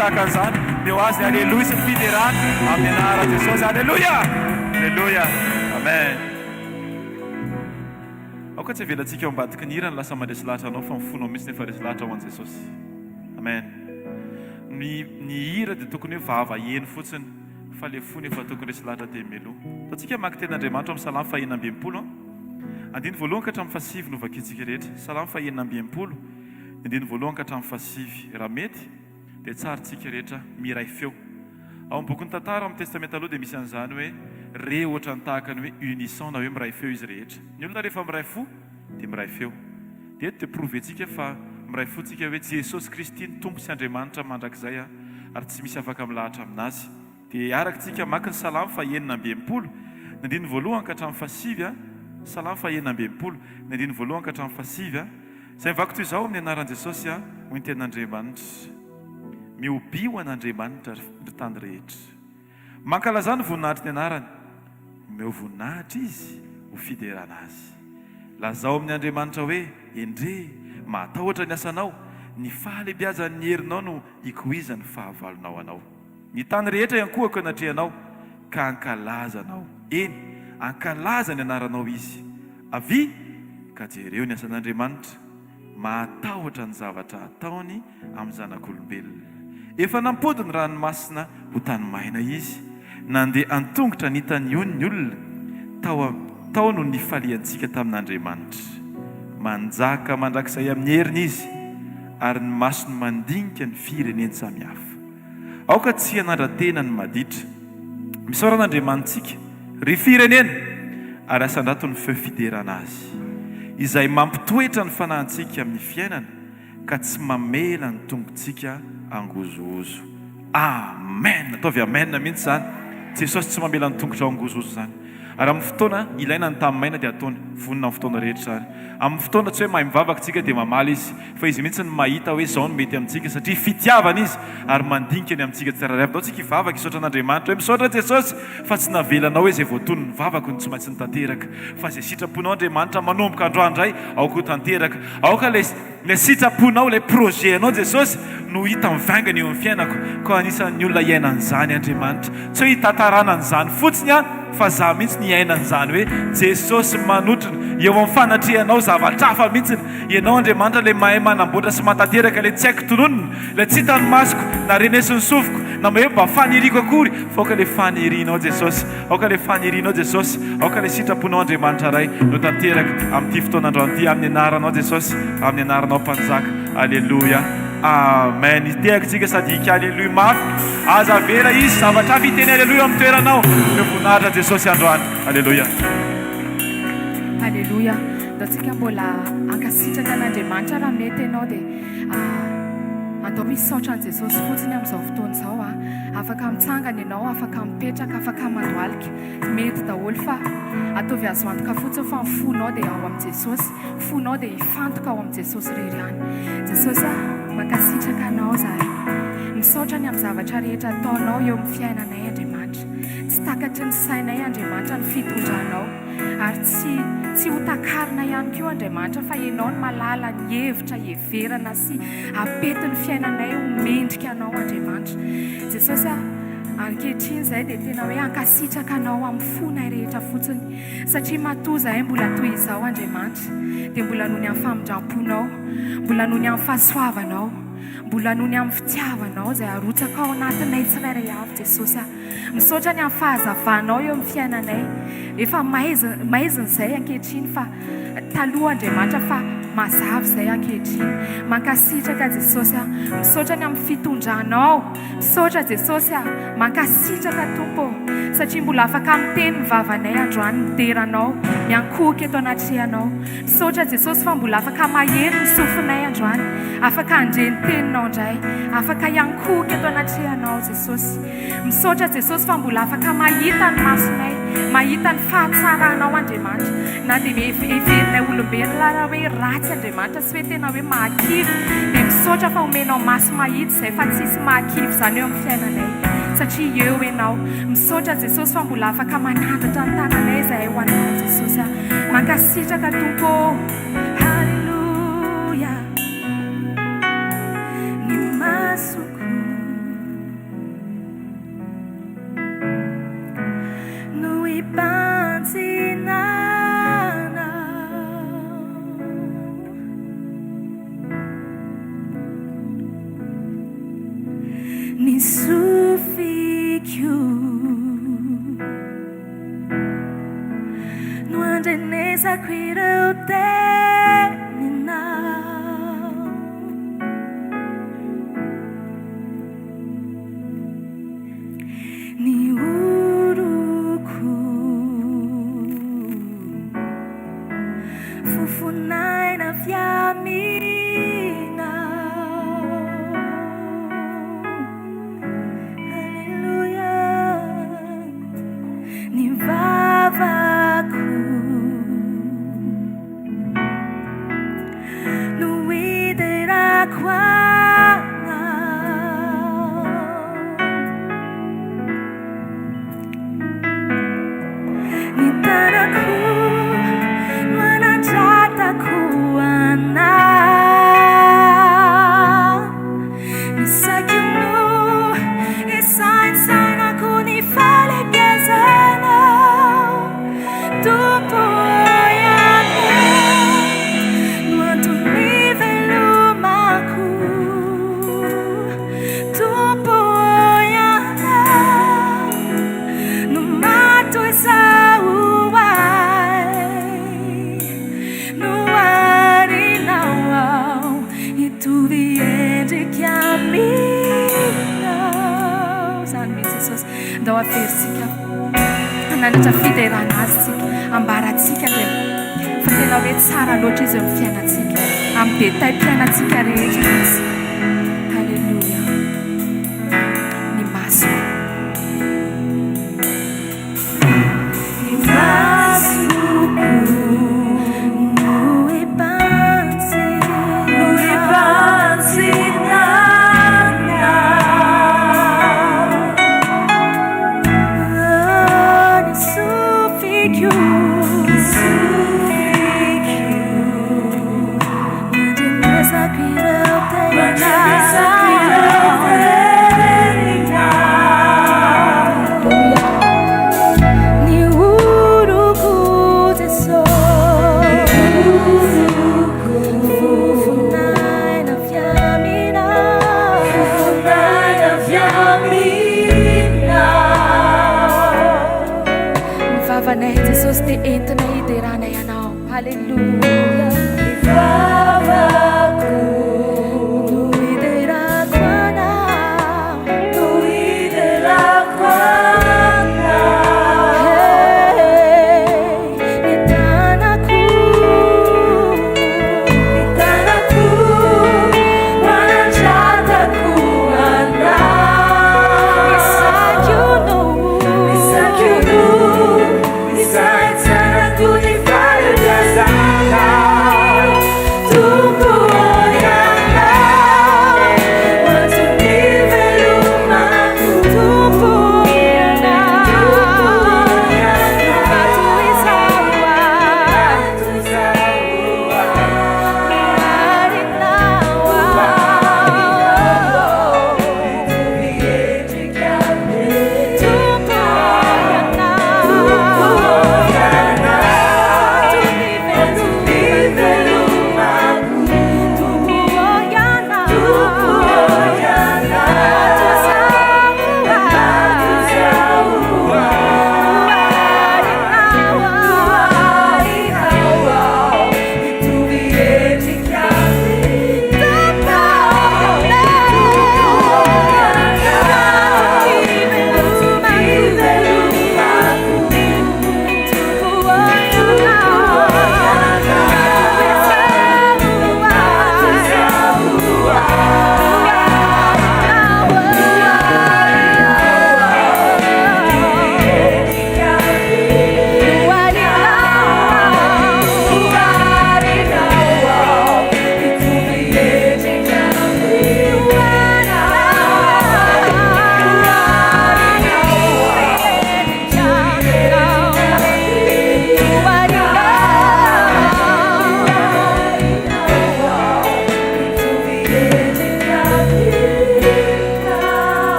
tahaka an'izany dia ho azy ny aleloia sy ny fiderana amin'ny anaran'i Jesosy. Alleluia, alleluia, amen. Aoka tsy avelantsika eo ambadiky ny hira ny lasa mandresy lahatra anao fa mifonao mihitsy nefa resy lahatra ho an'i Jesosy. Amen. Ny hira dia tokony hoe vava eny fotsiny fa le fo nefa tokony resy lahatra dia melo. Tatsika maky ten'Andriamanitra amin'ny salamy faha 19. Andiny voalohany ka hatramin'ny fahasivy no vakintsika rehetra. Salamy faha 19. Andiny voalohany ka hatramin'ny fahasivy. Raha mety dia tsarantsika rehetra miray feo. Ao amin'ny bokin'ny tantara amin'ny testamenta aloha dia misy an'izany hoe re ohatra ny tahaka ny hoe unisson na hoe miray feo izy rehetra. Ny olona rehefa miray fo dia miray feo. Dia eto dia prouventsika fa miray fotsika hoe Jesosy Kristy ny tompo sy Andriamanitra mandrakizay ary tsy misy afaka milahatra aminazy. Dia arakitsika maka ny salamy faha 19. Ny andiny voalohany ka hatramin'ny fahasivy. Salamy faha 19. Ny andiny voalohany ka hatramin'ny fahasivy. Izay mivako toy izao amin'ny anaran'i Jesosy ho ny ten'Andriamanitra. Miobio an'Andriamanitra ny tany rehetra. Mankalaza ny voninahitry ny anarany. Omeo voninahitra izy ho fiderana azy. Lazao amin'ny Andriamanitra hoe endre matahotra ny asanao, ny fahalebiazan'ny herinao no ikoizany fahavalonao anao. Ny tany rehetra iankohako anatrehanao ka ankalazanao. Eny, ankalaza ny anaranao izy. Avy ka jereo ny asan'Andriamanitra, matahotra ny zavatra ataony amin'ny zanak'olombelona. Efa nampody ny ranomasina ho tany maina izy, nandeha antongotra nitany ny olona, tao no nifaliantsika tamin'Andriamanitra. Manjaka mandrakizay amin'ny heriny izy, ary ny masony mandinika ny fireneny samihafa. Aoka tsy hanandra-tena ny maditra. Misaoran'Andriamanitsika ry firenena, ary asandrato ny feo fiderana azy, izay mampitoetra ny fanahintsika amin'ny fiainana, ka tsy mamela ny tongontsika angozozo. Amen. Ataovy amen mihitsy zany. Jesosy tsy mamela ny tongotra angozozo zany. Ary amin'ny fotoana ilaina ny tamimaina dia ataony vonina amin'ny fotoana rehetra zany. Amin'ny fotoana tsy hoe mahay mivavaka tsika dia mamaly izy, fa izy mihitsy ny mahita hoe izao no mety amintsika satria fitiavana izy ary mandinika ny amintsika tsirairay. Atao tsika hivavaka hisaotra an'Andriamanitra hoe misaotra Jesosy fa tsy navelanao hoe izay voatony ny vavako ny tsy maintsy nitanteraka, fa izay sitraponao Andriamanitra manomboka androandray aoka ho tanteraka. Aoka le sitraponao, le projet anao Jesosy no hita mivangana eo amin'ny fiainako, ka anisan'ny olona iainan'izany Andriamanitra. Tsy hoe hitantarana an'izany fotsiny fa za mihitsy ny iainan'izany hoe Jesosy manotrona eo amin'ny fanatrehanao zavatra hafa mihitsy. Ianao Andriamanitra le mahay manamboatra sy matanteraka le tsy haiko tononona, le tsy hitany masoko na renesiny sofiko na hoe mba faniriko akory, fa aoka le fanirianao Jesosy, aoka le fanirianao Jesosy, aoka le sitraponao Andriamanitra ray no tanteraka amin'ity fotoanandroany ity amin'ny anaranao Jesosy, amin'ny anaranao Mpanjaka. Alleluia, amen. Itehaka tsika sady hika alleluia mafy. Aza vera izy zavatra hafa hiteny alleluia amin'ny toeranao. Voninahitra Jesosy androany. Alleluia, alleluia. Daontsika mbola ankasitraka an'Andriamanitra raha mety ianao dia andao misaotra an' Jesosy fotsiny amin'izao fotoana izao. Afaka mitsangana ianao, afaka mipetraka, afaka mandoalika, mety daholo fa ataovy azo antoka fotsiny fa ny fonao dia ao amin'i Jesosy, fonao dia hifantoka ao amin'i Jesosy rery any. Jesosy mankasitraka anao zahay, misaotra ny amin'ny zavatra rehetra ataonao eo amin'ny fiainanay Andriamanitra. Tsy takatry ny sainay Andriamanitra ny fitondranao, ary tsy ho takarina ihany koa Andriamanitra fa ianao ny malala ny hevitra heverana sy apety ny fiainanay ho mendrika anao Andriamanitra. Jesosy ankehitriny izay dia tena hoe ankasitraka anao amin'ny fonay rehetra fotsiny, satria matoa zahay mbola toy izao Andriamanitra, dia mbola noho ny amin'ny famindramponao, mbola noho ny amin'ny fahasoavanao, mbola noho ny amin'ny fitiavanao izay arotsaka ao anatinay tsirairay avy Jesosy. Misaotra ny amin'ny fahazavanao eo amin'ny fiainanay, efa maizina izay ankehitriny fa taloha Andriamanitra fa mazava izay ankehitriny. Mankasitraka Jesosy, misaotra ny amin'ny fitondranao, misaotra Jesosy, mankasitraka Tompo, satria mbola afaka miteny ny vavanay androany mideranao, miankohaka eto anatrehanao. Misaotra Jesosy fa mbola afaka mahery ny sofinay androany, afaka handreny teninao indray, afaka iankohaka eto anatrehanao Jesosy. Misaotra Jesosy fa mbola afaka mahita ny masonay, mahita ny fahatsaranao Andriamanitra, na dia everinay olombelona raha hoe ratsy Andriamanitra sy hoe tena hoe mahakivy, dia misaotra fa omenao maso mahitsy izay fa tsisy mahakivy izany eo amin'ny fiainanay, satria eo ianao. Misaotra Jesosy fa mbola afaka manandatra ny tananay izay ho anao Jesosy. Mankasitraka Tompo, halleluia. Ny masoko ni sufikiu nuande nesa kwira utenina ni uruku fufunai na fiamina hallelujah ni vavaku nuidera kwana ni taraku nuana jata kuana ni sakyunu isain sana kuni fale gezana tupo yana nuatu nivelu maku tupo yana numatu tu viende chiamino salmi Jesus do afersika ananatra fideranazy ambaratsika le fa tena hoe tsara loatra izy amin'ny fiainatsika amin'ny détail-piainatsika rehetra izy halleluja ny masoko ny masoko Jesus te entina hiderana ianao halleluja vavaku nuiderako anao nuiderako anao ni tanaku wanajataku anao isakyunu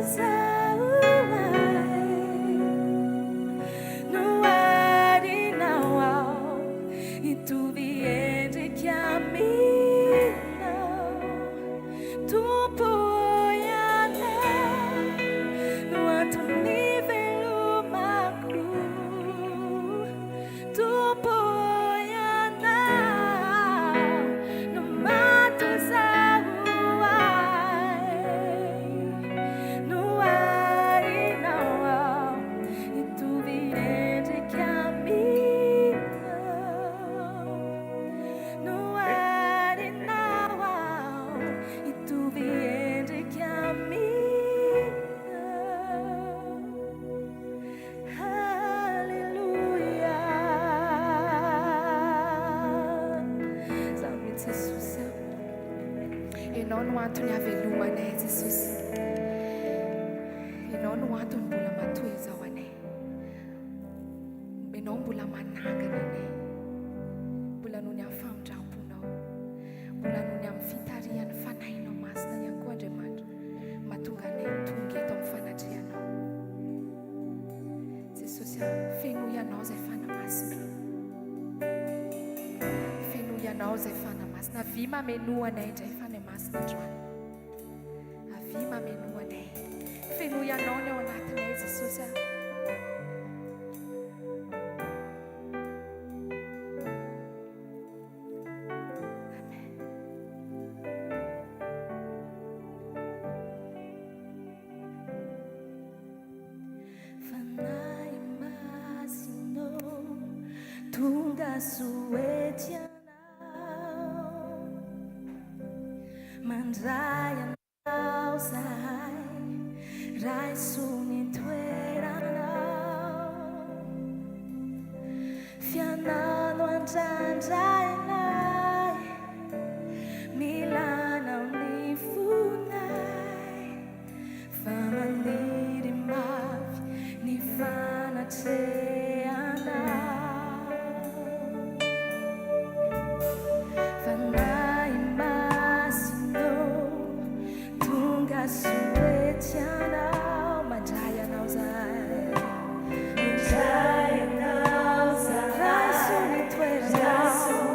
was antony havelomanay Jesosy. Ianao no antony mbola matoy izao anay. Ianao mbola manangana anay. Mbola noho ny amin'ny famindramponao. Mbola noho ny amin'ny fitarihan'ny fanahinao masina ihany koa Andriamanitra. Mahatonga anay tonga eto amin'ny fanatrehanao. Jesosy feno ianao izay fanamasina. Feno ianao izay fanamasina. Avy mameno anay indray fanamasina androany. Avy mameno anay. Feno ianao ny ao anatinay Jesosy. Tunga suetiana mandraya nao sai rai suni toerana fianano andrandrainay milana amin'ny fonay fa maniry mavy ny fanatreana. Suetianao mandrayanao zay mandrayanao zay rai suni toerana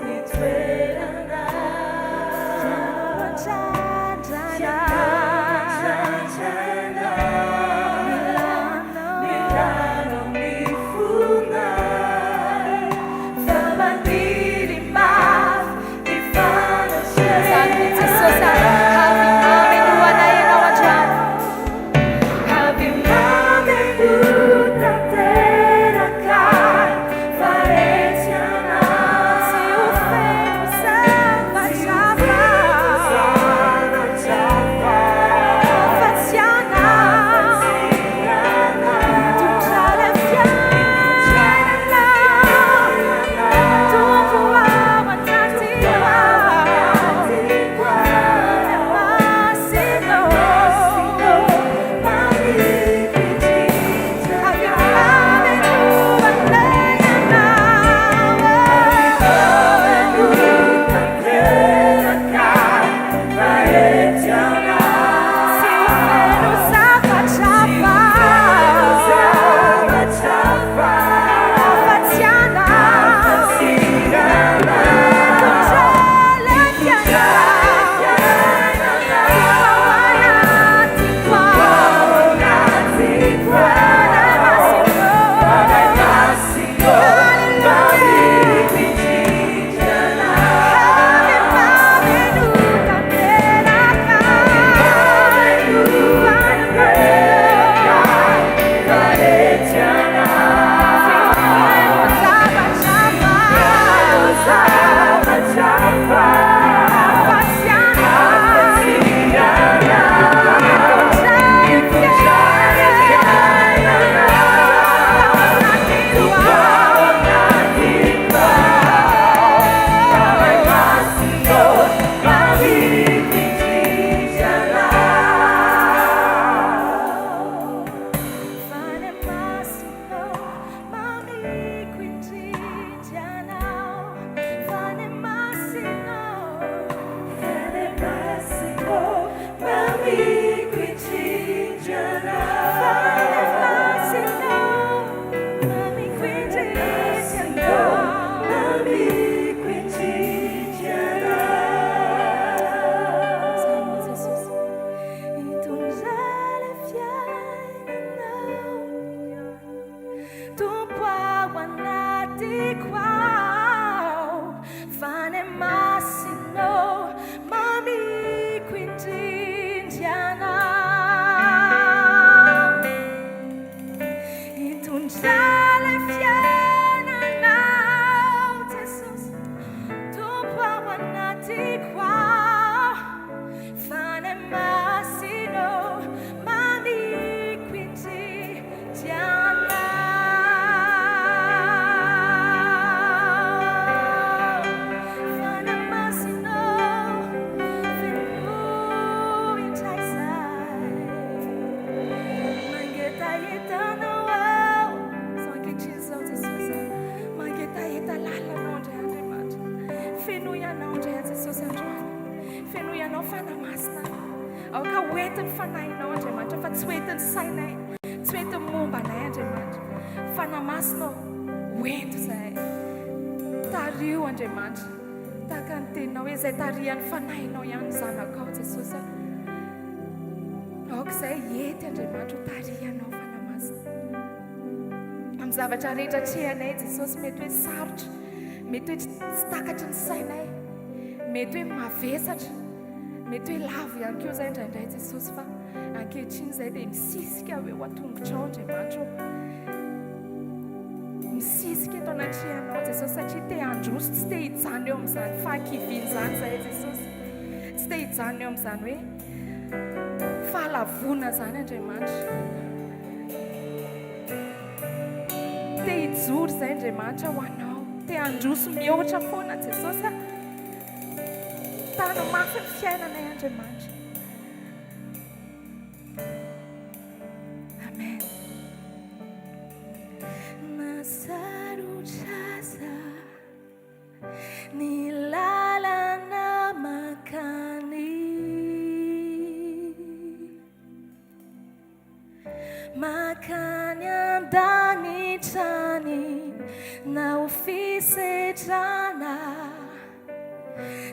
fanahinao Andriamanitra fa tsy hoentin'ny sainay tsy hoentin'ny mombanay Andriamanitra fa namasinao hoento izahay tario Andriamanitra tahaka ny teninao hoe izay tarihan'ny fanahinao ihany zanakao Jesosy aoka izay hety Andriamanitra ho tarihanao fa namasina amin'ny zavatra rehetra trehanay Jesosy mety hoe sarotra mety hoe tsy takatry ny sainay mety hoe mavesatra mety hoe lavo ihany koa izay indraindray Jesosy fa ankehitriny izay dia misisika hoe ho atongotrao Andriamanitra misisika eto anatrehanao Jesosy satria te handroso tsy te hijano eo amin'izany fahakivian'izany izay Jesosy tsy te hijano eo amin'izany hoe fahalavona izany Andriamanitra te hijoro izay Andriamanitra ho anao te handroso mihoatra foana Jesosy tano mafy ny fiainanay Andriamanitra amen nasarotraza ny lalana makany makany andanitrany na ofisetrana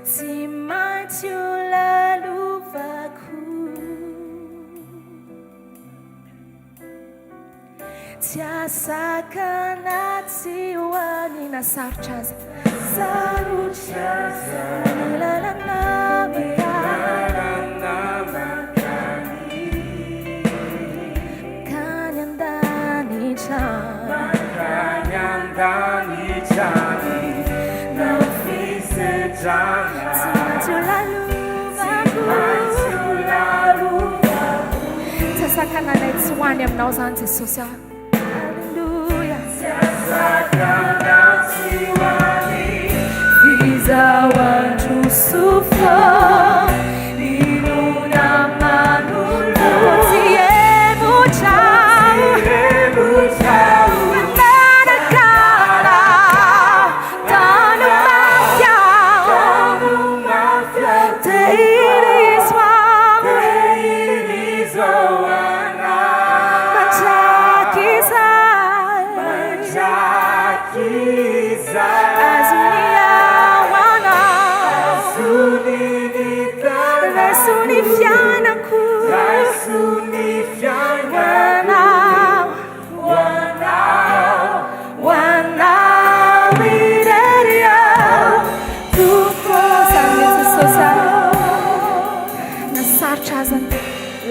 tsy maintsy ho lalovako tsy asakana tsy hoany nasarotra aza sarotraza ny lalana makany makany andanitrany na ofisetrana tsy maintsy ho lalovako tsy asakananay tsy hoany aminao zany Jesosy Alleluia tsy asakana tsy hoany fizao androsofo ninona manulo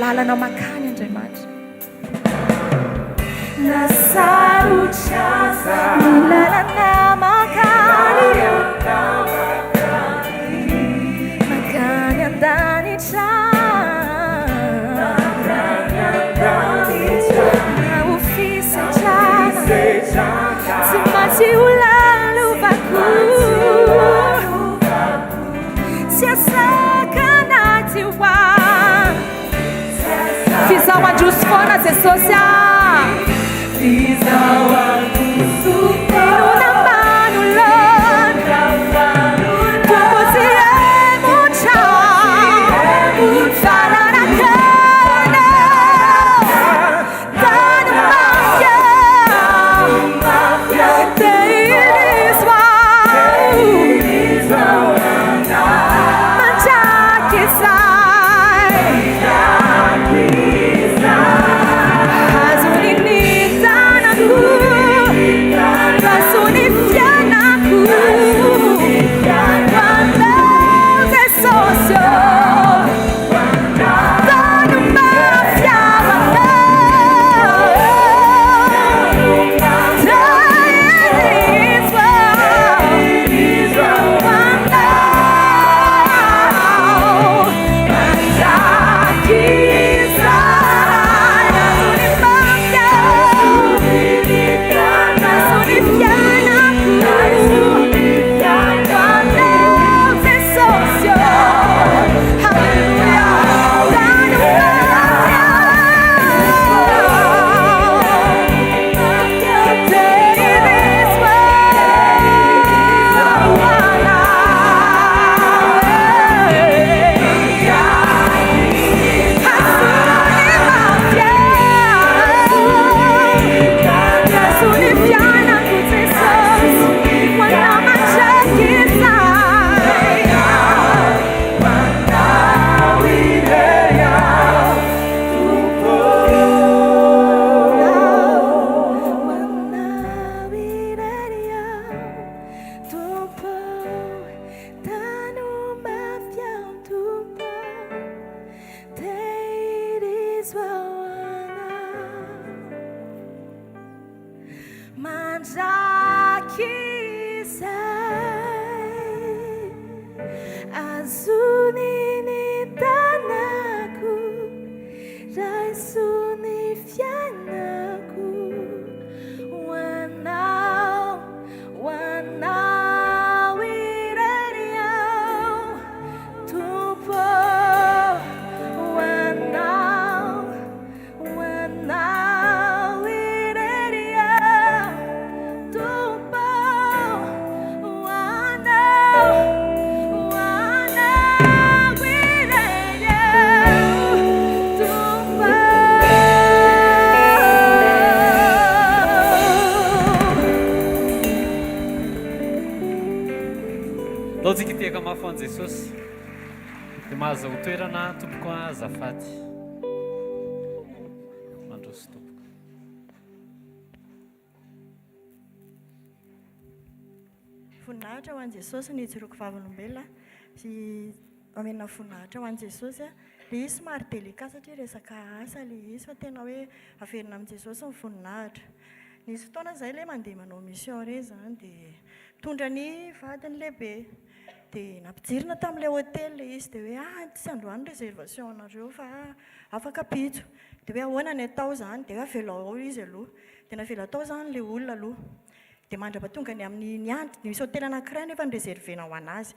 lalana makany Andriamanitra nasarotraza ny lalana makany makany andanitra na ofisetrana tsy maintsy ho lalovako tsy asakana ty hoany fizao androso foana Jesosy fizao androso ninona manolona pomozy emotra faranakana tany mafia tehirizwa manjakizay mandrakizay azony ny tanako raisony fiainako hoanao irery aho tompo hoanao irery aho tompo hoanao irery aho tompo. Taontsika tiaka mafy an Jesosy dia mahazo ho toerana tompoko azafady mandroso tompoko. Voninahitra ho an Jesosy ny ijoroako vavolombelona sy amena voninahitra ho an Jesosy a. Le izy somary delika satria resaka asa le izy fa tena hoe averina amin' Jesosy ny voninahitra. Nisy fotoana izay le mandeha manao mission re zany dia tondra ny vadiny lehibe dia nampijirina tamin'ilay hôtely le izy dia hoe tsy androany réservation anareo fa afaka pitso dia hoe ahoana ny atao zany dia hoe avela ao izy aloha dia navela tao zany le olona aloha dia mandrapatonga ny amin'ny niantso misy hôtely anankiray nefa nyreservena ho anazy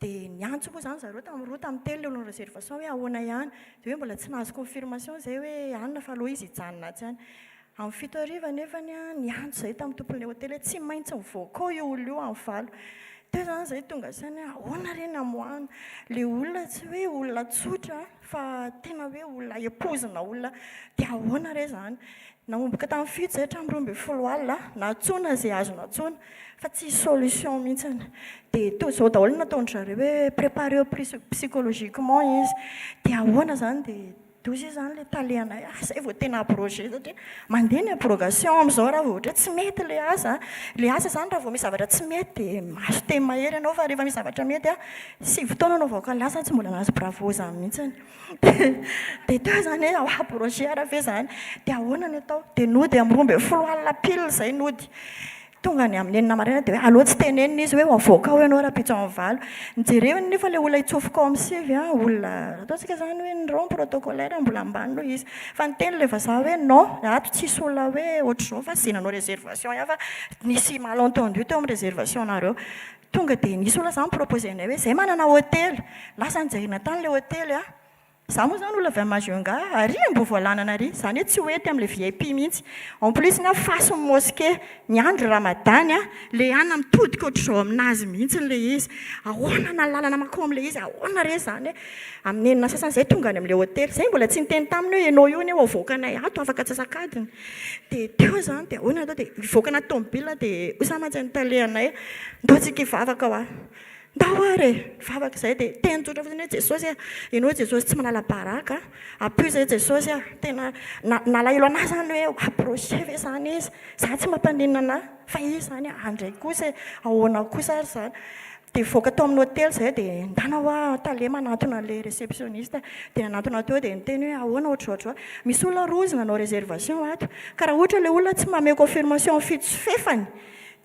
dia niantso moa zany zareo tamin'ny tamin'ny telo le olona réservation hoe ahoana ihany dia hoe mbola tsy nahazo confirmation zay hoe anona fa aloha izy hijanona tsy any amin'ny fito hariva nefany niantso zay tamin'ny tompon'ilay hôtely hoe tsy maintsy mivoaka ao io olona io amin'ny valo teo zany zay tonga zany ahoana reny amoana le olona tsy hoe olona tsotra fa tena hoe olona epozina olona dia ahoana re zany nanomboka tamin'ny fito zay hatramin'ny 12 alina natsona zay azo natsona fa tsy solution mihitsiny dia to zao daholo nataony zareo hoe préparé psychologiquement izy dia ahoana zany dia dozy zany le talehanay zay vao tena projet satria mandeha ny abrogation amin'izao raha vao ohatra tsy mety le asa zany raha vao misy zavatra tsy mety dia maso teny mahery ianao fa rehefa misy zavatra mety sy fotoana anao vaoka ny asa tsy mbola nahazo bravo zany mihitsiny dia teo zany hoe aprojet raha ve zany dia ahoana ny atao dia nody amin'ny 12 alina pile zay nody tonga ny amin'ny enina maraina dia hoe aloha tsy tenenina izy hoe avoaka ao ianao raha pitso amin'ny valo nijerevany nefa le olona hitsofika ao amin'ny sivy olona ataontsika zany hoe ny rond protocolaire mbola ambany loha izy fa ny teny le vazaha hoe non ato tsisy olona hoe ohatr'izao fa zenanao réservation ihany fa nisy malentendu teo amin'ny réservation nareo tonga dia nisy olona zany proposé anay hoe zay manana hôtely lasa nijerena tany le hôtely za moa zany olona avy amin'ny Majunga ary mbo voalanana ary zany hoe tsy hoety amin'ilay VIP mihitsy en plus na fasy mosquée ny andro ramadany le ana mitodika ohatr'izao aminazy mihitsy le izy ahoana na lalana makao amin'le izy ahoana re zany amin'ny enina sasany zay tonga any amin'ilay hôtely zay mbola tsy niteny taminy hoe ianao io ny avoakana ato afaka atsasakadiny dia teo zany dia ahoana atao dia ivoakana tomobile dia osamatsy ny talehanay ndaotsika hivavaka ho ndao ary vavaka izay dia teny tsotra fotsiny hoe Jesosy ianao Jesosy tsy manala baraka apio zay Jesosy tena nalahelo anazy zany hoe approché ve zany izy za tsy mampaninina anahy fa izy zany andray kosa ahoana kosa ary zany dia voaka tao amin'ny hôtely zay dia ndanao tale manatona le réceptionniste dia nanatona teo dia niteny hoe ahoana ohatrohatra misy olona rozina nanao réservation ato ka raha ohatra le olona tsy manome confirmation fito sy fefany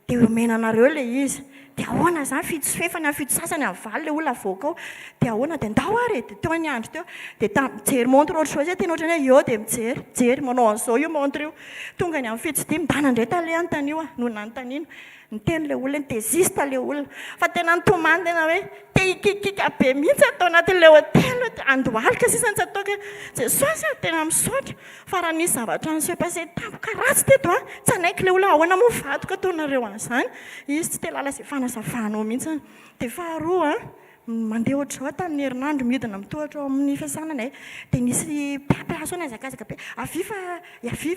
dia omena anareo le izy dia ahoana zany fito sy fefany amin'ny fito sasany amin'ny valo le olona voaka ao dia ahoana dia ndao ary dia teo ny andro teo dia mijery montre ohatr' izao zay tena ohatrany hoe io dia mijery manao an'izao io montre io tonga ny amin'ny fito sy dimy ndana indray talehany tanio noho nanontaniana niteny le olona désiste le olona fa tena nitomany tena hoe te hikikika be mihitsy atao anatin'ilay hôtely andohalika sisany tsy ataoko Jesosy tena misaotra fa raha nisy zavatra ny se-passé tampoka ratsy teto tsy anaiky le olona ahoana moa vadoka ataonareo an'izany izy tsy te lala izay fanasavanao mihitsy dia faharoa mandeha ohatr'izao tamin'ny herinandro midina mitohatra ao amin'ny fiasananay dia nisy piapiaso ana zakazaka be avifa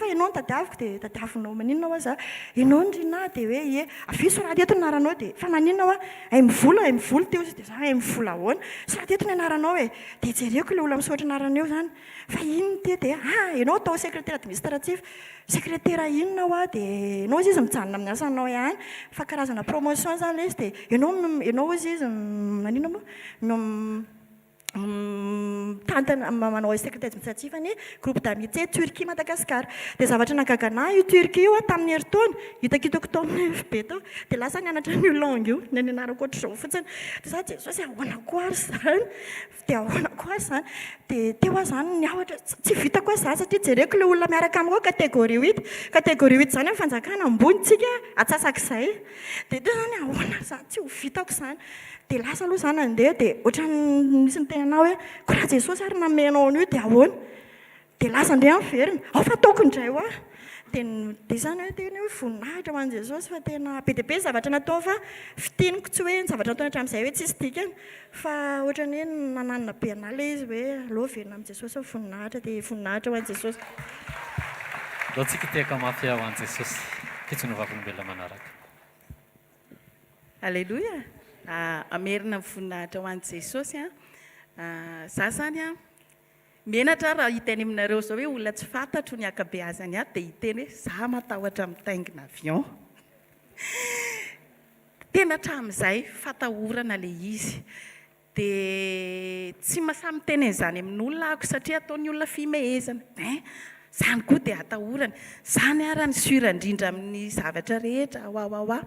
ianao ny tadiaviko dia tadiavinao maninona ho aza ianao ndrina dia hoe ie avy soraty eto ny anaranao dia fa maninona hoa ay mivola teo izy dia za ay mivola ahoana soraty eto ny anaranao dia jereko le olona misaotra anarana eo zany fa inony te dia ianao atao secrétaire administratif secrétaire inona hoa dia ianao izy mijanona amin'ny asanao ihany fa karazana promotion zany le izy dia ianao izy izy maninona moa tantana manao secrétaire administratif-ny groupe d'amitié Turquie Madagasikara. Dia zavatra nagagana io Turquie io tamin'ny heritaona hitako hitako tao amin'ny FB tao dia lasa nianatra ny langue io ny anarako ohatr'izao fotsiny. Dia za jesosy ahoana koa ary zany dia ahoana koa ary zany dia teo aho zany niavatra tsy vitako azy zany satria jereko ilay olona miaraka amiko catégorie 8 catégorie 8 zany amin'ny fanjakana ambonitsika atsasak'izay dia teo zany ahoana zany tsy ho vitako zany. Dia lasa aloha zany andeha dia ohatran'ny misy ny tenanao hoe koa jesosy ary namenao an'io dia ahoana dia lasa andeha miverina ao fa ataoko indray ho aho dia zany hoe tena hoe voninahitra ho an'i jesosy fa tena be dia be zavatra natao fa fitiniko tsy hoe ny zavatra natao hatramin'izay hoe tsisy dikany fa ohatran'ny hoe nananina be anahy ilay izy hoe aloha verina amin'i jesosy ho voninahitra dia voninahitra ho an'i jesosy. Dao tsika tehaka mafy ho an'i jesosy fitsony vavolombelona manaraka. Alleluia. Amerina voninahitra ho an'i jesosy za zany menatra raha hiteny aminareo zao hoe olona tsy fantatro ny akabeazany dia hiteny hoe za matahotra mitaingina avion. Tena hatramin'izay fatahorana le izy dia tsy mahasamy miteny an'izany amin'olona ako satria ataon'ny olona fimehezana zany koa dia atahorana zany ara ny sura indrindra amin'ny zavatra rehetra oaoaoa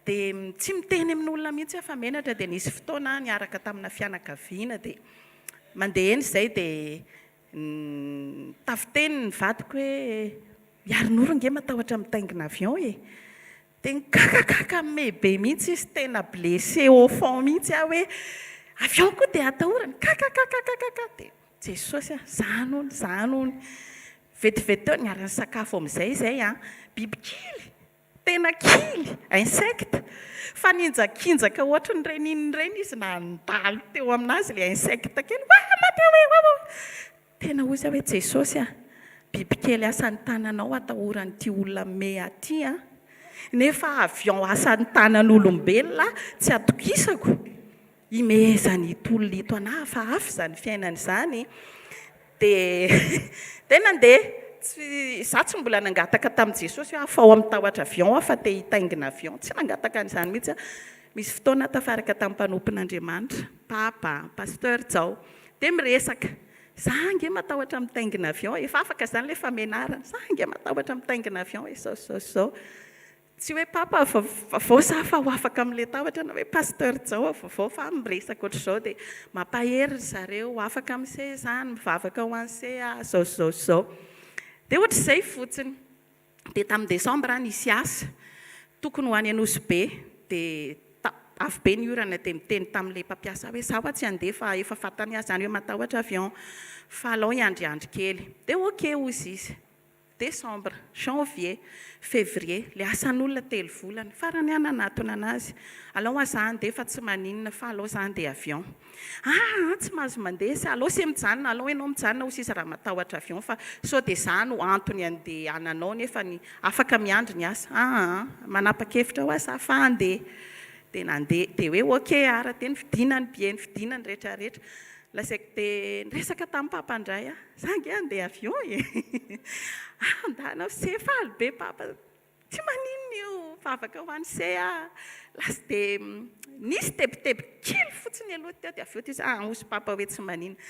dia tsy miteny amin'olona mihitsy fa menatra dia nisy fotoana niaraka tamina fianakaviana dia mandeha eny izay dia tafiteny ny vadiko hoe miarin'oro nge matahotra mitaingina avion dia nikakakaka mebe mihitsy izy tena blessé au fond mihitsy aho hoe avion koa dia atahorana kakakakakaka dia jesosy zany ony vetivety teo niarany sakafo amin'izay zay bibikely tena kily insecte fa ninjakinjaka ohatra ny reniny reny izy nandalo teo aminazy le insecte kely tena ozy hoe jesosy bibikely asan'ny tananao atahorany ty olona me aty nefa avion asan'ny tanan'olombelona tsy atokisako imehezany itolona ito anahy fa afy zany fiainany zany dia tena ndeha za tsy mbola nangataka tamin'i jesosy hoe afa ao amin'ny tahotra avion fa te hitaingina avion tsy nangataka an'izany mihitsy misy fotoana tafaraka tamin'ny mpanompon'Andriamanitra papa pasteur Jao dia miresaka za nge matahotra mitaingina avion efa afaka zany le famenarana za nge matahotra mitaingina avion zao tsy hoe papa vao za fa ho afaka amin'le tahotra na hoe pasteur Jao vao fa miresaka ohatr'izao dia mampahery zareo afaka amin'ny sezany mivavaka ho an'ny se zao dia ohatr'izay fotsiny dia tamin'ny desambra nisy asa tokony ho any Anosy-be dia avy be ny orana dia miteny tamin'ilay mpampiasa hoe za tsy andeha fa efa fantany azy zany hoe matahotra avion fa alao iandriandry kely dia ok ozy izy desambra janvier février le asan'olona 3 volana farany ananatona anazy alao aza andeha fa tsy maninona fa alao za andeha avion tsy mahazo mandeha sy alao sy mijanona alao ianao mijanona ho sisa raha matahotra avion fa sao dia za no antony andeha ananao nefa ny afaka miandry ny asa manapa-kevitra ho aza fa andeha dia nandeha dia hoe ok ara dia nividina ny bie nividina ny rehetrarehetra lasaiko dia niresaka tamin'ny papa indray za nge andeha avion andanao se faly be papa tsy maninona io favaka ho any se lasa dia nisy tebiteby kely fotsiny aloha teo dia aveo izy osy papa hoe tsy maninona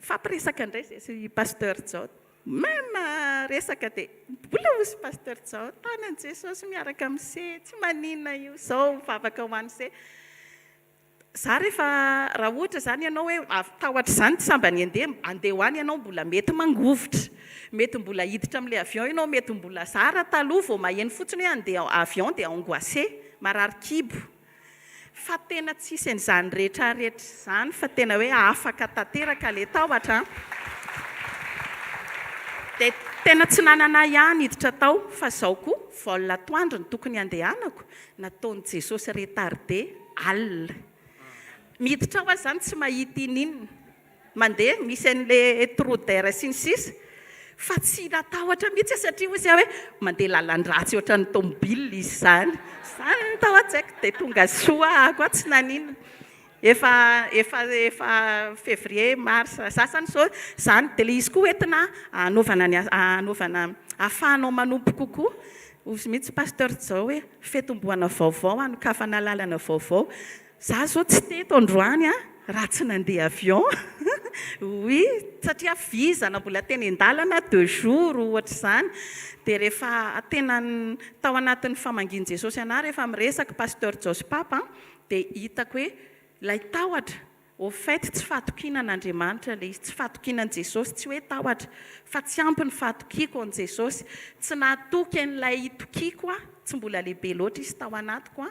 fampiresaka indray zay sy pasteur Jao même resaka dia mbola osy pasteur Jao tanan jesosy miaraka amin'ny se tsy maninona io zao favaka ho any se za rehefa raha ohatra zany ianao hoe tahotra zany tsy sambany andeha ho any ianao mbola mety mangovotra mety mbola hiditra amin'ilay avion ianao mety mbola zara taloha vao maheno fotsiny hoe andeha avion dia angoissé marary kibo fa tena tsisy an'izany rehetrarehetra zany fa tena hoe afaka tanteraka le tahotra dia tena tsy nanana ihany hiditra tao fa zao koa vol atoandro ny tokony andehanako nataon'i jesosy retardé alina miditra ao azy zany tsy mahita ininona mandeha misy an'le trodaire sy ny sisa fa tsy natahotra mihitsy satria ozy hoe mandeha lalan-dratsy ohatra ny tomobile izy zany tahotraiko dia tonga soa ako tsy naninona efa février mars sasany so zany dia le izy koa entina anaovana ahafahanao manompo kokoa ozy mihitsy pasteur Jao hoe fetomboana vaovao anokafana lalana vaovao za zao tsy teto androany raha tsy nandeha avion oui satria vizana mbola teny an-dalana 2 jours ohatra izany dia rehefa tena tao anatin'ny famanginy Jesosy ana rehefa miresaka pasteur Josy Papa dia hitako hoe ilay tahotra au fait tsy fahatokinan'Andriamanitra ilay izy tsy fahatokinan' Jesosy tsy hoe tahotra fa tsy ampy ny fahatokiako an' Jesosy tsy nahatoky an'ilay tokiako tsy mbola lehibe loatra izy tao anatiko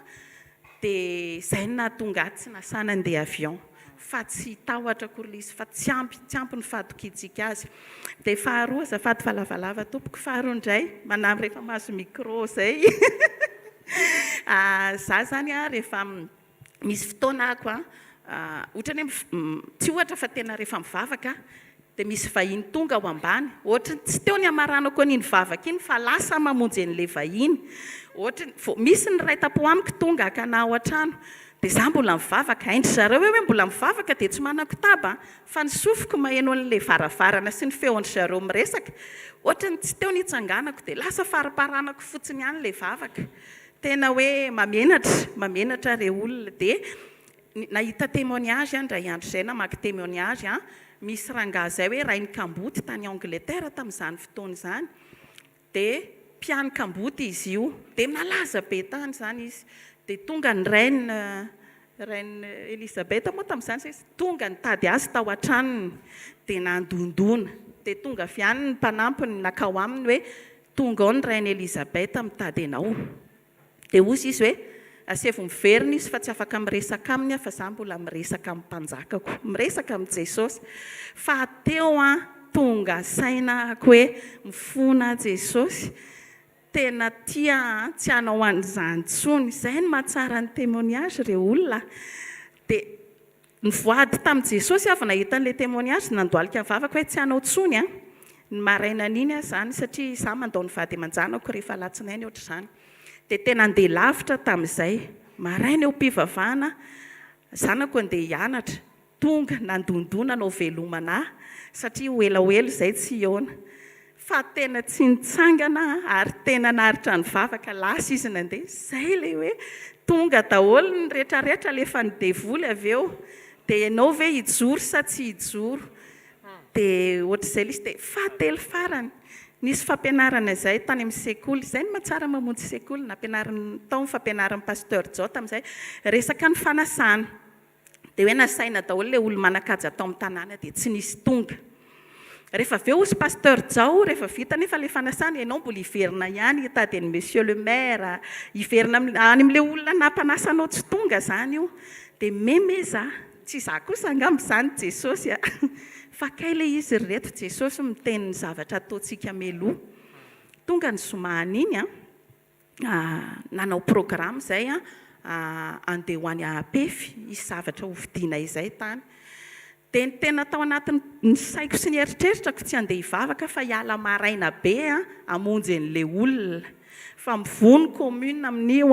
dia izay no nahatonga ahy tsy nasana andeha avion fa tsy tahotra akory izy fa tsy ampy ny fahatokiantsika azy dia faharoa azafady fa lavalava tompoko faharoa indray manamy rehefa mahazo micro izay za zany rehefa misy fotoana ako ohatrany hoe tsy ohatra fa tena rehefa mivavaka dia misy vahiny tonga ao ambany ohatra tsy teo ny amaranako an'iny vavaka iny fa lasa mamonjy an'ilay vahiny ohatra misy ny ray tapo amiko tonga ka na ao an-trano dia za mbola mivavaka haindry zareo hoe mbola mivavaka dia tsy manako taba fa ny sofiko maheno an'ilay varavarana sy ny feon'ny zareo miresaka ohatra tsy teo ny hitsanganako dia lasa faraparanako fotsiny ihany ilay vavaka tena hoe mamenatra re olona dia nahita témoignage ndray andro izay namaky témoignage misy rangahy zay hoe rainy Kamboty tany Angleterre tamin'izany fotoana izany dia mpiany Kamboty izy io dia nalaza be tany izany izy dia tonga ny reine Elisabeth moa tamin'izany izy tonga nitady azy tao an-tranony dia nandondona dia tonga avy any ny mpanampiny nakao aminy hoe tonga ao ny reine Elisabeth mitady anao dia ozy izy hoe asevo miverina izy fa tsy afaka miresaka aminy fa za mbola miresaka amin'ny mpanjakako miresaka amin'ny Jesosy fa teo tonga sainako hoe mifona Jesosy tena tia tsy hanao an'izany tsony izay no mahatsara ny témoignage re olona dia nivoady tamin'i Jesosy avy nahita an'ilay témoignage nandoalika mivavaka hoe tsy hanao tsony ny maraina an'iny zany satria za mandao ny vady aman-janako rehefa alatsinainy ohatra izany dia tena andeha lavitra tamin'izay maraina eo mpivavahana zanako andeha hianatra tonga nandondona nao velomana satria hoelahoelo izay tsy eona fa tena tsy nitsangana ary tena naharitra ny vavaka lasa izy nandeha izay ilay hoe tonga daholo ny rehetrarehetra lefa ny devoly avy eo dia ianao ve hijoro sa tsy hijoro dia ohatr'izay lisy dia fahatelo farany nisy fampianarana izay tany amin'ny sekoly izay ny mahatsara mamonjy sekoly nampianarany tao ny fampianaran'ny pasteur Jao tamin'izay resaka ny fanasana dia hoe nasaina daholo ilay olo manakaja tao amin'ny tanàna dia tsy nisy tonga rehefa avy eo ozy pasteur Jao rehefa vita nefa ilay fanasana ianao mbola hiverina ihany hitady any monsieur le maire hiverina any amin'ilay olona nampanasa anao tsy tonga izany io dia memeza tsy za kosa angambo izany Jesosy fa kay ilay izy reto Jesosy miteny ny zavatra ataontsika meloa tonga ny zomahany iny nanao programme izay andeha ho any Apefy isy zavatra hovidiana izay tany dia ny tena tao anatin'ny saiko sy ny eritreritrako tsy andeha hivavaka fa hiala maraina be hamonjy an'ilay olona fa mivony commune amin'io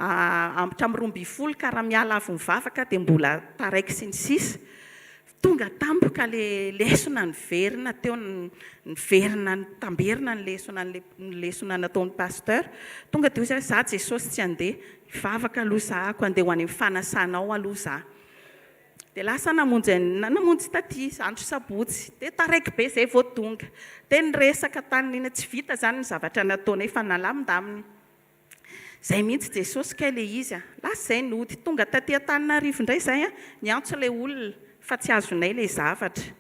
hatramin'ny 12 ka raha miala avy mivavaka dia mbola taraiky sy ny sisa tonga tampoka le lesona niverina teo niverina tamberina ny lesona nataon'ny pasteur tonga dia hoe za Jesosy tsy andeha hivavaka aloha za ako andeha ho any fanasanao aloha za dia lasa namonjy taty andro sabotsy dia taraiky be izay vao tonga dia niresaka tanina tsy vita zany ny zavatra nataonay fa nalamindaminy izay mihitsy Jesosy kay le izy lasa izay nody tonga taty Antananarivo indray izay niantso ilay olona fa tsy azonay ilay zavatra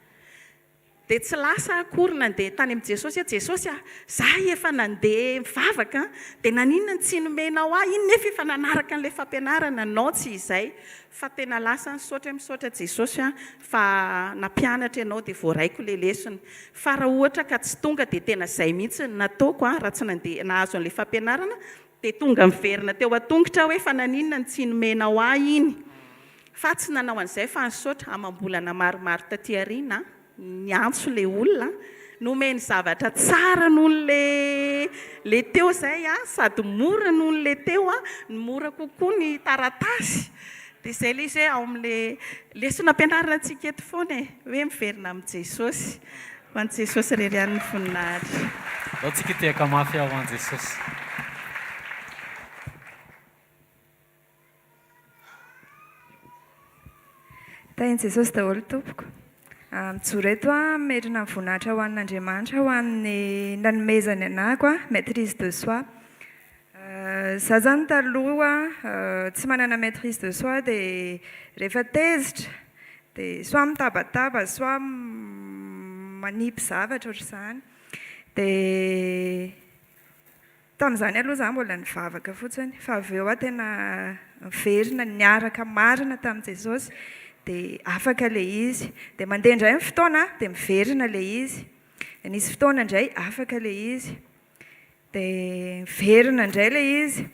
dia tsy lasa akory nandeha tany amin'i Jesosy Jesosy za efa nandeha mivavaka dia naninona tsy nomenao iny nefa efa nanaraka an'ilay fampianarana nao tsy izay fa tena lasa misaotra Jesosy fa nampianatra ianao dia voaraiko ilay lesona fa raha ohatra ka tsy tonga dia tena izay mihitsy nataoko raha tsy nandeha nahazo an'ilay fampianarana dia tonga miverina teo an-tongotra hoe fa naninona tsy nomenao iny fa tsy nanao an'izay fa nisaotra amam-bolana maromaro taty aoriana niantso ilay olona nomeny zavatra tsara noho le teo izay sady mora noho le teo ny mora kokoa ny taratasy dia izay ilay izy hoe ao amin'ilay lesona ampianarana antsika eto foana hoe miverina amin'i Jesosy ho an'i Jesosy rery an'ny voninahitra ao tsika tehaka mafy ao an' Jesosy Tain'i Jesosy daholo tompoko. Mijoro eto merina voninahitra ho an'Andriamanitra ho an'ny nanomezany anako maîtrise de soi. Za zany taloha tsy manana maîtrise de soi dia rehefa tezitra dia soit mitabataba soit manipy zavatra ohatr'izany. Dia tamin'izany aloha za mbola nivavaka fotsiny fa avy eo tena miverina niaraka marina tamin'i Jesosy dia afaka ilay izy. Dia mandeha indray ny fotoana dia miverina ilay izy. Dia nisy fotoana indray afaka ilay izy. Dia miverina indray ilay izy.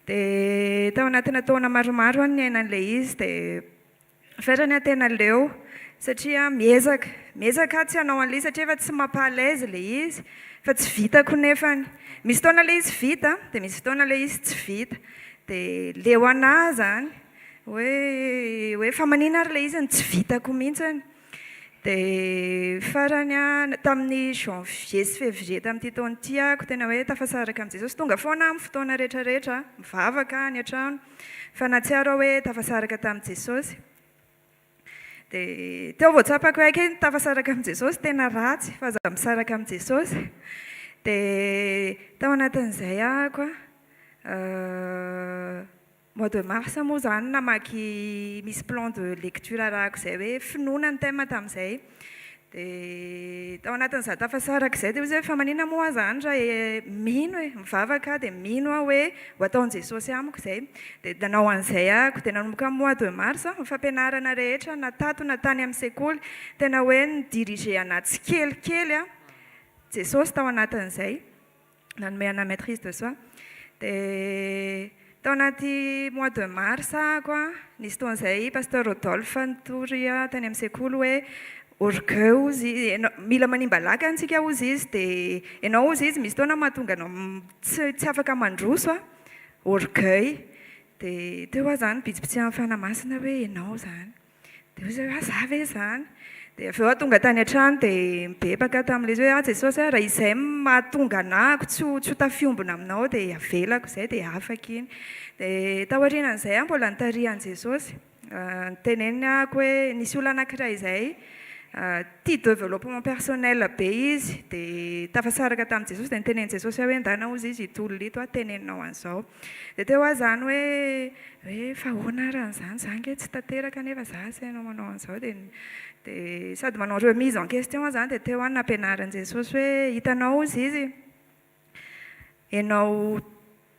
Dia tao anatina taona maromaro ny ainan'ilay izy dia ferany tena leo satria miezaka tsy hanao an'ilay satria efa tsy mampahalaise ilay izy fa tsy vitako nefany. Misy fotoana ilay izy vita dia misy fotoana ilay izy tsy vita. Dia leo anahy zany hoe fa manina ary ilay izy ny tsy vitako mihitsy. Dia farany tamin'ny janvier sy février tamin'ity taona ity ako tena hoe tafasaraka amin'ny Jesosy. Tonga foana amin'ny fotoana rehetrarehetra mivavaka any an-trano fa nahatsiaro hoe tafasaraka tamin'i Jesosy. Dia teo vao tsapako hoe tafasaraka amin'ny Jesosy tena ratsy fa za misaraka amin'ny Jesosy. Dia tao anatin'izay ako mois de mars moa zany namaky misy plan de lecture arahako izay hoe finoana ny thème tamin'izay. Dia tao anatin'izay tafasaraka izay dia hoe fa manina moa zany raha mino hoe mivavaka dia mino hoe ho ataon'i Jesosy amiko izay. Dia nanao an'izay ako dia nanomboka mois de mars ny fampianarana rehetra natato natany amin'ny sekoly tena hoe nidirige anaty kelikely Jesosy tao anatin'izay nanome ana maîtrise de soi. Dia tao anaty mois de mars ako nisy taon'izay pasteur Rodolphe Ntory tany amin'ny sekoly hoe orgueil ozy mila manimba laka antsika ozy izy dia ianao ozy izy misy taona mahatonga anao tsy afaka mandroso orgueil. Dia teo aho zany bitsibitsy fanamasina hoe ianao zany. Dia ozy hoe za ve zany. Dia avy eo tonga tany an-trano dia mibebaka tamin'ilay izy hoe Jesosy raha izay mahatonga anahako tsy ho tafiombona aminao dia avelako izay dia afaka iny. Dia taorianan'izay mbola nitarihan'i Jesosy niteneniny ako hoe nisy olona anankiray izay tia développement personnel be izy dia tafasaraka tamin'i Jesosy dia nitenen'i Jesosy hoe ndana ozy izy itolona ito teneninao an'izao. Dia teo aho zany hoe fa ahoana raha an'izany za nge tsy tanteraka nefa za sy hainao manao an'izao. Dia sady manao remise en question zany dia teo any nampianaran'i Jesosy hoe hitanao ozy izy ianao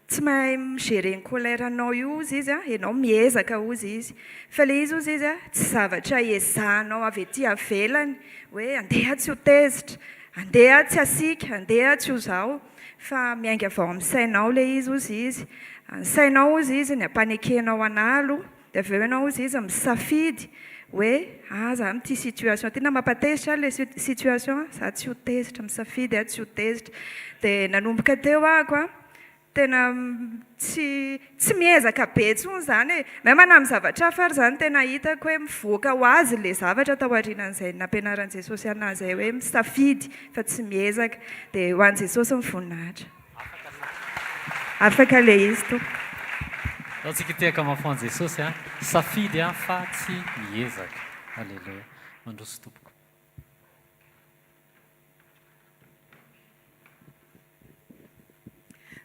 tsy mahay migérer ny colèrenao io ozy izy ianao miezaka ozy izy fa ilay izy ozy izy tsy zavatra ezahanao avy ety avelany hoe andeha tsy ho tezitra, andeha tsy asika, andeha tsy ho zao fa miainga avy ao amin'ny sainao ilay izy ozy izy. Ny sainao ozy izy ny ampanekenao anahy aloha dia avy eo ianao ozy izy misafidy hoe za amin'ity situation ty na mampatezitra ilay situation za tsy ho tezitra misafidy tsy ho tezitra. Dia nanomboka teo ako tena tsy miezaka be intsony zany mahay manamy zavatra hafa ary zany tena hitako hoe mivoaka ho azy ilay zavatra tao aorianan'izay nampianaran'i Jesosy anahy izay hoe misafidy fa tsy miezaka. Dia ho an'i Jesosy ny voninahitra. Afaka ilay izy to. Antsika tehaka mahafoan Jesosy safidy fa tsy miezaka. Alleluia. Mandroso tompoko.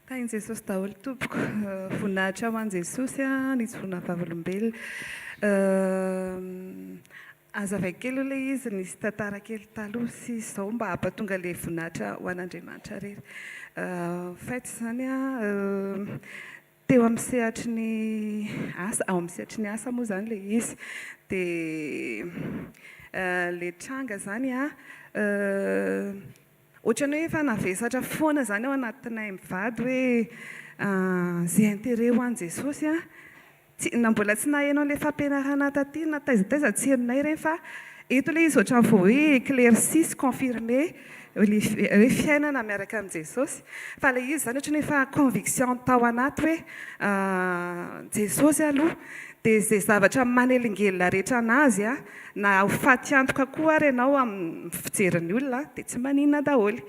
Tain'i Jesosy daholo tompoko voninahitra ho an'i Jesosy nisy voninahim-bavolombelona. Azavaikely ilay izy nisy tantara kely taloha sy izao mba hampatonga ilay voninahitra ho an'Andriamanitra rery. Faity zany teo amin'ny sehatry ny asa, ao amin'ny sehatry ny asa moa zany ilay izy. Dia ilay tranga zany ohatrany hoe efa navesatra foana zany ao anatinay mivady hoe izay intérêt ho an'i Jesosy na mbola tsy nahainao ilay fampianarana taty na taizataiza tsy herinay ireny fa eto ilay izy ohatrany vao hoe éclairci confirmé hoe fiainana miaraka amin'i Jesosy. Fa ilay izy zany ohatrany efa conviction tao anaty hoe Jesosy aloha dia izay zavatra manelingelina rehetra anazy na ho faty antoka koa ary ianao amin'ny fijerin'ny olona dia tsy maninona daholo.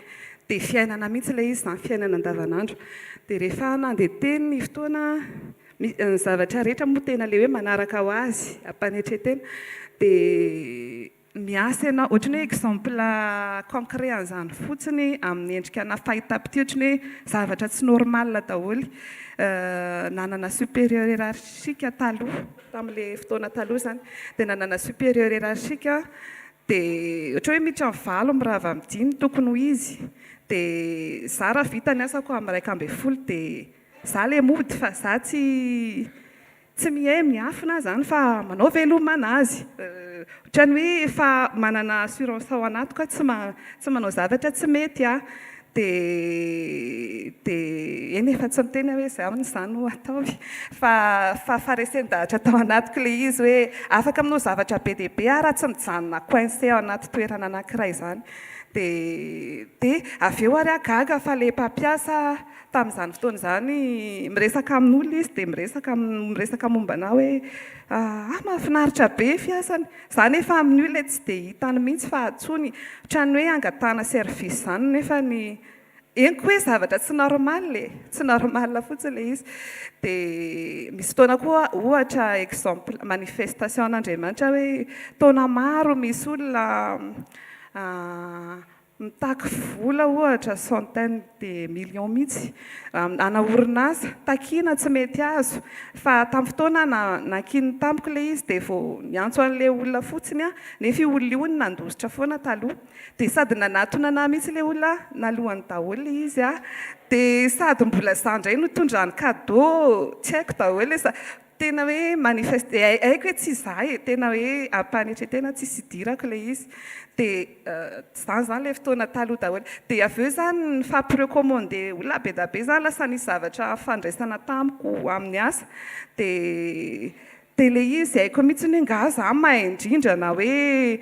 Dia fiainana mihitsy ilay izy zany fiainana andavanandro. Dia rehefa nandeha teny ny fotoana ny zavatra rehetra moa tena le hoe manaraka ho azy ampanetretena dia miasa ianao ohatry ny hoe exemple concret an'izany fotsiny amin'ny endrika na fahitapity ohatry ny hoe zavatra tsy normal daholo nanana supérieur hiérarchique taloha tamin'ilay fotoana taloha zany dia nanana supérieur hiérarchique dia ohatra hoe miditra amin'ny valo mirava amin'ny dimy tokony ho izy dia za raha vita ny asako amin'ny 1:30 dia za le mody fa za tsy miafina zany fa manao velomana azy ohatrany hoe efa manana assurance ao anatiko tsy manao zavatra tsy mety dia eny efa tsy miteny hoe za izany no ataovy fa resendahatra tao anatiko le izy hoe afaka aminao zavatra be dia be raha tsy mijanona coincé ao anaty toerana anankiray zany dia avy eo ary agaga fa le mpampiasa tamin'izany fotoana izany miresaka amin'olona izy dia miresaka mombana hoe mahafinaritra be fiasany za nefa amin'ny olona tsy dia hitany mihitsy fa atsony ohatrany hoe angatana service zany nefa ny eniko hoe zavatra tsy normal fotsiny le izy dia misy fotoana koa ohatra exemple manifestation an'Andriamanitra hoe taona maro misy olona mitaky vola ohatra centaine de millions mihitsy ana orinasa takina tsy mety azo fa tamin'ny fotoana nankiny tamiko le izy dia vao niantso an'ilay olona fotsiny nefa io olona io ny nandositra foana taloha dia sady nanatona na mihitsy le olona nalohany daholo le izy dia sady mbola zandray no tondrany cadeau tsy haiko daholo tena hoe manifeste haiko hoe tsy za tena hoe ampanetretena tsisy idirako le izy dia zany le fotoana taloha daholo dia avy eo zany nifampirecommandé olona be da be zany lasa nisy zavatra fandraisana tamiko amin'ny asa dia le izy haiko mihitsy ny nga za mahay indrindra na hoe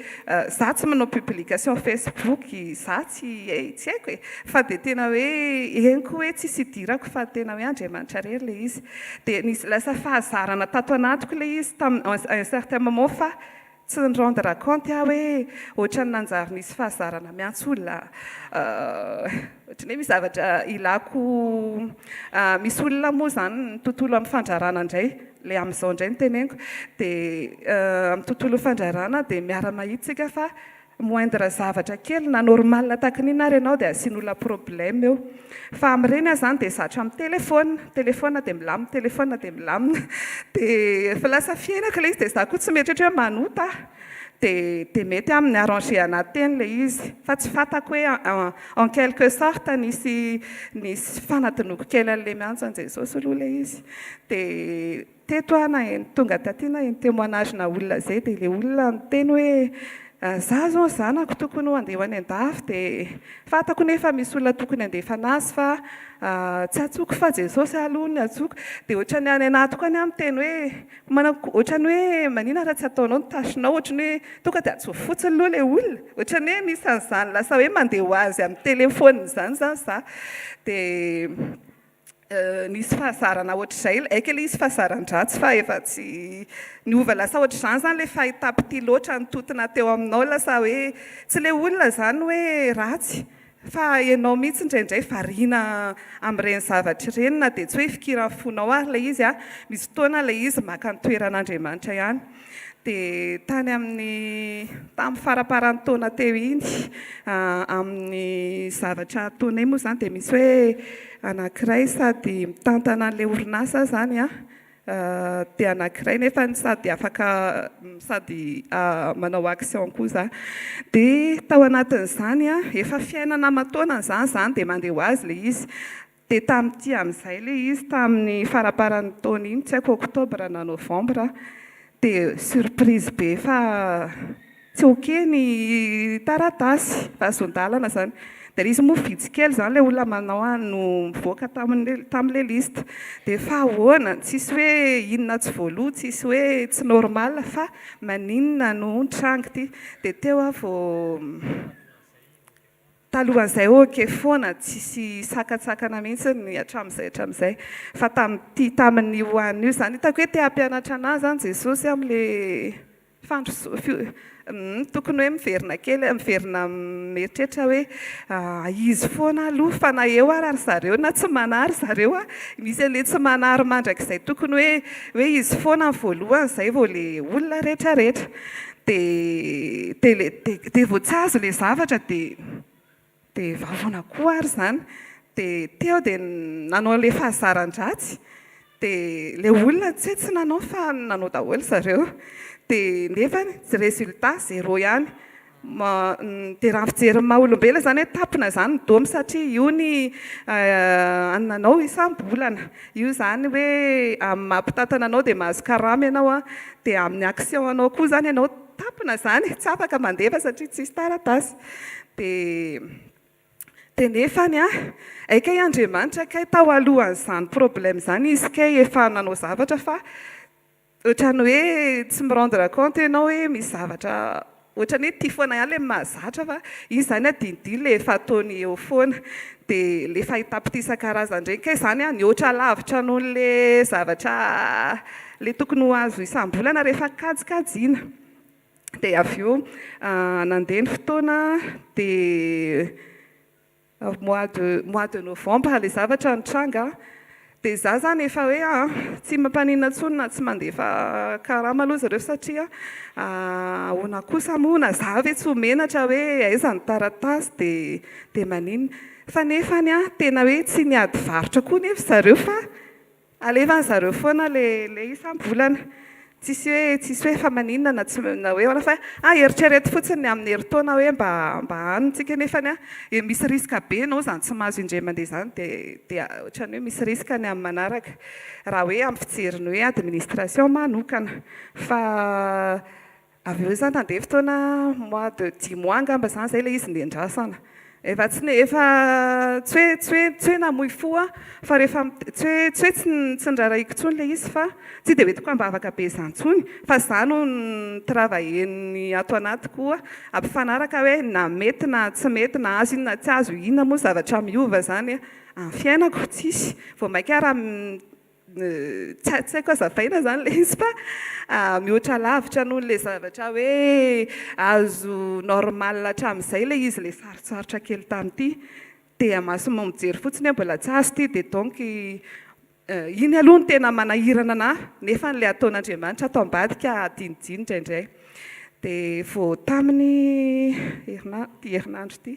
za tsy manao publication Facebook za tsy haiko fa dia tena hoe heniko hoe tsisy idirako fa tena hoe Andriamanitra rery le izy dia nisy lasa fahazarana tato anatiko le izy un certain moment fa tsy ny rendre compte hoe ohatrany nanjary nisy fahazarana miantso olona ohatrany hoe misy zavatra ilako misy olona moa zany ny tontolo amin'ny fandrarana indray le amin'izao indray ny teneniko dia amin'ny tontolo fandrarana dia miara-mahitsika fa moindre zavatra kely na normal tahaka n'iny ary ianao dia asian'olona problème eo fa amin'ireny zany dia zatra amin'ny telefona dia milamina telefona dia milamina dia fa lasa fiainako le izy dia za koa tsy mietratra hoe manota dia mety amin'ny arranger anaty teny le izy fa tsy fantako hoe en quelque sorte nisy fanadinoko kely an'le miantso an' Jesosy aloha le izy dia teto na tonga taty na témoignage na olona zay dia le olona miteny hoe za zao zanako tokony ho andeha any an-dafy dia fantako nefa misy olona tokony andefa anazy fa tsy atsoko fa Jesosy aloha ny atsoko dia ohatrany any anatiko any amin'ny teny hoe ohatrany hoe manina raha tsy ataonao ny tashinao ohatrany hoe tonga dia atsoa fotsiny aloha le olona ohatrany hoe misy an'izany lasa hoe mandeha ho azy amin'ny telefona zany za dia nisy fahazarana ohatr'izay aika le izy fahazaran-dratsy fa efa tsy niova lasa ohatr'izany zany le fahitapity loatra nitotona teo aminao lasa hoe tsy le olona zany hoe ratsy fa ianao mihitsy indraindray variana amin'ireny zavatra ireny na dia tsy hoe fikiran'ny fonao ary le izy misy fotoana le izy maka ny toeran'Andriamanitra ihany dia tamin'ny faraparan'ny taona teo iny amin'ny zavatra ataonay moa zany dia misy hoe anankiray sady mitantana an'ilay orinasa zany dia anankiray nefa sady afaka sady manao action koa za dia tao anatin'izany efa fiainana amataona zany dia mandeha ho azy le izy dia tamin'ity amin'izay le izy tamin'ny faraparan'ny taona iny tsy haiko octobre na novembre dia surprise be fa tsy oke ny taratasy vazon-dalana zany dia izy moa vitsy kely zany le olona manao no mivoaka tamin'ilay lista dia fa ahoana tsisy hoe inona tsy voaloha tsisy hoe tsy normal fa maninona no nitranga ty dia teo vao talohan'izay oke foana tsisy sakatsakana mihitsy ny hatramin'izay fa tamin'ny hoan'io zany hitako hoe te hampianatra anazy zany Jesosy amin'ilay tokony hoe miverina kely miverina mieritreritra hoe izy foana aloha fa na eo ary zareo na tsy manary zareo misy an'le tsy manary mandrakizay tokony hoe izy foana ny voalohany zay vao le olona rehetrarehetra dia vao tsy azo le zavatra dia vavona koa ary zany dia teo dia nanao le fahazaran-dratsy dia le olona tsy nanao fa nanao daholo zareo dia nefa ny résultat zéro ihany dia raha fijery maha-olombelona zany hoe tapina zany ny domy satria io ny nanao isam-bolana io zany hoe amin'ny mampitatana anao dia mahazo karama ianao dia amin'ny action anao koa zany ianao tapina zany tsy afaka mandefa satria tsisy taratasy dia nefany kay Andriamanitra kay tao alohan'izany problème zany izy kay efa nanao zavatra fa ohatrany hoe tsy mirendre compte ianao hoe misy zavatra ohatrany hoe tia foana ihany le mahazatra fa izy zany adinidiny le efa ataony eo foana dia le fahitapita isan-karazany regny kay zany nihoatra lavitra noho le zavatra le tokony ho azo isam-bolana rehefa kajikajina dia avy eo nandeha ny fotoana dia mois de novembre le zavatra nitranga dia za zany efa hoe tsy mampanina ntsony na tsy mandefa karama aloha zareo satria ona kosa moa na za ve tsy homenatra hoe aiza ny taratasy dia maninona fa nefany tena hoe tsy niady varotra koa nefa zareo fa alevany zareo foana le isam-bolana tsisy hoe fa maninona na hoe ona fa eritrereto fotsiny amin'ny heritaona hoe mba anitsika nefany misy riska be ianao zany tsy mahazo indray mandeha zany dia ohatrany hoe misy riska ny amin'ny manaraka raha hoe amin'ny fijeriny hoe administration manokana fa avy eo zany nandeha fotoana mois de 10 mois angamba zany zay le izy nendrasana efa tsy hoe namoy fo fa rehefa tsy hoe tsy ndraraiko ntsony le izy fa tsy dia hoetiko ambavaka be izany ntsony fa zany no travailleny ato anaty koa ampifanaraka hoe na mety na tsy mety na azo ino na tsy azo inona moa zavatra miova zany amin'ny fiainako tsisy vao mainka raha tsy haiko azavaina zany le izy fa mihoatra lavitra noho le zavatra hoe azo normal hatramin'izay le izy le sarotsarotra kely tamin'ity dia masomo mijery fotsiny mbola tsy azo ity dia donc iny aloha ny tena manahirana anahy nefa n'le ataon'Andriamanitra atao ambadika adinidiny indraindray dia vao tamin'ny herinandro ity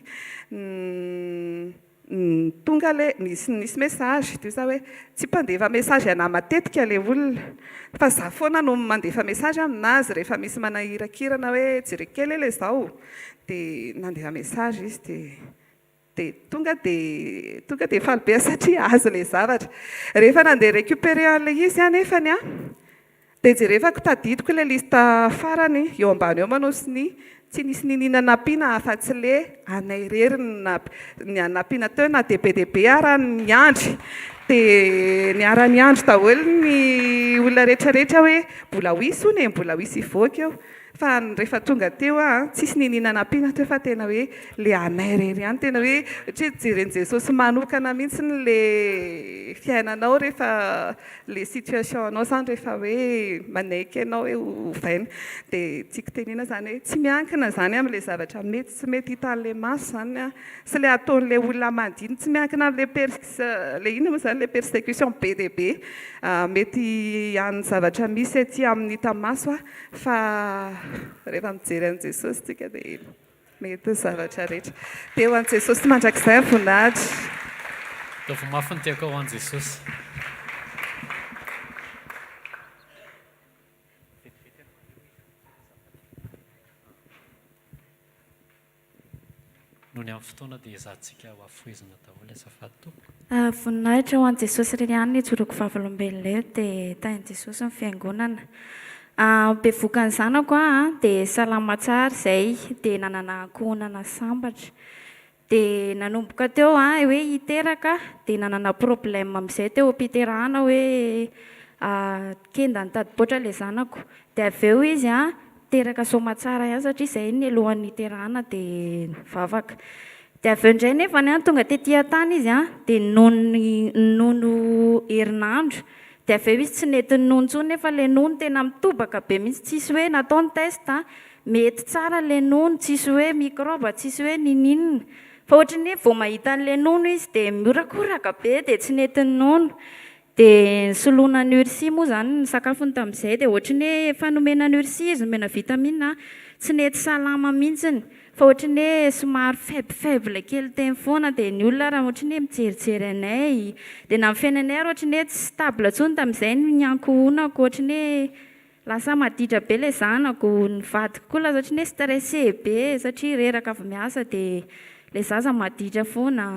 tonga le nisy message dia za hoe tsy mpandefa message ana matetika le olona fa za foana no mandefa message aminazy rehefa misy manahirakirana hoe jereko kely le zao dia nandefa message izy dia tonga dia falibe satria azo le zavatra rehefa nandeha récupérer an'le izy nefany dia jerevako tadidiko le lista farany eo ambany eo manao sy tsy nisy ninina nampiana afa-tsy le anay rery ny nampiana teo na debe ara ny andry dia niara-ny andro daholo ny olona rehetrarehetra hoe mbola hoisy hono mbola hoisy ivoaka eo fa rehefa tonga teo tsisy ninina nampiana teo fa tena hoe le anay rery ihany tena hoe ohatra jereny Jesosy manokana mihitsy le fiainanao rehefa le situation anao zany rehefa hoe manaiky ianao hoe hovaina dia tsika tenena zany hoe tsy miankina zany amin'le zavatra mety sy mety hitan'le maso zany sy le ataon'le olona mandiny tsy miankina amin'le ina moa zany le persécution be dia be mety amin'ny zavatra misy aty amin'ny hita maso fa rehefa mijery an'i Jesosy tsika dia mety zavatra rehetra dia ho an'i Jesosy mandrakizay voninahitra Dovy mafy ny tiako ho an'i Jesosy. Noho ny amin'ny fotoana dia izahantsika ho afoizina daholo azafady tompoko. Voninahitra ho an'i Jesosy irery ihany ny joroko vavolombelona eo dia tain'i Jesosy ny fiangonana. Bevoaka ny zanako dia salama tsara izay dia nanana ankohonana sambatra dia nanomboka teo hoe hiteraka dia nanana problème amin'izay teo am-piterahana hoe kenda nitady-boatra ilay zanako dia avy eo izy teraka somatsara ihany satria izay ny alohan'ny hiterahana dia vavaka dia avy eo indray nefa tonga tetỳ tany izy dia nono herinandro dia avy eo izy tsy nety nono intsony nefa ilay nono tena mitobaka be mihitsy tsisy hoe nataony test mety tsara le nono tsisy hoe microbe tsisy hoe nininina fa ohatrany hoe vao mahita an'le nono izy dia miorakoraka be dia tsy netiny nono dia soloina ny ursi moa zany ny sakafony tamin'izay dia ohatrany hoe fanomena ny ursi izy nomena vitamina tsy nety salama mihitsiny fa ohatrany hoe somary faible kely teny foana dia ny olona raha ohatrany hoe mijerijery anay dia na amin'ny fiainanay ary ohatrany hoe tsy stable ntsony tamin'izay ny ankohonako ohatrany hoe lasa maditra be ilay zanako ny vadiko koa lasa ohatrany hoe stressé be satria reraka avy miasa dia ilay zaza maditra foana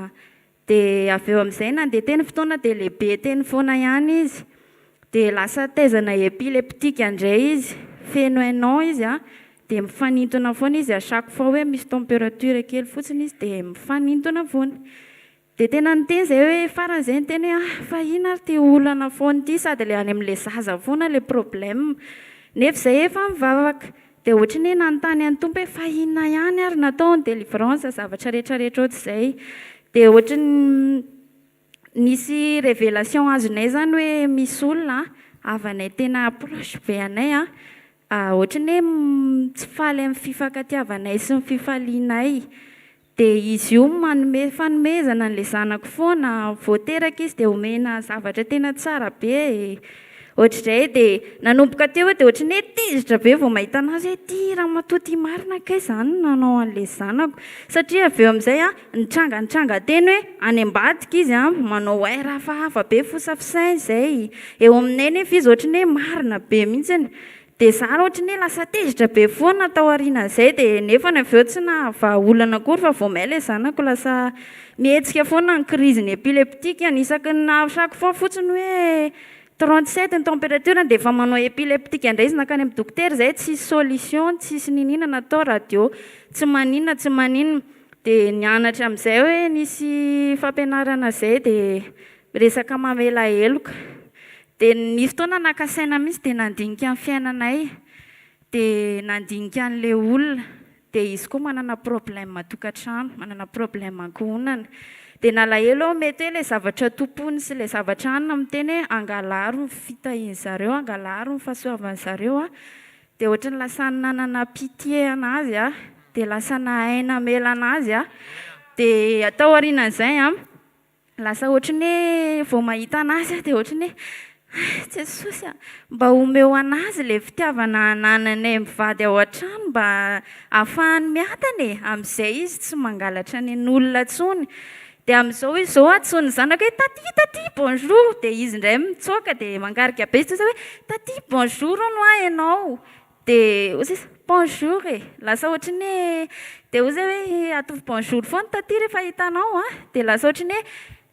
dia avy eo amin'izay nandeha teny fotoana dia lehibe teny foana ihany izy dia lasa taizana épileptique indray izy feno hainao izy dia mifanintona foana izy à chaque fois hoe misy température kely fotsiny izy dia mifanintona foana dia tena niteny izay hoe faran'izay niteny hoe fa ina ary ty olana foana ity sady le any amin'ilay zaza foana le problème nefa izay efa mivavaka dia ohatrany hoe nanontany any tompo hoe fa inona ihany ary natao ny délivrance zavatra rehetrarehetra ohatr'izay dia ohatrany nisy révélation azonay zany hoe misy olona avanay tena proche be anay ohatrany hoe tsy faly amin'ny fifankatiavanay sy ny fifalianay dia izy io fanomezana n'ilay zanako foana voateraka izy dia omena zavatra tena tsara be ohatr'izay dia nanomboka teo dia ohatrany hoe tezitra be vao mahita anazy hoe ty raha matoty marina kay zany nanao an'ilay zanako satria avy eo amin'izay nitranga teny hoe any ambadika izy manao air hafahafa be fosafisainy izay eo aminay nefa izy ohatrany hoe marina be mihitsiny dia za ohatrany hoe lasa tezitra be foana tao aorian'izay dia nefa avy eo tsy nahavaolana akory fa vao may ilay zanako lasa mihetsika foana ny crise ny épileptique isaky na chaque fois fotsiny hoe 37 ny température dia efa manao épileptique indray izy nakany amin'ny dokotera izay tsisy solution tsisy ninina natao radio tsy maninona dia nianatra amin'izay hoe nisy fampianarana izay dia resaka mamela heloka dia ny fotoana nakasaina mihitsy dia nandinika amin'ny fiainanay dia nandinika an'ilay olona dia izy koa manana problème tokantrano manana problème ankohonana dia nalahelo aho mety hoe ilay zavatra tompony sy ilay zavatra anina miteny hoe angalaro ny fitahiany zareo angalaro ny fahasoavan'ny zareo dia ohatrany lasa nanana pitié anazy dia lasa nahaina mela anazy dia atao aorianan'izay lasa ohatrany hoe vao mahita anazy dia ohatrany hoe Jesosy mba omeo anazy ilay fitiavana anananay mivady ao an-trano mba ahafahany miadana amin'izay izy tsy mangalatra ny olona tsony dia amin'izao izy zao atsony zanaka hoe taty bonjour dia izy indray mitsoaka dia mangarika be izy hoe taty bonjour no ianao dia ozy bonjour lasa ohatrany hoe dia ozy hoe atovy bonjour foana taty rehefa hitanao dia lasa ohatrany hoe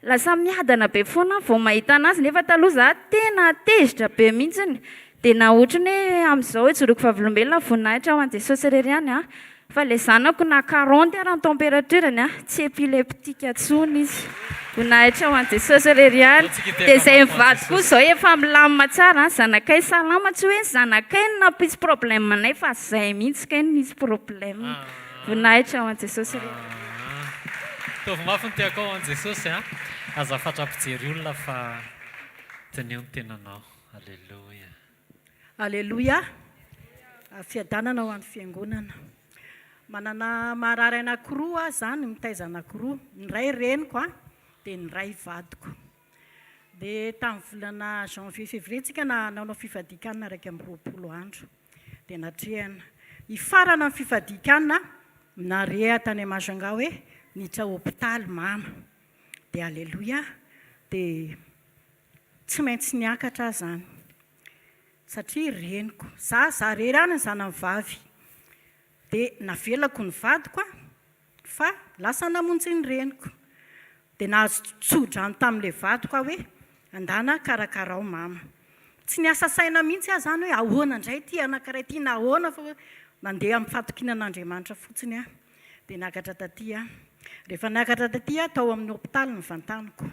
lasa miadana be foana vao mahita anazy nefa taloha za tena tezitra be mihitsiny dia na ohatrany hoe amin'izao hoe joroko fahavolombelona voninahitra ho an' Jesosy irery ihany fa ilay zanako na 40 ary ny températureny tsy épileptique atsony izy voninahitra ho an' Jesosy irery ihany dia izay mivady koa izao efa milamina tsara zanakay salama tsy hoe zanakay no nampisy problème anay fa izay mihitsy kay no misy problème voninahitra ho an' Jesosy irery tovy mafy ny tiako ao an' Jesosy azafatra ampijery olona fa teneo ny tenanao alleloia alleloia fiadanana ho an'ny fiangonana manana marary anankiroa zany mitaiza anankiroa ny ray reniko dia ny ray vadiko dia tamin'ny volana janvier février tsika nanao fifadikanana 2 andro dia natrehana hifarana amin'ny fifadikanana nareha tany Majunga hoe niditra hôpitaly mama dia alleloia dia tsy maintsy niakatra zany satria reniko za rery any ny zanany vavy dia navelako ny vadiko fa lasa namonjy ny reniko dia nahatsodrano tamin'ilay vadiko hoe andana karakarao mama tsy niasa saina mihitsy zany hoe ahoana indray ty anankiray ty na ahoana fa nandeha amin'ny fatokinan'Andriamanitra fotsiny dia niakatra taty rehefa niakatra taty tao amin'ny hôpitaly ny vantaniko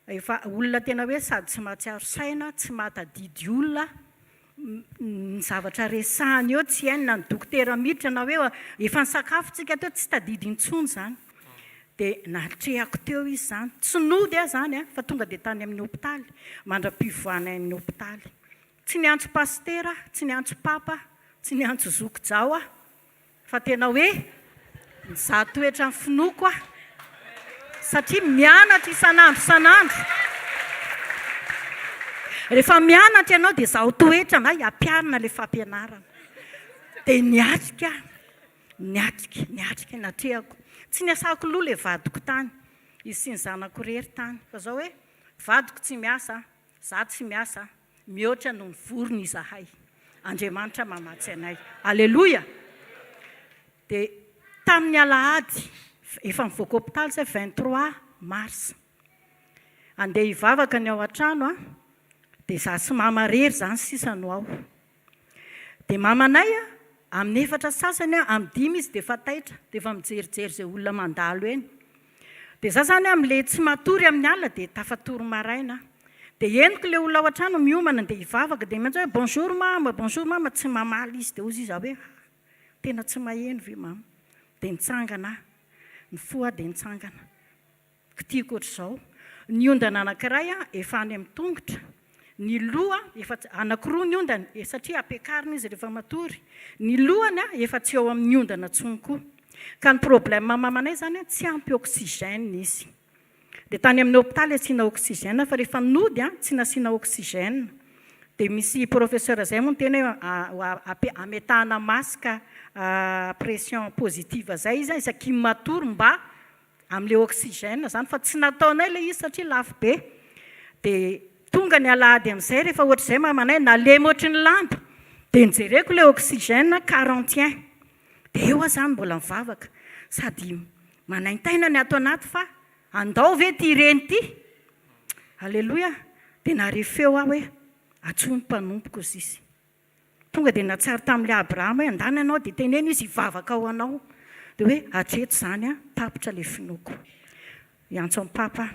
efa olona tena hoe sady tsy mahatsiaro saina tsy mahatadidy olona ny zavatra resahany eo tsy hainy na ny dokotera miditra na hoe efa ny sakafotsika teo tsy tadidy intsony zany dia natrehako teo izy zany tsy nody zany fa tonga dia tany amin'ny hôpitaly mandra-pivoana amin'ny hôpitaly tsy niantso pastera tsy niantso papa tsy ny antsozoko jao a fa tena hoe za toetra ny finoko a satria mianatra isan'andro rehefa mianatra ianao dia zaho toetra na hampiarina le fampianarana dia niatrika natrehako tsy ny asako loha le vadiko tany izy sy ny zanako rery tany fa zao hoe vadiko tsy miasa za tsy miasa mihoatra no mivorona izahay Andriamanitra mamatsy anay alleloia dia tamin'ny alahady efa mivoaka hôpitaly zay 23 mars andeha hivavaka ny ao an-trano a dia za sy mama rery zany sisa no ao dia mamanay a amin'ny 4 sasany a amin'ny 5 izy dia efa taitra dia efa mijerijery zay olona mandalo eny dia za zany amin'le tsy matory amin'ny alina dia tafatory maraina dia eniko le olona ao an-trano miomana dia hivavaka dia maintsy hoe bonjour mama tsy mamaly izy dia ozy izy hoe tena tsy maheno ve mama dia nitsangana ny foa dia nitsangana kitiako ohatr'izao ny ondana anankiray a efa any amin'ny tongotra ny loha efa anankiroa ny ondana satria ampiakarina izy rehefa matory ny lohany a efa tsy eo amin'ny ondana tsony koa ka ny problème mamanay zany tsy ampy oxygène izy dia tany amin'ny hôpitaly asiana oxygène fa rehefa nody a tsy nasiana oxygène dia misy professeur zay moa teny hoe ametahana masque pression positive zay izy isaky matory mba amin'le oxygène zany fa tsy nataonay le izy satria lafo be dia tonga ny alahady amin'izay rehefa ohatr'izay mamanay nalemy ohatry ny lamba dia nijereko le oxygène 41 dia eo zany mbola mivavaka sady manaintaina ny ato anaty fa andao ve ty ireny ty alleloia dia narefeo aho hoe atsony mpanompoko izy izy tonga dia natsary tamin'le Abrahama hoe andany ianao dia teneny izy hivavaka ao anao dia hoe atreto zany a tapitra le finoko iantso amin'ny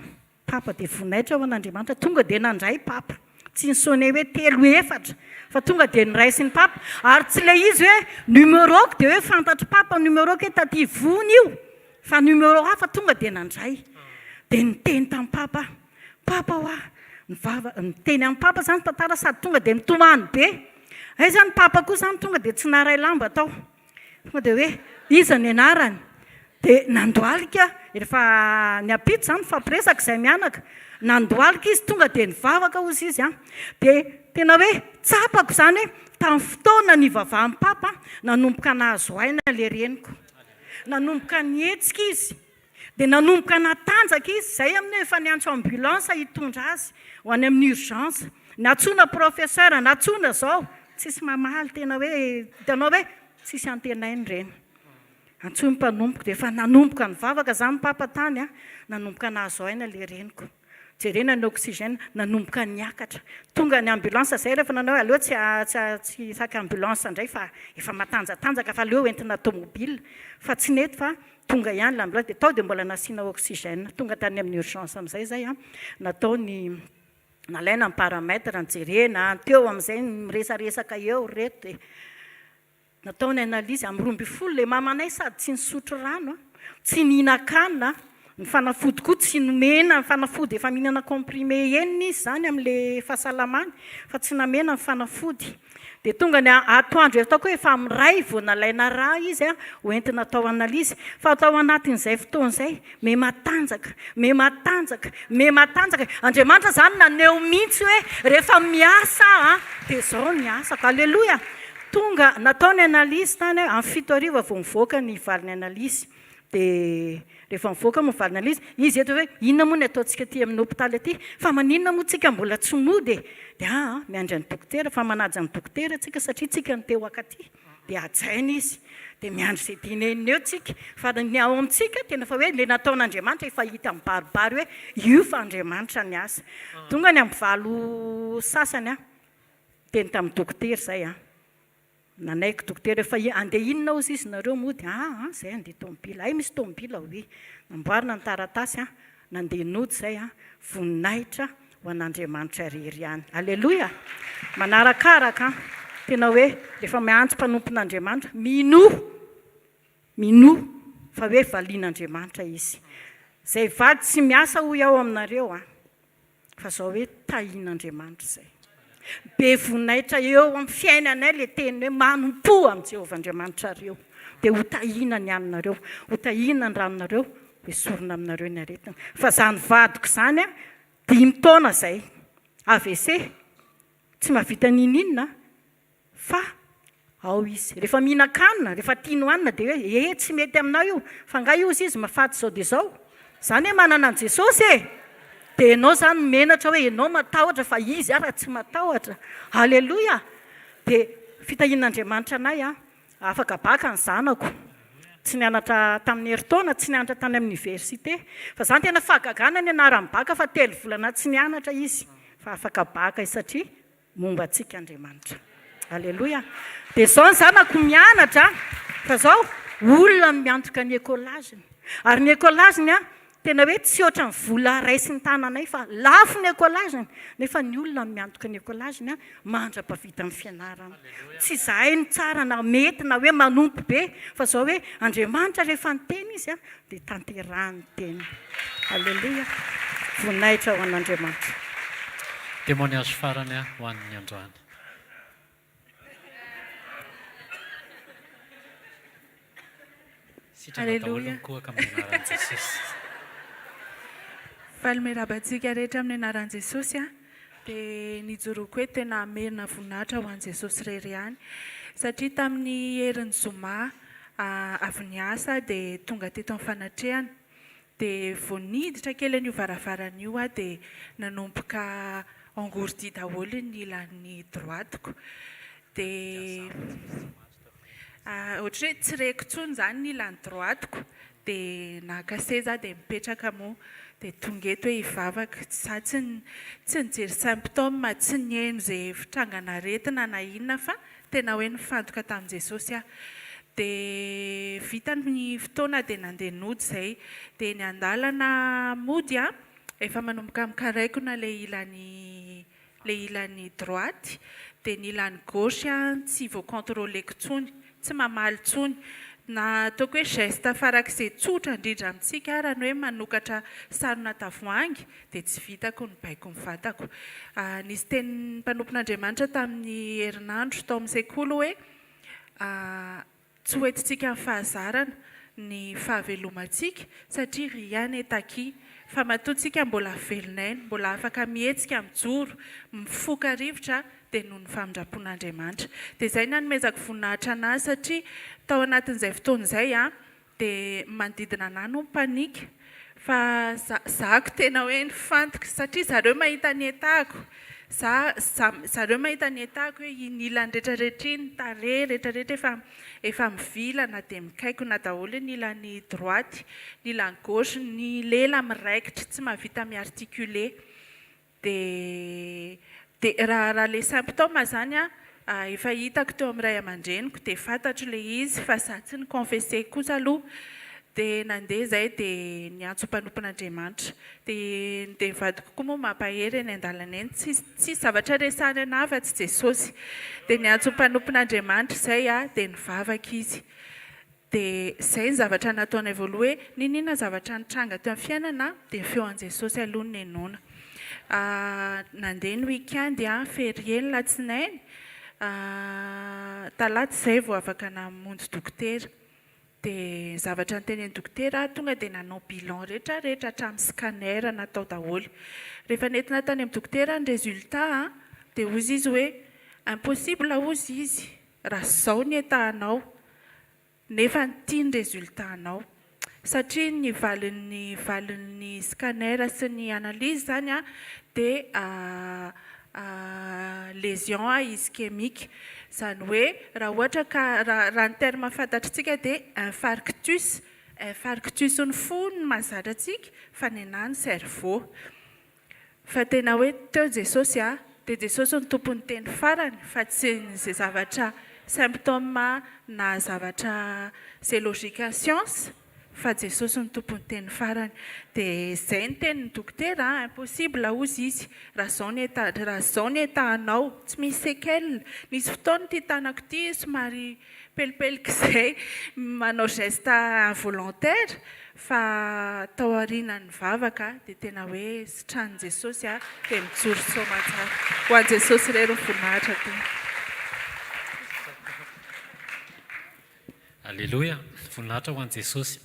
papa dia vonaitra ao an'Andriamanitra tonga dia nandray papa tsy nisone hoe 3-4 fa tonga dia niraisy ny papa ary tsy le izy hoe numéroako dia hoe fantatry papa numéroako hoe taty vony io fa numéro hafa tonga dia nandray dia niteny tamin'ny papa hoa niteny amin'ny papa zany tantara sady tonga dia mitomany be ay zany papa koa zany tonga dia tsy naray lamba tao tonga dia hoe iza ny anarany dia nandoalika rehefa niampito zany fampiresaka izay mianaka nandoalika izy tonga dia nivavaka ozy izy a dia tena hoe tsapako zany hoe tamin'ny fotoana ny vavahan'ny papa nanomboka nahazo aina le reniko nanomboka nietsika izy dia nanomboka natanjaka izy zay amin'ny efa niantso ambulance hitondra azy ho any amin'ny urgence natsona professeur natsona zao tsisy mamaly tena hoe hitanao hoe tsisy antenainy reny antsoy mpanomboka dia efa nanomboka nivavaka zany papa tany a nanomboka nahazo aina le reniko jerena ny oxygène nanomboka niakatra tonga ny ambulance zay rehefa nanao aleo tsy saka ambulance indray fa efa matanjatanjaka fa aleo entina automobile fa tsy nety fa tonga ihany l'ambulance dia tao dia mbola nasiana oxygène tonga tany amin'ny urgence amin'izay zay a natao ny nalaina ny paramètre nijerena teo amin'izay miresaresaka eo reto dia natao ny analyse amin'ny 12 le mamanay sady tsy nisotro rano tsy nihinakanina ny fanafody koa tsy nomena ny fanafody efa mihinana comprimé enina izy zany amin'le fahasalamany fa tsy namena ny fanafody dia tonga ny atoandro ataoko hoe efa miray vao nalaina raha izy a hoentina atao analyse fa atao anatin'izay fotoana izay me matanjaka Andriamanitra zany naneo mihitsy hoe rehefa miasa a dia zao ny asako alleloia tonga natao ny analyse tany amin'ny 7 ariva vao mivoaka ny valiny analyse dia rehefa mivoaka moa valiny analyse izy eto hoe inona moa ny ataontsika ty amin'ny hôpitaly aty fa maninona moa tsika mbola tsy mody dia miandry ny dokotera fa manaja ny dokotera tsika satria tsika ny teo akaty dia ajaina izy dia miandry izay dinenina eo tsika fa ny ao amintsika tena fa hoe le nataon'Andriamanitra efa hita amin'ny baribary hoe io fa Andriamanitra ny asa tonga ny amin'ny valo sasany a teny tamin'ny dokotera zay a nanaiko dokotera efa andeha inona ozy izy nareo mody zay andeha tomobila ay misy tomobila hoe namboarina ny taratasy a nandeha nody zay a voninahitra ho an'Andriamanitra rery ihany alleloia manarakaraka tena hoe rehefa miantso mpanompon'Andriamanitra mino fa hoe valian'Andriamanitra izy zay vady tsy miasa ho ao aminareo fa zao hoe tahian'Andriamanitra zay be voninahitra eo amin'ny fiainanay le teny hoe manompo amin'ny Jehovahandriamanitra reo dia ho tahina ny aminareo ho tahina ny ranonareo ho esorina aminareo ny aretina fa zany vadiko zany a 5 taona zay AVC tsy mahavita nininina fa ao izy rehefa mihinan-kanina rehefa tiany hoanina dia hoe tsy mety aminao io fa nga io izy mahafaty zao dia zao zany hoe manana an' Jesosy dia ianao zany menatra hoe ianao matahotra fa izy raha tsy matahotra halleloia dia fitahin'Andriamanitra anay afaka baka ny zanako tsy nianatra tamin'ny herintaona tsy nianatra tany amin'ny université fa zany tena fahagagana ny anarany baka fa 3 volana tsy nianatra izy fa afaka baka satria momba antsika Andriamanitra halleloia dia zao ny zanako mianatra fa zao olona miantoka ny écolageny ary ny écolageny tena hoe tsy oatra ny vola raisy ny tananay fa lafo ny écolageny nefa ny olona miantoka ny écolageny mandra-pavita amin'ny fianarana tsy zahay ny tsara na mety na hoe manompo be fa zao hoe Andriamanitra rehefa nyteny izy dia tanterahany teny halleloia voninahitra ho an'Andriamanitra témoignage farany ho an'ny androany Alléluia. Falmerabantsika rehetra amin'ny anaran'i Jesosy dia nijoroako hoe tena merina voninahitra ho an'i Jesosy irery ihany satria tamin'ny herin'ny zoma avy niasa dia tonga teto amin'ny fanatrehana dia vao niditra kely an'io varavaran'io dia nanomboka engourdi daholo ny ilan'ny droitiko dia ohatra hoe tsy reko tsony zany ny ilan'ny droitiko dia naka seza dia mipetraka moa dia tonga eto hoe hivavaka za tsy nijery symptôme tsy nihaino izay fitrangana aretina na inona fa tena hoe nifantoka tamin'i Jesosy dia vita ny fotoana dia nandeha nody izay dia ny andalana mody efa manomboka mikaraikona le ilan'ny droite dia ny ilan'ny gauche tsy voacontrôleko tsony tsy mamaly tsony na ataoko hoe geste farak'izay tsotra indrindra amintsika raha ny hoe manokatra sarona tavoahangy dia tsy vitako ny baiko ny vatako nisy teny mpanompon'Andriamanitra tamin'ny herinandro tao amin'ny sekoly hoe tsy hoentintsika amin'ny fahazarana ny fahavelomantsika satria ry ihany etaký fa matoantsika mbola velonay mbola afaka mihetsika mijoro mifoka rivotra dia noho ny famindrapon'Andriamanitra dia izay nanomezako voninahitra anazy satria tao anatin'izay fotoana izay dia manodidina anahy no panika fa zako tena hoe nifantoka satria zareo mahita ny etahako zareo mahita ny etahako hoe ny ilany rehetrarehetra iny tarehy rehetrarehetra efa mivilana dia mikaikona daholo ny ilan'ny droite ny ilan'ny gauche ny lela miraikitra tsy mahavita miarticuler dia raha le symptôme zany efa hitako teo amin'ny ray aman-dreniko dia fantatro le izy fa za tsy ny confessé kosa aloha dia nandeha zay dia niantso mpanompon'Andriamanitra dia vadiko koa moa mampahery eny an-dalana eny tsy zavatra resany anahy fa tsy Jesosy dia niantso mpanompon'Andriamanitra zay dia nivavaka izy dia zay ny zavatra nataonay voaloha hoe ninona zavatra nitranga teo amin'ny fiainana dia feo an' Jesosy aloha ny enona nandeha ny weekend férié ny latsinainy talata izay vao afaka namonjy dokotera dia zavatra nytenen'ny dokotera tonga dia nanao bilan rehetrarehetra hatramin'ny scanner natao daholo rehefa nentina tany amin'ny dokotera ny résultat dia ozy izy hoe impossible ozy izy raha zao ny etahanao nefa tia ny résultat anao satria ny valin'ny scanner sy ny analyse zany dia lésion ischémique zany hoe raha ohatra ka raha ny terme fantatritsika dia infarctus ny fo ny mahazatra atsika fa ny anahy ny cerveau fa tena hoe teo Jesosy dia Jesosy ny tompony teny farany fa tsy izay zavatra symptôme na zavatra c'est logique en science fa jesosy ny tompony teny farany dia izay ny tenin'ny dokotera impossible ozy izy raha zao ny etahanao tsy misy séquelle nisy fotoana ty tanako ty somary pelipelika izay manao geste involontaire fa tao aorianany vavaka dia tena hoe sitranin' jesosy dia mijoro somatsara ho an'i jesosy rery ny voninahitra teny. Alleluia, voninahitra ho an'i Jesosy.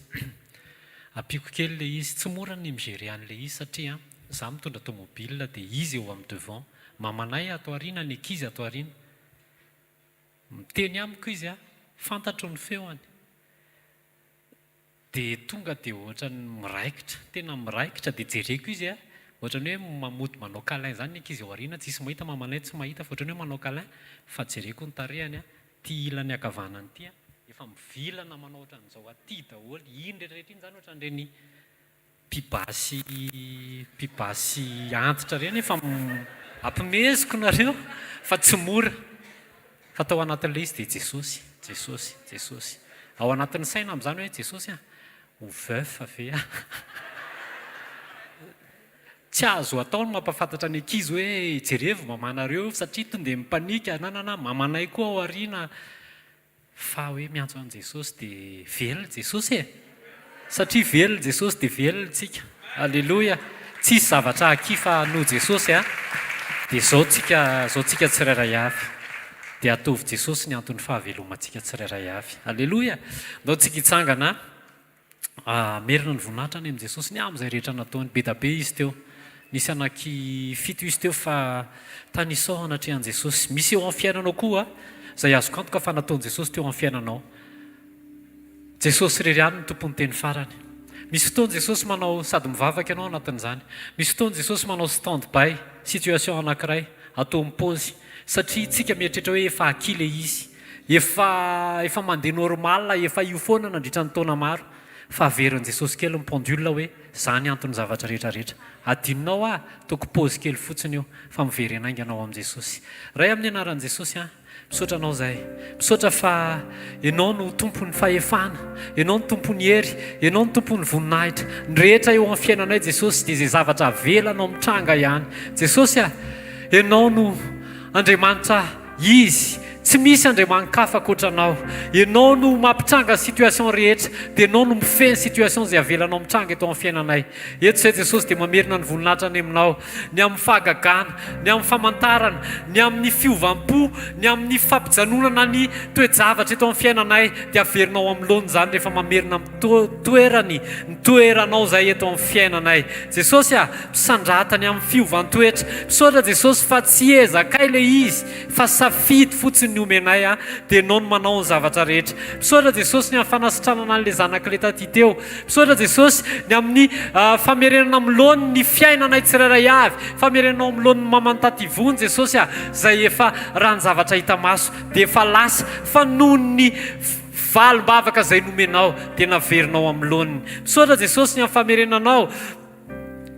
Ampiko kely le izy, tsy mora ny migery an'le izy satria zaho mitondra tomobile dia izy eo amin'ny devant. Mamanay ato aoriana, ny ankizy ato aoriana. Miteny amiko izy fantatro ny feoany. Dia tonga dia ohatra ny miraikitra, tena miraikitra dia jereko izy ohatra ny hoe mamody manao câlin zany ny ankizy ao aoriana, tsisy mahita mamanay tsy mahita fa ohatra ny hoe manao câlin fa jereko ny tarehany ty ilany akavanany ty efa mivilana manao ohatran'izao aty daholo iny rehetrarehetra iny zany ohatran'ireny pibasy antitra reny efa ampimeziko nareo fa tsy mora fa tao anatin'ilay izy dia Jesosy ao anatin'ny saina amin'izany hoe Jesosy ho veuf ve tsy azo atao ny mampafantatra ny ankizy hoe jerevo mamanareo satria tonga dia mipanika nanana mamanay koa ao aoriana fa hoe miantso an' Jesosy dia velona Jesosy satria velona Jesosy dia velona tsika. Alleluia, tsisy zavatra akifa no Jesosy dia zao tsika tsirairay avy dia atovy Jesosy ny antony fahavelomantsika tsirairay avy. Alleluia, ndao tsika hitsangana merina ny voninahitra any amin'i Jesosy ny amin'izay rehetra nataony be da be izy teo. Nisy anaky 7 izy teo fa tanisahana atrehan'i Jesosy. Misy eo amin'ny fiainanao koa izay azoko antoka fa nataon'i Jesosy teo amin'ny fiainanao. Jesosy rery ihany ny tompony teny farany. Misy fotoana Jesosy manao sady mivavaka ianao anatin'izany. Misy fotoana Jesosy manao stand by situation anankiray atao mipôzy satria tsika mieritreritra hoe efa aky le izy, efa mandeha normal, efa io foana nandritra ny taona maro. Fa averin'i Jesosy kely ny pendule hoe zany antony zavatra rehetrarehetra. Adinonao toko pôzy kely fotsiny io fa mivery anainganao amin'i Jesosy. Ray amin'ny anaran'i Jesosy misaotra anao zay, misaotra fa ianao no tompon'ny fahefana, ianao no tompon'ny hery, ianao no tompon'ny voninahitra. Ny rehetra eo amin'ny fiainanay Jesosy dia izay zavatra avelanao mitranga ihany. Jesosy ianao no Andriamanitra izy, tsy misy andriamanikafa ankoatranao. Ianao no mampitranga situation rehetra dia ianao no mifehy situation izay avelanao mitranga eto amin'ny fiainanay. Eto izay Jesosy dia mamerina ny voninahitra any aminao, ny amin'ny fahagagana, ny amin'ny famantarana, ny amin'ny fiovampo, ny amin'ny fampijanonana ny toe-javatra eto amin'ny fiainanay dia averinao amin'ny lony zany rehefa mamerina toerany ny toeranao zay eto amin'ny fiainanay. Jesosy mpisandratany amin'ny fiovantoetra. Misaotra Jesosy fa tsy ezakay le izy fa safidy fotsiny ny omenay dia ianao no manao ny zavatra rehetra. Misaotra Jesosy ny amin'ny fanasitranana an'ilay zanak'ilay taty teo. Misaotra Jesosy ny amin'ny famerenana amin'ny lony ny fiainanay tsirairay avy, famerenanao amin'ny lony mamany taty vony Jesosy zay efa raha ny zavatra hita maso dia efa lasa fa noho ny valim-bavaka izay nomenao dia naverinao amin'ny loniny. Misaotra Jesosy ny amin'ny famerenanao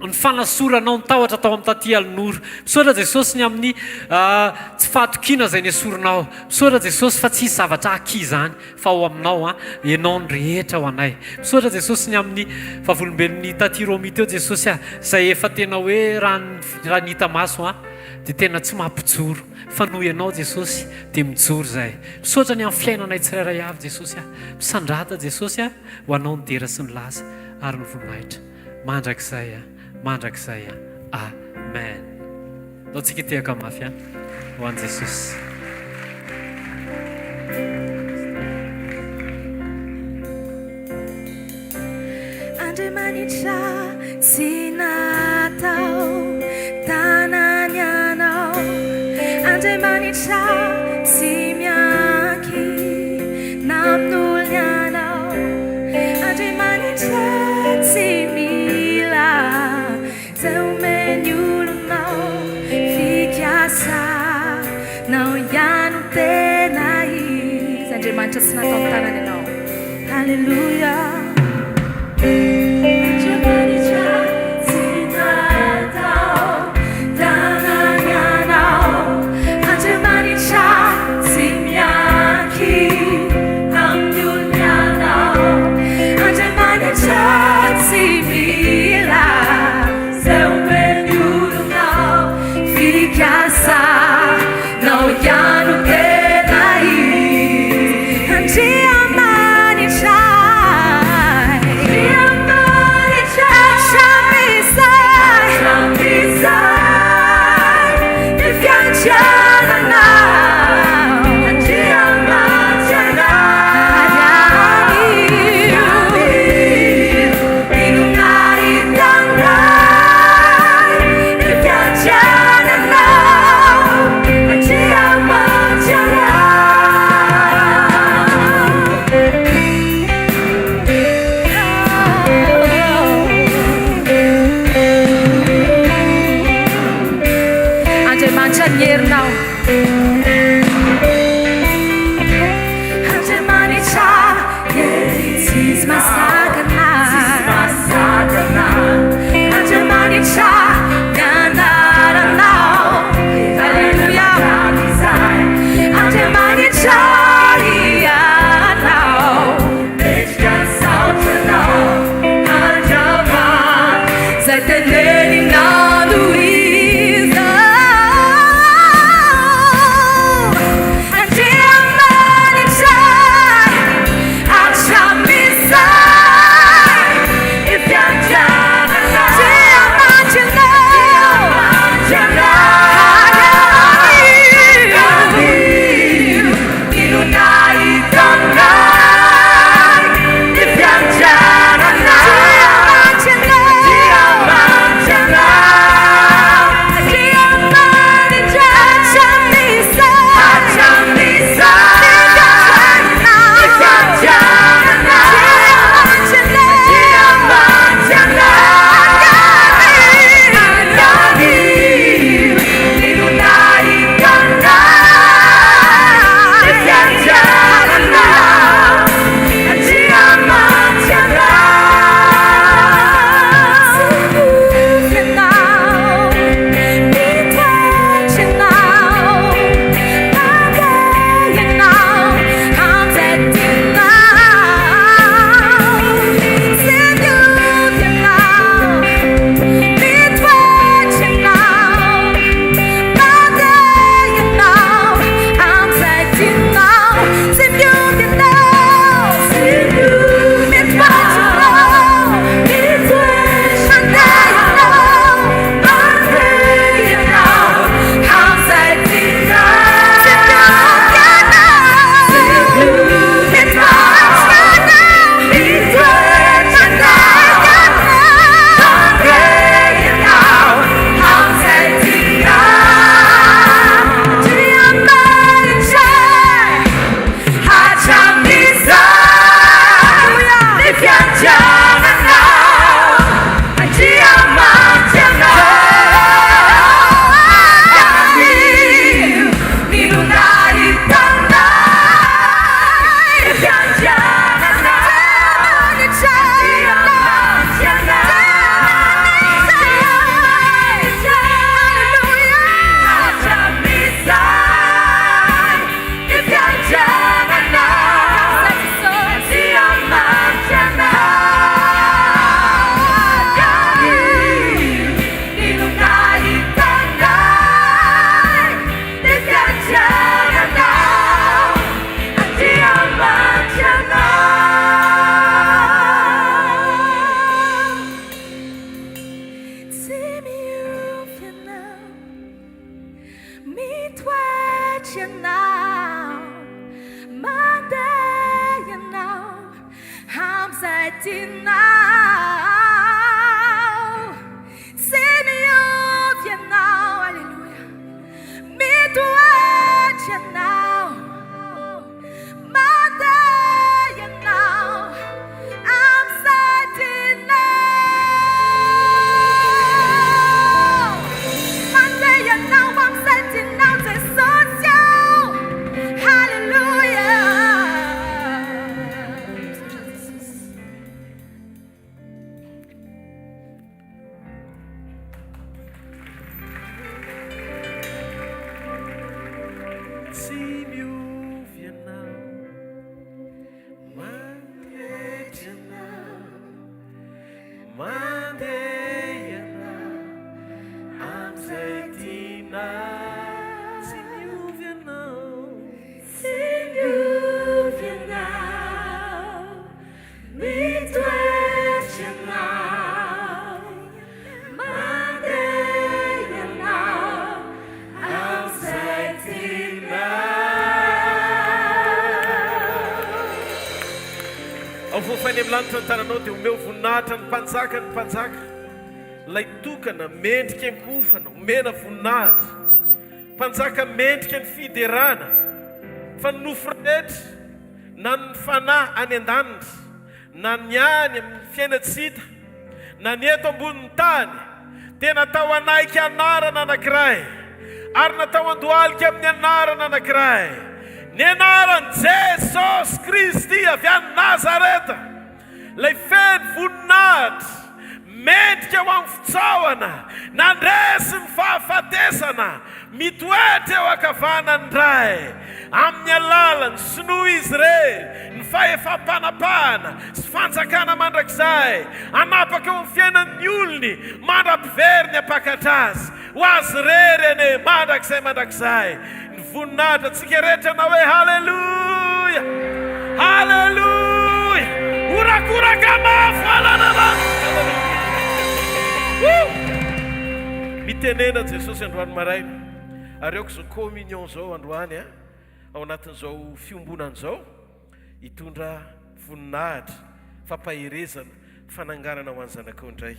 ny fanasoranao ny tahotra tao amin'ny taty alin'ora. Misaotra Jesosy ny amin'ny tsy fahatokina izay niesorinao. Misaotra Jesosy fa tsy zavatra aky izany fa ao aminao ianao ny rehetra ho anay. Misaotra Jesosy ny amin'ny vavolombelon'ny taty Romy teo Jesosy izay efa tena hoe raha ny hita maso dia tena tsy mampijoro fa noho ianao Jesosy dia mijoro zay. Misaotra ny amin'ny fiainanay tsirairay avy Jesosy misandrata Jesosy ho anao ny dera sy ny laza ary ny voninahitra mandrakizay amen. Ndao tsika tehaka mafy ho an'i Jesosy. Andriamanitra sy natao tanany anao, Andriamanitra sy mianky namin'olony anao, Andriamanitra tsy mila zay omeny olonao, fikasana ihany tena izy. Andriamanitra sy natao ny tanany anao. Halleluja. Andriamanitra Mandritra ny herinao Andriamanitra tsisy masakana Andriamanitra ny anaranao Halleluja Andriamanitra ianao Metsika ny saotranao Andriaman Zay teneninao iza Andriamanitra hatramisay Ifiandrana Avofany amin'ny lanitra ny tananao dia omeo voninahitra ny mpanjaka ilay tokana mendrika ny kofana omena voninahitra mpanjaka mendrika ny fiderana fa ny nofo rehetra na ny fanahy any an-danitra na ny any amin'ny fiainatsita na ny eto ambonin'ny tany tena tao anaiky anarana anankiray ary natao andohalika amin'ny anarana anankiray, ny anaran' Jesosy Kristy avy any Nazareta, ilay feno voninahitra mendrika ho amin'ny fitsaoana, nandresy ny fahafatesana, mitoetra eo ankavanany indray, amin'ny alalany sinoa izy irery ny fahefam-panapahana sy fanjakana mandrakizay, anapaka eo amin'ny fiainan'ny olony mandra-piveriny apakatra azy, ho azy rery eny mandrakizay, ny voninahitra antsika rehetra na hoe haleloia, haleloia, orakoraka mafy alanalana. Mitenena Jesosy androany maraina, areoko zao communion zao androany ao anatin'izao fiombonana zao, hitondra voninahitra, fampaherezana, fananganana ho an'ny zanakao indray.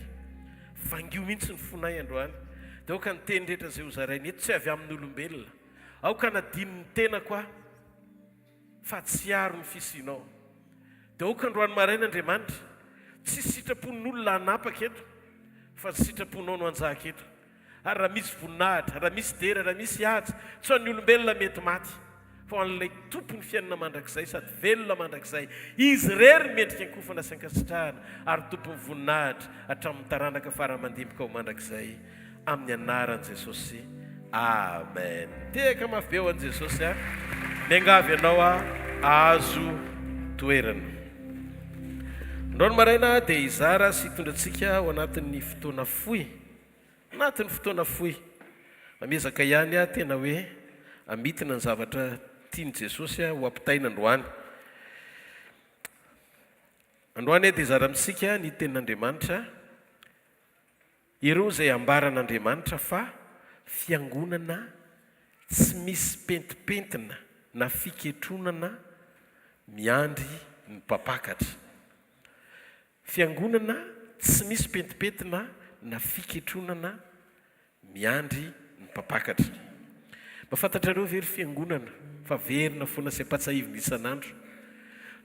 Vangio mihitsy ny fonay androany, dia aoka ny teny rehetra izay ho zarainy eto tsy avy amin'ny olombelona, aoka nadininy tena koa fa tsy aro ny fisinao. Dia aoka androany maraina Andriamanitra, tsy sitrapon'olona hanapaka eto, fa tsy sitraponao no anjaka eto. Ary raha misy voninahitra, raha misy dera, raha misy ady, tsy ho an'ny olombelona mety maty, fa ho an'ilay tompony fiainana mandrakizay sady velona mandrakizay, izy rery mendrika ny kofana sy ankasitrahana, ary tompony voninahitra hatramin'ny taranaka fara-mandimboka ho mandrakizay, amin'ny anaran'i Jesosy. Amen. Tehaka mafy be ho an'i Jesosy miangavy ianao azo toerana. Androany maraina dia izara sy hitondrantsika ao anatin'ny fotoana fohy, anatin'ny fotoana fohy, amezaka ihany tena hoe amitina ny zavatra tiany Jesosy ho ampitaina androany. Androany dia izara amintsika ny tenin'Andriamanitra, ireo izay ambaran'Andriamanitra fa fiangonana tsy misy pentipentina na fiketronana miandry ny mpapakatra. Fiangonana tsy misy pentipentina na fiketronana miandry ny mpapakatra. Mafantatrareo very fiangonana fa verina foana sy ampatsahivina isan'andro,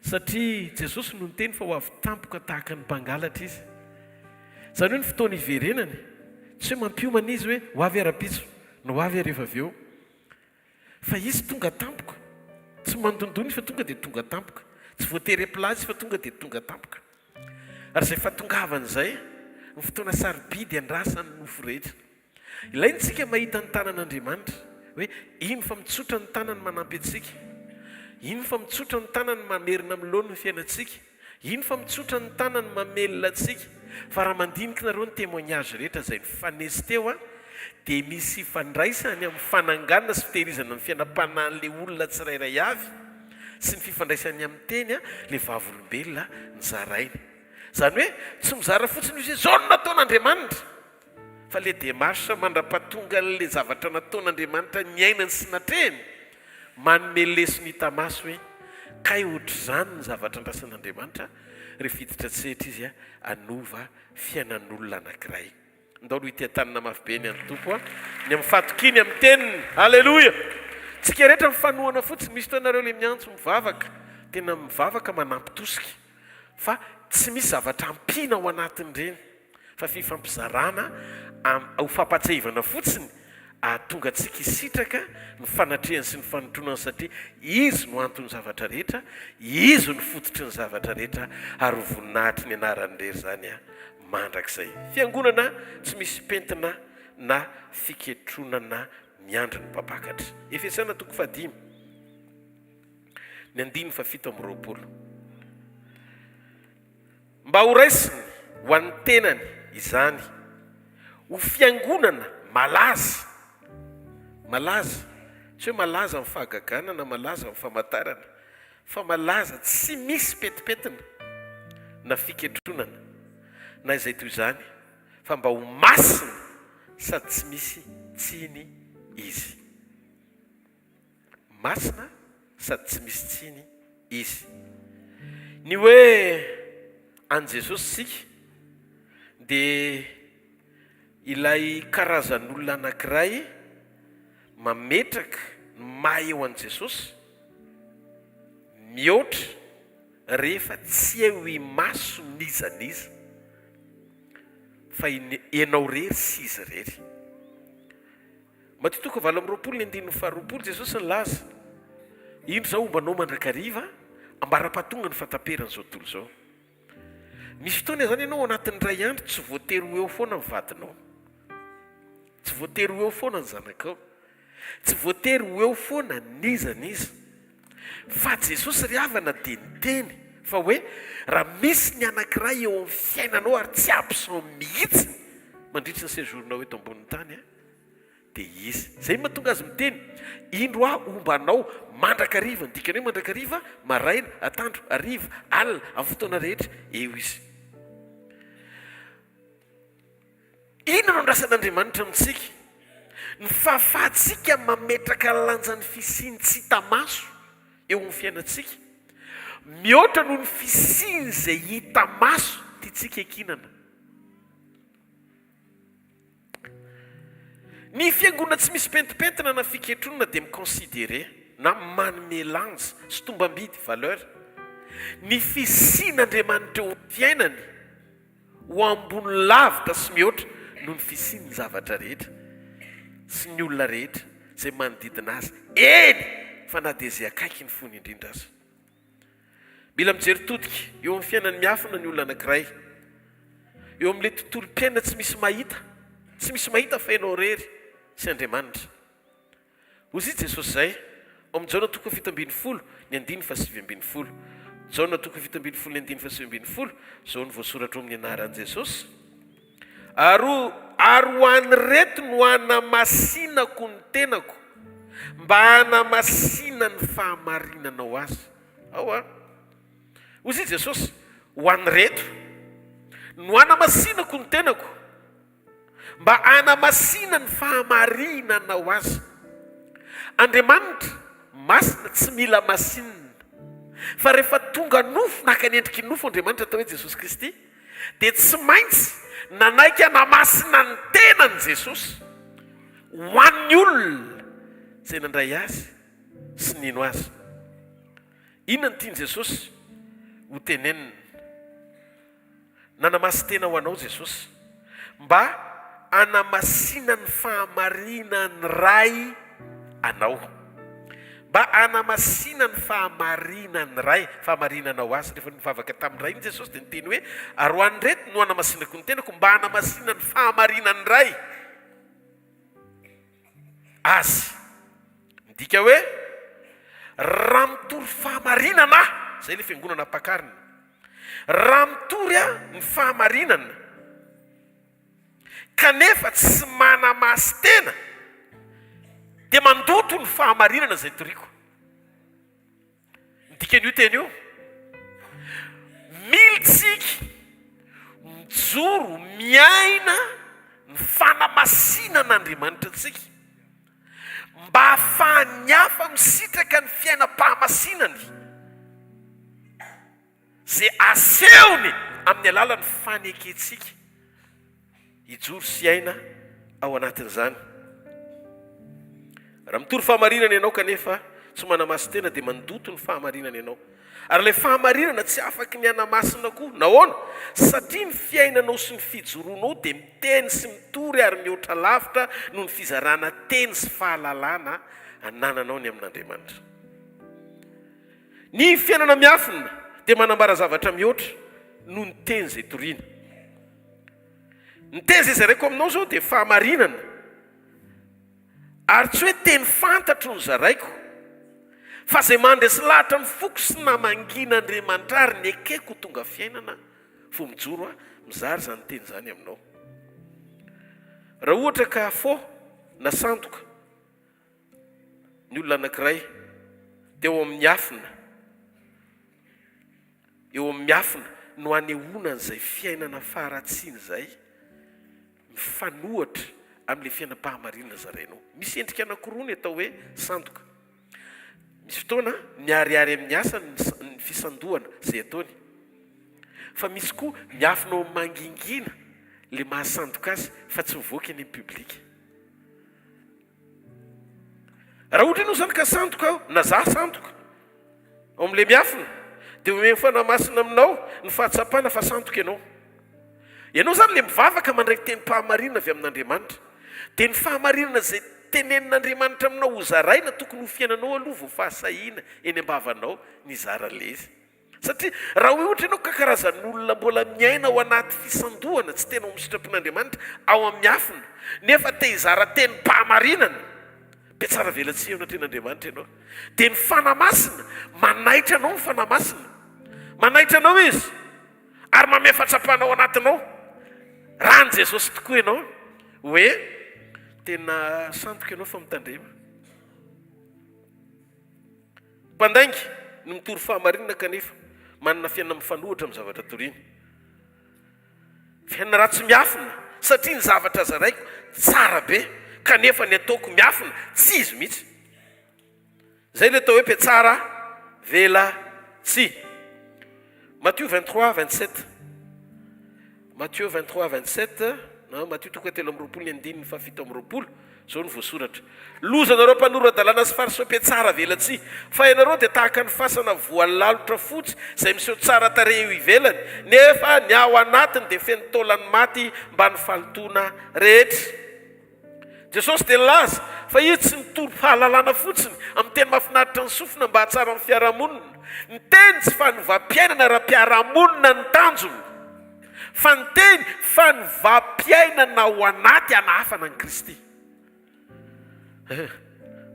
satria Jesosy no niteny fa ho avy tampoka tahaka ny mpangalatra izy. Zany hoe ny fotoana iverenany tsy hoe mampiomana izy hoe ho avy ara-pitso no ho avy rehefa avy eo, fa izy tonga tampoka, tsy mandondony fa tonga dia tonga tampoka, tsy voatery plazy fa tonga dia tonga tampoka. Ary izay fahatongavan'izay ny fotoana sarobidy andrasany nofo rehetra. Ilaintsika mahita ny tanan'Andriamanitra hoe ino fa mitsotra ny tanany manampy antsika, ino fa mitsotra ny tanany mamerina amin'ny ny fiainantsika, ino fa mitsotra ny tanany mamelona antsika. Fa raha mandinika nareo ny témoignage rehetra izay nifanesy teo dia misy fandraisany amin'ny fananganana sy fitehirizana ny fiainam-panahin'ilay olona tsirairay avy sy ny fifandraisany amin'ny teny ilay vavolombelona ny zarainy. Zany hoe tsy mizara fotsiny hoe zao no nataon'Andriamanitra, fa le démarche mandra-pahatonga an'ilay zavatra nataon'Andriamanitra ny ainany sy natreny, manome leso ny tamaso hoe kay ohatr'izany ny zavatra andrasan'Andriamanitra rehefa hiditra tsetra izy anova fiainan'olona anankiray. Ndao ity tanana mafy be ny an'ny tompo ny amin'ny fatokiny amin'ny teniny. Halleloia. Tsika rehetra mifanohana fotsiny, misy toanareo le miantso mivavaka, tena mivavaka manampy tosika, fa tsy misy zavatra ampiana ao anatiny ireny, fa fifampizarana ho fampatsahivana fotsiny tonga antsika hisitraka ny fanatrehany sy ny fanotronany, satria izy no antony zavatra rehetra, izy no fototry ny zavatra rehetra, ary ho voninahitry ny anarany rery zany mandrakizay. Fiangonana tsy misy pentina na fiketronana miandry ny mpapakatra. Efesana 5:5 ny 7:20. Mba ho raisiny ho an'ny tenany izany, ho fiangonana malaza, tsy hoe malaza amin'ny fahagagana na malaza amin'ny famantarana, fa malaza tsy misy petipetina na fiketronana na izay toy izany, fa mba ho masina sady tsy misy tsiny izy. Masina sady tsy misy tsiny izy. Ny hoe an Jesosy sika dia ilay karazan'olona anankiray mametraka mahay eo an Jesosy, mihoatra rehefa tsy eo imaso nizaniza, fa ianao rery sy izy rery. matitoko valo am'roapolo ny andininy faharoapolo jesosy ny laza indro zao ombanao mandrakariva ambara-pahatonga ny fataperana zao tontolo zao. Misy fotoana zany ianao anatin'ny ray andro tsy voatery ho eo foana ny vadinao, tsy voatery ho eo foana ny zanakao, tsy voatery ho eo foana nizaniza, fa Jesosy ry havana dia niteny fa hoe raha misy ny anankiray eo amin'ny fiainanao ary tsy absent mihitsy mandritra ny séjournao eto ambonin'ny tany dia izy. Zay mahatonga azy miteny indro ombanao mandrakariva, ny dikany hoe mandrakariva maraina, atandro, hariva, alina, amin'ny fotoana rehetra eo izy. Ino no andrasan'Andriamanitra amintsika? Ny fahafahantsika mametraka lanjan'ny fisiny tsy hita maso eo amin'ny fiainantsika mihoatra noho ny fisiny izay hita maso tiantsika ekinana. Ny fiangonana tsy misy pentipentina na fiketronana dia miconsidéré na manome lanja sy tombam-bidy valeur ny fisin'Andriamanitra eo fiainany ho ambony lavitra sy mihoatra noho ny fisin'ny zavatra rehetra sy ny olona rehetra izay manodidina azy. Eny fa na dia izay akaiky ny fony indrindra azy. Mila mijery todika eo amin'ny fiainany miafina ny olona anankiray, eo amin'ilay tontolo-piaina tsy misy mahita fa ianao rery sy Andriamanitra. Hozy Jesosy zay ao amin'ny Jaona 7:10 ny 9:7. Jaona 7:10 ny 9:7 zao ny voasoratra amin'ny anaran'i Jesosy. Ary ho an'ny reto no hanamasinako ny tenako mba hanamasina ny fahamarinanao azy. Ao hozy Jesosy, ho an'ny reto no hanamasinako ny tenako mba hanamasina ny fahamarinanao azy. Andriamanitra masina tsy mila masinina, fa rehefa tonga nofo naka ny endriky nofo Andriamanitra atao hoe Jesosy Kristy dia tsy maintsy nanaiky hanamasina ny tenany Jesosy ho an'ny olona izay nandray azy sy nino azy. Inona ny tiany Jesosy ho tenenina? Nanamasy tena ho anao Jesosy mba hanamasina ny fahamarinany ray anao, mba hanamasina ny fahamarinany ray, fahamarinanao azy. Rehefa nivavaka tamin'ny ray iny Jesosy dia niteny hoe ary ho an'ny reto no hanamasinako ny tenako mba hanamasina ny fahamarinany ray azy. Midika hoe raha mitory fahamarinana, zay le fiangonana ampakarina, raha mitory ny fahamarinana kanefa tsy manamasy tena dia mandoto ny fahamarinana zay toriko. Midika teny io militsika mijoro miaina ny fanamasinan'Andriamanitra antsika mba hahafahany hafa misitraka ny fiainam-pahamasinany zay asehony amin'ny alalan'ny faneketsika hijoro sy aina ao anatin'izany. Raha mitory fahamarinana ianao kanefa tsy manamasy tena dia mandoto ny fahamarinana ianao. Ary ilay fahamarinana tsy afaky ny hanamasina koa. Nahoana? Satria ny fiainanao sy ny fijoroanao dia miteny sy mitory ary mihoatra lavitra noho ny fizarana teny sy fahalalana anananao ny amin'Andriamanitra. Ny fiainana miafina dia manambara zavatra mihoatra noho ny teny izay toriana. Ny teny izay zaraiko aminao zao dia fahamarinana, ary tsy hoe teny fantatro ny zaraiko, fa zay mandresy lahatra ny foko sy namangin'Andriamanitra ary ny ekeko tonga fiainana fo mijoro mizary zany teny zany aminao. Raha ohatra ka fo na sandoka ny olona anankiray dia eo amin'ny afina no hanehoana an'izay fiainana faharatsiana izay mifanohatra amin'ilay fiainam-pahamarinana zarainao. Misy endrika anankiroa ny atao hoe sandoka. Misy fotoana miarihary amin'ny asa ny fisandohana izay ataony, fa misy koa miafinao mangingina le mahasandoka azy fa tsy mivoaka eny amin'ny publika. Raha ohatra ianao zany ka sandoka aho na za sandoka ao amin'ilay miafina dia omeny fanamasina aminao ny fahatsapana fa sandoka ianao. Ianao zany le mivavaka mandray teny fahamarinana avy amin'Andriamanitra dia ny fahamarinana zay tenen'Andriamanitra aminao ho zaraina tokony ho fiainanao aloha vao fahasahiana eny am-bavanao ny zara lezy. Satria raha hoe ohatra ianao kakarazan'olona mbola miaina ao anaty fisandohana tsy tena ho misitrapon'Andriamanitra ao amin'ny afina nefa te hizara teny mpahamarinana, be tsara velatsia ao anatin'Andriamanitra ianao. Dia ny fanamasina manaitra anao, ny fanamasina manaitra anao izy ary mamefatrapanao anatinao raha ny Jesosy tokoa ianao hoe tena sandoka ianao fa mitandrema. Mpandaingy no mitory fahamarinana kanefa manana fiainana mifanohitra amin'ny zavatra toriana. Fiainana ratsy miafina satria ny zavatra zaraiko tsara be kanefa ny ataoko miafina tsy izy mihitsy. Zay le atao hoe petsara vela tsi. Matthieu 23:27. Matthieu 23:27. Matthieu 3:7 zao ny voasoratra. Loza nareo mpanorandalàna sy farisew tsara vela tsi, fa ianareo dia tahaka ny fasana voalalotra fotsy izay miseho tsara tarehy eo ivelany nefa ny ao anatiny dia feno taolany maty mba ny falotona rehetra. Jesosy dia nilaza fa io tsy mitory fahalalana fotsiny amin'ny teny mahafinaritra ny sofina mba hatsara amin'ny fiarahamonina. Ny teny tsy fa ny vampiainana raha-piarahamonina ny tanjony, fa ny teny fa ny vampiainana ao anaty anahafana ny Kristy.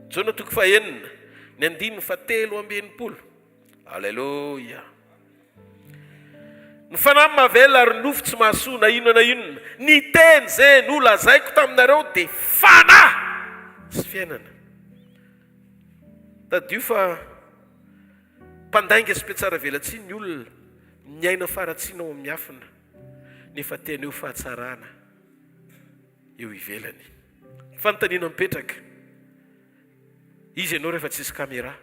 Jona 9:7. Alleluia. Ny fanahy mavela ary nofo tsy mahasoa na inona na inona. Ny teny zay nolazaiko taminareo dia fanahy sy fiainana. Tadio fa mpandainga sy petsara velatsy ny olona miaina faratsiana ao amin'ny afina nefa tena eo fahatsarana eo ivelany. Fanontaniana mipetraka. Izy ianao rehefa tsisy kamera.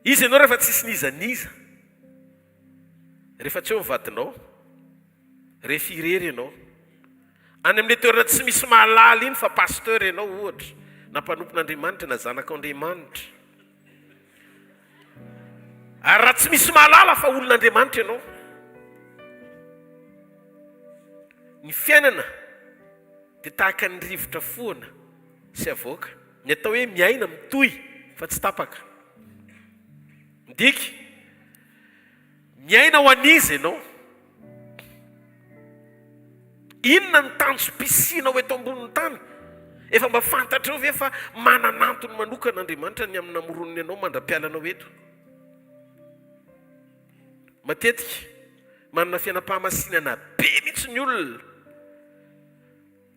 Izy ianao rehefa tsisy nizaniza. Rehefa tsy eo mivadinao. Rehefa irery ianao. Any amin'ny toerana tsy misy mahalala iny fa pasteur ianao ohatra. Na mpanompon'Andriamanitra na zanak'Andriamanitra. Ary raha tsy misy mahalala fa olon'Andriamanitra ianao. Ny fiainana dia tahaka ny rivotra foana sy avoaka. Ny atao hoe miaina mitohy fa tsy tapaka. Ndiky miaina ho an'izy ianao. Inona ny tanjom-pisiana ho eto ambonin'ny tany? Efa mba fantatrao ve fa mananantony manokan'Andriamanitra ny amin'ny namoronony ianao mandra-pialanao eto? Matetika manana fiainam-pahamasinana be mihitsy ny olona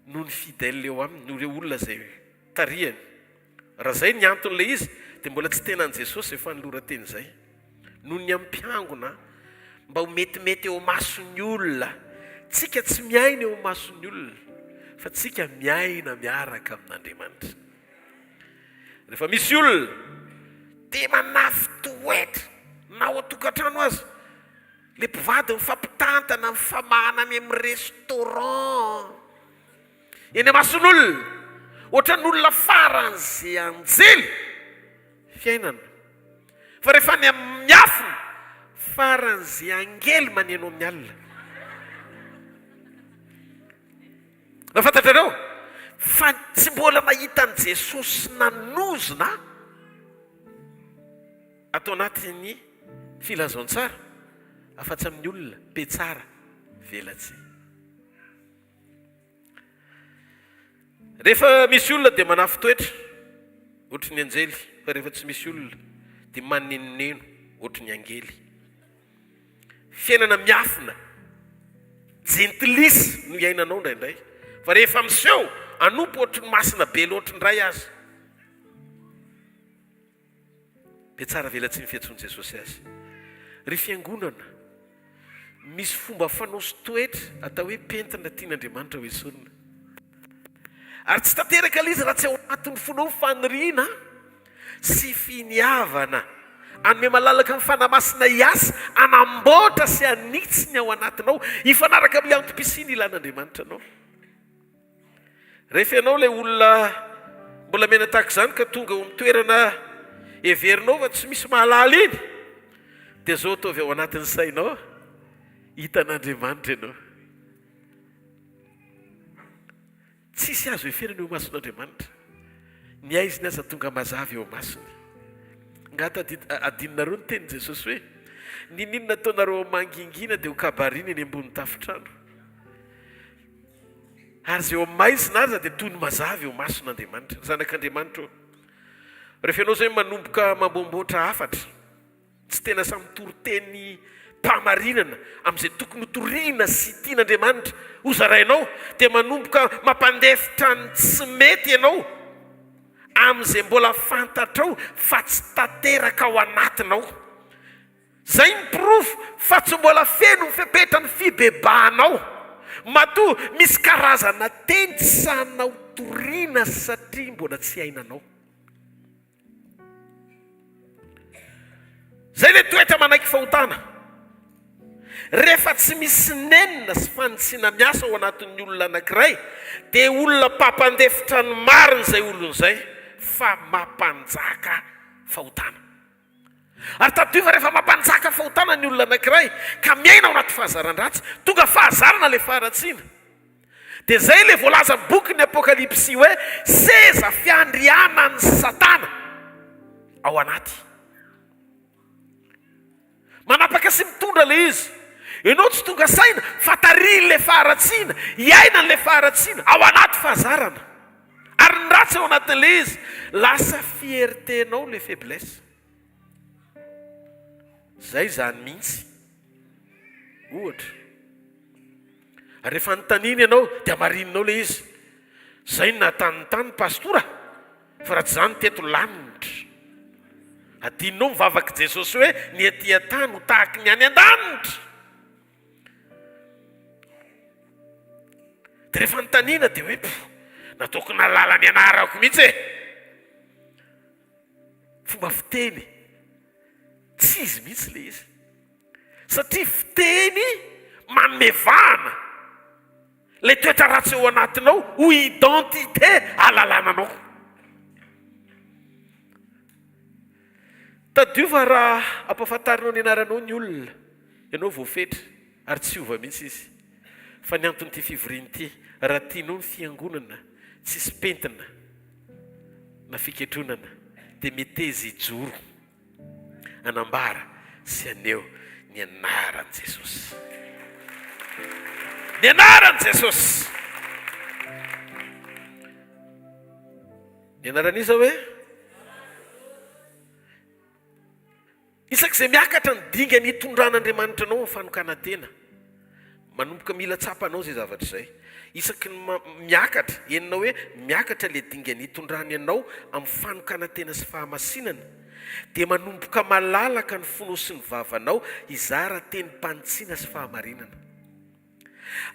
noho ny fidèle eo aminy, noho ireo olona zay tarihany. Raha zay ny anton'ilay izy dia mbola tsy tenan'i Jesosy efa nilorateny zay. Noho ny ampiangona mba ho metimety eo mason'ny olona. Tsika tsy miaina eo mason'ny olona fa tsika miaina miaraka amin'Andriamanitra. Rehefa misy olona dia manafy toetra na ao an-tokantrano azy, le mpivady mifampitantana mifamahana any amin'ny restaurant eny amason'olona, ohatra n'olona faran'izay anjely fiainana. Fa rehefa ny amin'ny afina faran'izay angely maneno amin'ny alina. Nafantatrareo fa tsy mbola nahita an' Jesosy nanozona atao anatin'ny filazaon-tsara afa-tsy amin'ny olona be tsara velatsy. Rehefa misy olona dia manafy toetra ohatry ny anjely, fa rehefa tsy misy olona dia manenoneno ohatry ny angely. Fiainana miafina, gentilisy no iainanao indraindray. Fa rehefa miseho anompo ohatry ny masina be loatra ndray azy. Be tsara velatsy ny fiantsoan'i Jesosy azy. Ry fiangonana, misy fomba fanao sy toetra atao hoe pentina tian'Andriamanitra ho esorina. Ary tsy tanteraka ilay izy raha tsy ao anatin'ny fonao faniriana sy finiavana. Anome malalaka amin'ny fanamasina hiasa, anamboatra sy anitsy ny ao anatinao, hifanaraka amin'ny antom-pisiana ilan'Andriamanitra anao. Rehefa ianao ilay olona mbola mena tahaka izany ka tonga ao amin'ny toerana heverinao fa tsy misy mahalala iny, dia zao ataovy ao anatin'ny sainao, hitan'Andriamanitra ianao. tsisy azo eferana eo mason'Andriamanitra. Ny aiziny aza tonga mazavy eo masony. Ngata adinonareo ny tenin' Jesosy hoe ninona ataonareo mangingina dia ho kabarina eny ambony tafitrano. Ary zay eo maizina aza dia toy ny mazavy eo mason'Andriamanitra. Zanak'Andriamanitra eo. Rehefa ianao zay manomboka mambomboatra hafatra, tsy tena samy toroteny mpamarinana amin'izay tokony hotoriana sy tian'Andriamanitra ho zarainao, dia manomboka mampandefitra ny tsy mety ianao amin'izay mbola fantatrao fa tsy tanteraka ao anatinao. Zay mipirofo fa tsy mbola feno mifepetra ny fibebanao. Matoa misy karazana teny tsy sanao toriana satria mbola tsy hainanao. Zay le toetra manaiky fahotana. Rehefa tsy misy nenina sy fanitsina miasa ao anatin'ny olona anankiray, dia olona mpampandefotra ny mariny zay olon'izay, fa mampanjaka fahotana. Ary tadiova rehefa mampanjaka fahotana ny olona anankiray ka miaina ao anaty fahazaran-dratsy, tonga fahazarana le faharatsiana. Dia zay le voalaza boky ny Apokalipsy hoe seza fiandrianan'ny Satana ao anaty. Manapaka sy mitondra le izy. Ianao tsy tonga saina fa tariny le faharatsiana, iaina le faharatsiana ao anaty fahazarana. Ary ny ratsy ao anatin'le izy, lasa fiertenao le faiblesse. Zay zany mihitsy. Ohatra. Rehefa nontaniny ianao dia marininao le izy. Zay natanitany pastora, fa raha tsy zany teto lanitra. Adinonao mivavaky Jesosy hoe ny aty an-tany ho tahaka ny any an-danitra. Dia rehefa notaniana dia hoe nataoko nalala ny anarako mihitsy e. Fomba fiteny tsy izy mihitsy le izy. Satria fiteny manmevana le toetra ratsy eo anatinao ho identité halalananao. Tadiova raha ampafantarinao ny anaranao ny olona, ianao voafetra ary tsy ova mihitsy izy. Fa ny anton'ity fivoriana ity, raha tianao ny fiangonana tsisy pentina na fiketronana, dia meteza ijoro anambara sy aneo ny anaran'i Jesosy. Ny anaran'i Jesosy. Ny anaran'iza hoe? Isak'izay miakatra ny dinga ny hitondran'Andriamanitra anao amin'ny fanokana tena. Manomboka mila tsapanao zay zavatra izay. Isaky ny miakatra, enina hoe miakatra le dinga ny hitondrany anao amin'ny fanokana tena sy fahamasinana, dia manomboka malalaka ny fonosy ny vavanao izara teny mpanitsiana sy fahamarinana.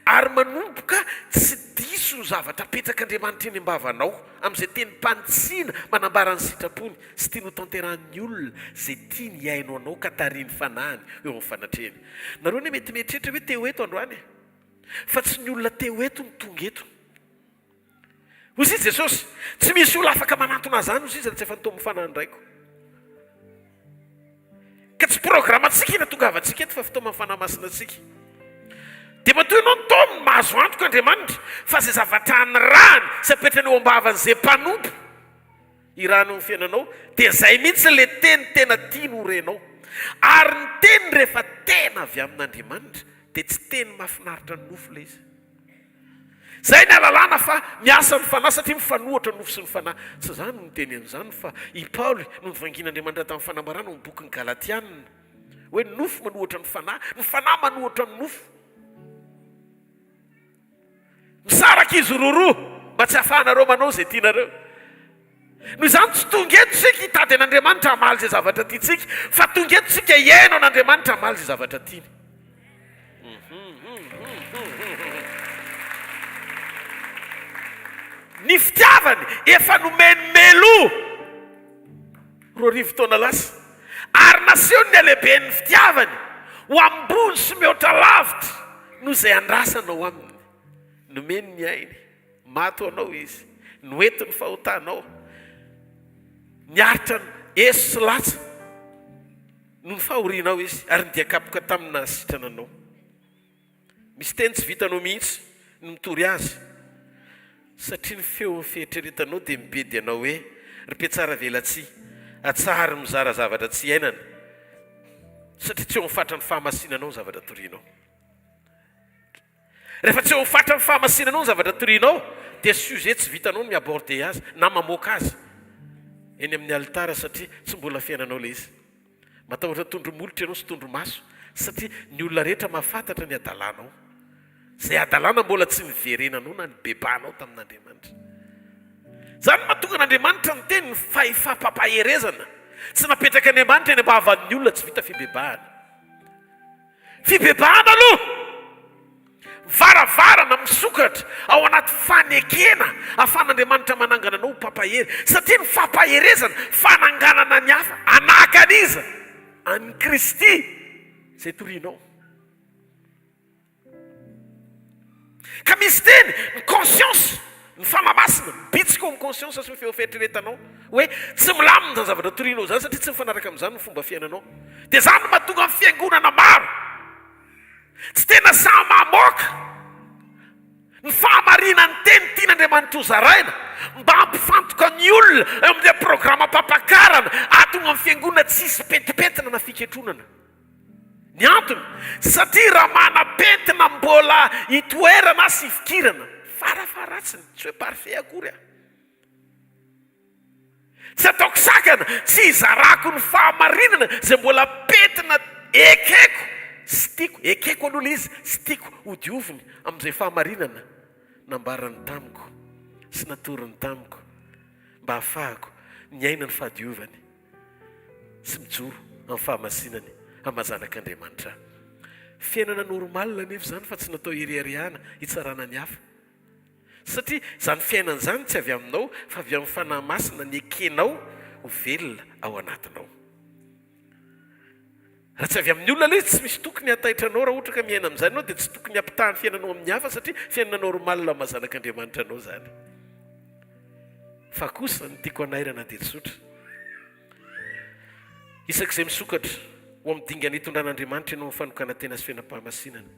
Ary manomboka tsy diso ny zavatra petrak'Andriamanitra eny am-bavanao amin'izay teny mpanitsiana manambara ny sitrapony sy tiany ho tanteran'ny olona zay tiany hiaino anao ka tariny fanahany eo amin'ny fanatrehany. Nareo ny mety mieritreritra hoe teo eto androany, fa tsy ny olona teo eto ny tonga eto. Hoy izy Jesosy, tsy misy olona afaka manantona zany hoy izy tsy efa nitao mifanahany raiko. Ka tsy programatsika ina tonga avantsika eto fa fitaoma mifanahy masina antsika. Dia matoa ianao nitaony mahazo antoka Andriamanitra fa zay zavatra ny rany sy apetrany eo am-bavan'izay mpanompo irano amin'ny fiainanao, dia zay mihitsy le teny tena tiany ho renao. Ary ny teny rehefa tena avy amin'Andriamanitra dia tsy teny mahafinaritra ny nofo le izy. Zay ny alalàna fa miasa ny fanahy satria mifanohatra nofo sy ny fanahy. Tsy zany no teny an'izany fa i Paoly no nivangin'Andriamanitra tamin'ny fanambarana ny bokin'ny Galatiana hoe ny nofo manohatra ny fanahy manohatra ny nofo. Misaraka izy roroa mba tsy hafahanareo manao zay tianareo. Noho izany tsy tonga eto tsika hitady an'Andriamanitra hamaly zay zavatra tiantsika, fa tonga eto tsika hiaino an'Andriamanitra hamaly zay zavatra tiany. Ny fitiavany efa nomeny meloa roa rivo taona lasa, ary naseho ny alehibe ny fitiavany ho ambony sy mihoatra lavitra noho izay andrasanao aminy. Nomeny ny ainy, mato anao izy, noety ny fahotanao, niaritra ny eso sy latsa no ny fahorianao izy, ary ny diakapoka tamina sitrana anao. Misy teny tsy vitanao mihitsy no mitory azy. satria ny feo ny fieritreretanao dia mibedy anao hoe rype tsara velatsy atsary mizara zavatra tsy iainana satria tsy eo mifatra ny fahamasinanao ny zavatra torianao. Rehefa tsy eo mifatra ny fahamasinanao ny zavatra torianao dia sujet tsy vitanao no miaborde azy na mamoaka azy eny amin'ny alitara satria tsy mbola fiainanao le izy. Matahotra tondromolotra ianao sy tondromaso satria ny olona rehetra mahafantatra ny adalanao. Zay adalana mbola tsy niverenanao na ny bebanao tamin'Andriamanitra. Zany mahatonga an'Andriamanitra ny teny ny fampaherezana. Tsy napetraka Andriamanitra eny am-bavan'ny olona tsy vita fibebahana. Fibebahana aloha varavarana misokatra ao anaty fanekena ahafan'Andriamanitra manangana anao pampahery satria ny fampaherezana fananganana ny hafa anakaniza any Kristy zay torianao. Ka misy teny ny conscience ny fanamasina bitsika eo amin'ny conscience sy ny feofeitreretanao hoe tsy milamina ny zavatra torianao zany satria tsy mifanaraka amin'izany ny fomba fiainanao. Dia zany no mahatonga amin'ny fiangonana maro tsy tena samy mamoaka ny fahamarina ny teny tian'Andriamanitra ho zaraina mba hampifantoka ny olona eo amin'ilay programa pampakarana ahatonga amin'ny fiangonana tsisy petipentina na fiketronana. Ny antony satria raha manapentina mbola hitoerana sy hifikirana farafaratsiny tsy hoe parfait akory tsy ataoko sakana tsy hizarako ny fahamarinana zay mbola pentina ekeko sy tiako ekeko aloha le izy sy tiako hodioviny amin'izay fahamarinana nambarany tamiko sy natoriny tamiko mba hahafahako ny aina ny fahadiovany sy mijoro amin'ny fahamasinany amazanak'Andriamanitra. Fiainana normalina nefa zany fa tsy natao hiriarihana hitsarana ny hafa satria zany fiainana zany tsy avy aminao fa avy amin'ny fanahy masina ny ekenao ho velona ao anatinao. Raha tsy avy amin'ny olona ilay izy tsy misy tokony hataitranao raha ohatra ka miaina amin'izany anao dia tsy tokony hampitaha ny fiainanao amin'ny hafa satria fiainana normalina amazanak'Andriamanitra anao zany. Fa kosa ny tiako anairana dia tsotra isak'izay misokatra ho amin'ny dingana hitondran'Andriamanitra ianao amin'ny fanokana tena sy fiainam-pahamasinana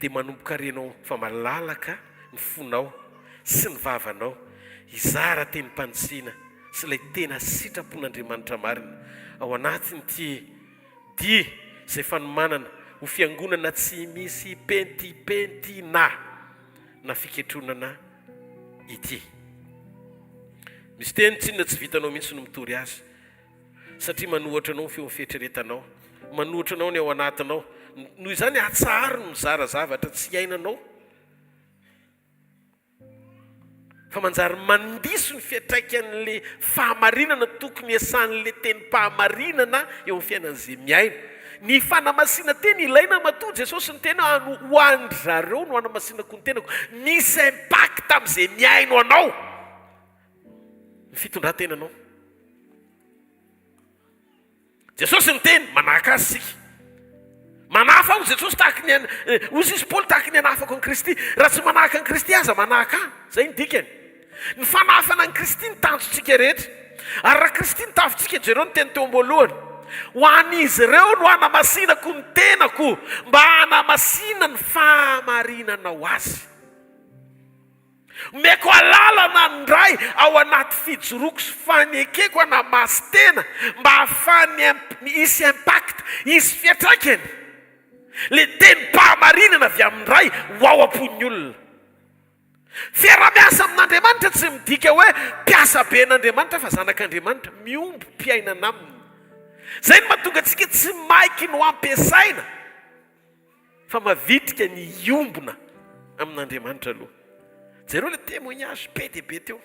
dia manomboka renao fa malalaka ny fonao sy ny vavanao hizara teny mpanitsina sy ilay tena sitrapon'Andriamanitra marina ao anatin'ity dia izay fanomanana ho fiangonana tsy misy pentipentina na fiketronana ity. Misy teny tsinona tsy vitanao mihitsy no mitory azy satria manohatra anao ny feo fieritreretanao, manohatra anao ny ao anatinao noho izany atsaro no mizara zavatra tsy iainanao fa manjary mandiso ny fiatraikan'le fahamarinana tokony esan'le tenim-pahamarinana eo amin'ny fiainan'izay miaina. Ny fanamasina teny ilaina matoa Jesosy ny tena ho andry zareo no hanamasinako ny tenako misy impact amin'izay miaino anao ny fitondran-tenanao. Jesosy ny teny manahaka azy sika manafa aho Jesosy tahaka ny ozy izy Paoly tahaka ny anafako ny Kristy raha tsy manahaka ny Kristy aza manahaka zay ny dikany. Ny fanafana ny Kristy ny tanjontsika rehetra ary raha Kristy ny tafontsika jereo ny teny teo am-boalohany ho an'izy ireo no hanamasinako ny tenako mba hanamasina ny fahamarinana ho azy. Meko alalana ndray ao anaty fijoroako sy fanekeko anamasy tena mba hahafany hisy impact hisy fiatraikany le tenim-pahamarinana avy amin'ndray ho ao am-pon'ny olona. Fiara-miasa amin'Andriamanitra tsy midika hoe mpiasa be n'Andriamanitra fa zanak'Andriamanitra miombo mpiainana aminy. Zay no mahatonga antsika tsy maiky no ampiasaina fa mavitrika ny iombona amin'Andriamanitra aloha. Jereo le témoignage be dia be teo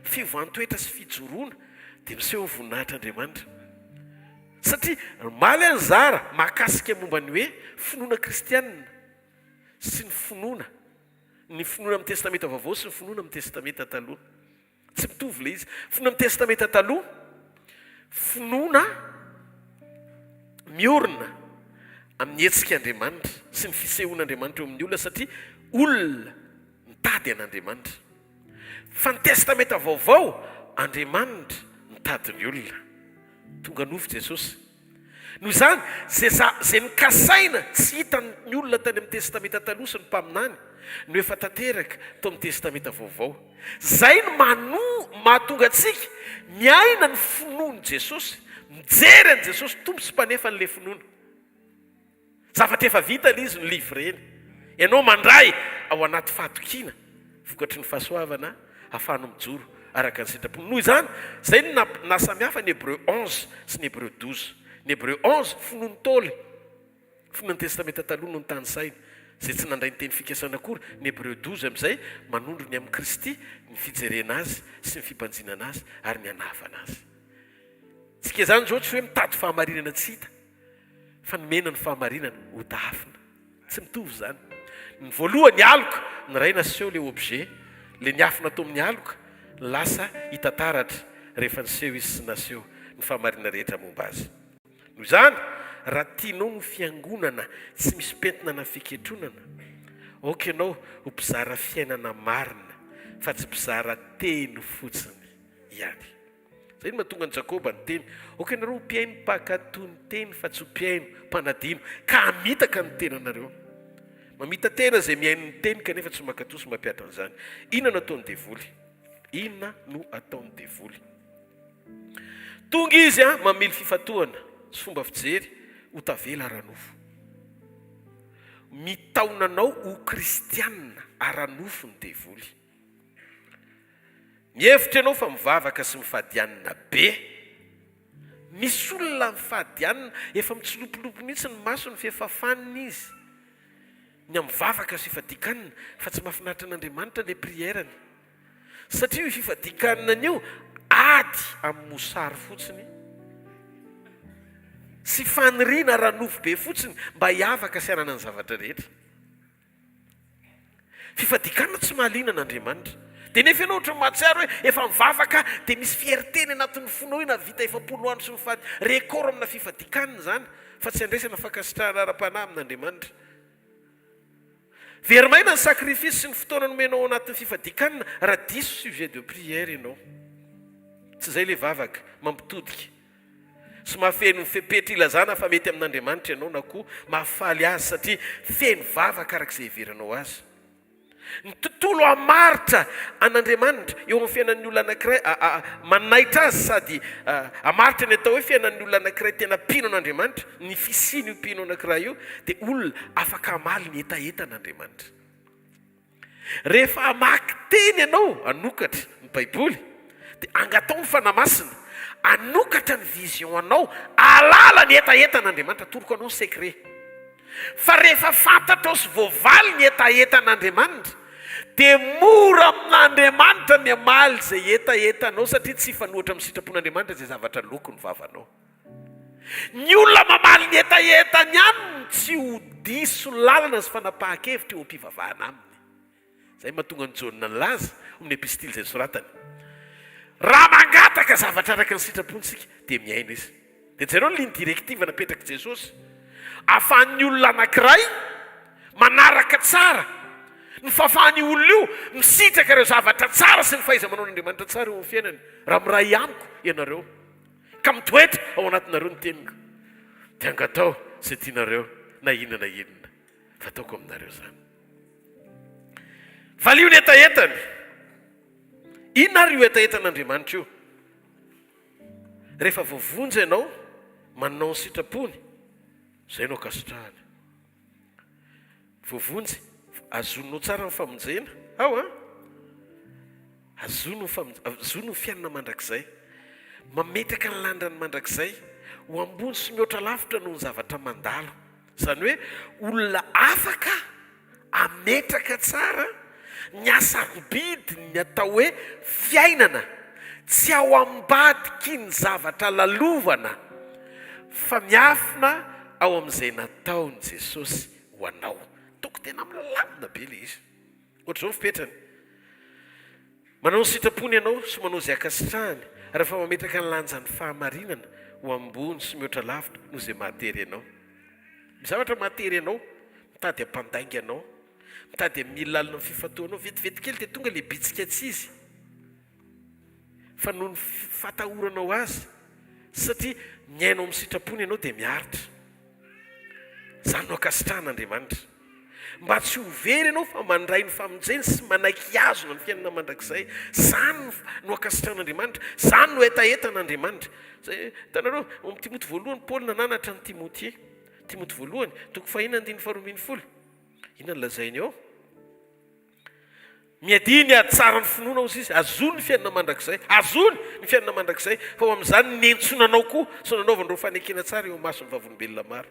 fivoantoetra sy fijoroana dia miseho voninahitr'Andriamanitra satria maly anjara mahakasika momba ny hoe finoana kristianina sy ny finoana amin'ny testamenta vaovao sy ny finoana amin'ny testamenta taloha tsy mitovy le izy. Finoana amin'ny testamenta taloha finoana miorina amin'ny hetsik'Andriamanitra sy ny fisehoan'Andriamanitra eo amin'ny olona satria olona mitady an'Andriamanitra. Fa ny testamenta vaovao Andriamanitra mitady ny olona. Tonga nofy Jesosy noho izany zay nikasaina tsy hitany olona tany amin'ny testamenta taloha sy ny mpaminany no efa tanteraka to amin'ny testamenta vaovao. Zay no mahatonga antsika miaina ny finoany Jesosy, mijery an' Jesosy tompo sy mpanefa n'le finoana. Zavatra efa vita l izy no livreny. Ianao mandray ao anaty fahatokiana vokatry ny fahasoavana ahafahana mijoro araka ny sitrapony. Noho izany zay no nasamihafa ny Hébreu 11 sy ny Hébreu 12. Ny Hébreu 11 finoany Taoly, finoany testamenta taloha no nytany saina zay tsy nandray ny teny fikasana akory. Ny Hébreu 12 amin'izay manondro ny amin'ny Kristy ny fijerena azy sy ny fibanjinana azy ary ny anavana azy. Tsika zany zao tsy hoe mitady fahamarinana tsy hita fa nomena ny fahamarinana ho tafina, tsy mitovy zany. Ny voalohany aloka ny ray naseho le objet, le niafina tao amin'ny aloka lasa hitantaratra rehefa niseho izy sy naseho ny fahamarinana rehetra momba azy. Noho izany raha tianao ny fiangonana tsy misy pentina na fiketronana, oka ianao ho mpizara fiainana marina fa tsy mpizara teny fotsiny ihany. Zay no mahatonga ny Jakoba ny teny, oka ianareo ho mpiaino mpakatoy ny teny fa tsy ho mpiaino mpanadino ka hamitaka ny tenanareo. Mamita tena zay miaino ny teny kanefa tsy mankatoy sy mampiatra an'izany. Inona no ataony devoly? Inona no ataony devoly? Tonga izy mamily fifatohana sy fomba fijery ho tavela aranofo. Mitaonanao ho kristianina aranofo ny devoly. Mihevitra ianao fa mivavaka sy mifadianina be. Misy olona mifadianina efa mitsilopolopo mihitsy ny maso ny fihafafanina izy. Ny amivavaka sy fifadikanina fa tsy mahafinaritra an'Andriamanitra le prièrany. Satria io fifadikanina io ady amin'ny mosary fotsiny sy faniriana ranofo be fotsiny mba hiavaka sy anana ny zavatra rehetra. Fifadikanina tsy mahaliana an'Andriamanitra. Dia nefa ianao ohatra mahatsiaro hoe efa mivavaka dia misy fierteny anatin'ny fonao ina vita efa 10 andro sy mifady. Rekôro amina fifadikanina zany fa tsy andraisana fankasitrahana ara-panahy amin'Andriamanitra. Verimaina ny sakrifisy sy ny fotoana nomenao anatin'ny fifadikanina raha diso sujet de prière ianao. Tsy izay le vavaka mampitodika sy mahafeno ny fepetra ilazana fa mety amin'Andriamanitra ianao na koa mahafaly azy satria feno vavaka arak'izay heveranao azy. Ny tontolo hamaritra an'Andriamanitra eo amin'ny fiainan'ny olona anankiray manaitra azy sady hamaritra ny atao hoe fiainan'ny olona anankiray tena mpino an'Andriamanitra, ny fisiny io mpino anankiray io dia olona afaka hamaly ny etaeta an'Andriamanitra. Rehefa hamaky teny ianao anokatra ny Baiboly dia angatao ny fanamasina, anokatra ny vision anao, alala ny etaeta an'Andriamanitra, atoroko anao secret. Fa rehefa fantatrao sy voavaly ny etaeta an'Andriamanitra dia mora amin'Andriamanitra ny hamaly zay etaetanao satria tsy fanohatra amin'ny sitrapon'Andriamanitra zay zavatra loko ny vavanao. Ny olona mamaly ny etaetany aminy tsy ho diso ny lalana sy fanapahan-kevitra eo am-pivavahana aminy. Zay mahatonga ny Jaona nilaza amin'ny epistily zay soratany. Raha mangataka zavatra araka ny sitrapontsika dia miaina izy. Dia jereo ny ligne directive napetraka Jesosy. Ahafahan'ny olona anankiray manaraka tsara ny fahafahan'ny olona io misitraka ireo zavatra tsara sy ny fahaiza-manao n'Andriamanitra tsara eo amin'ny fiainany. Raha miray amiko ianareo ka mitoetra ao anatinareo ny teniko dia angatao izay tianareo na inona fa ataoko aminareo zany. Valio ny etaetany. Inona ary io etaetan'Andriamanitra io? Rehefa voavonjy ianao manao ny sitrapony, zay no kasitrahany. Voavonjy azononao tsara ny famonjena ao azono ny fiainana mandrakizay, mametraka ny landrany mandrakizay ho ambony sy mihoatra lavitra noho ny zavatra mandalo. Zany hoe olona afaka ametraka tsara ny asarobidy ny atao hoe fiainana, tsy ao ambadiky ny zavatra lalovana fa miafina ao amin'izay nataony Jesosy ho anao. Toko tena milamina be le izy. Ohatr'izao fipetrany. Manao ny sitrapony ianao sy manao izay akasitrahany rehefa mametraka ny lanjan'ny fahamarinana ho ambony sy mihoatra lavitra noho izay mahatery ianao. Zavatra mahatery ianao, mitady ampandainga ianao, mitady amin'ny lalina ny fifatoanao, vetivety kely dia tonga le bitsika tsy izy. Fa noho ny fatahoranao azy satria miainao amin'ny sitrapony ianao dia miaritra. Zany no akasitrahan'Andriamanitra. Mba tsy ho very ianao fa mandray ny famonjeny sy manaiky azona ny fiainana mandrakizay. Zany no akasitrahan'Andriamanitra. Zany no etaetan'Andriamanitra. Zay hitanareo amin'ny Timoty voalohany Paoly nananatra ny Timoty. Timoty voalohany 2:9-10. Inona no lazainy eo? Miadiny tsara ny finoana ozy izy. Azony ny fiainana mandrakizay. Azony ny fiainana mandrakizay. Fa amin'izany nentsonanao koa so nanaovan'ireo fanekena tsara eo mason'ny vavolombelona maro.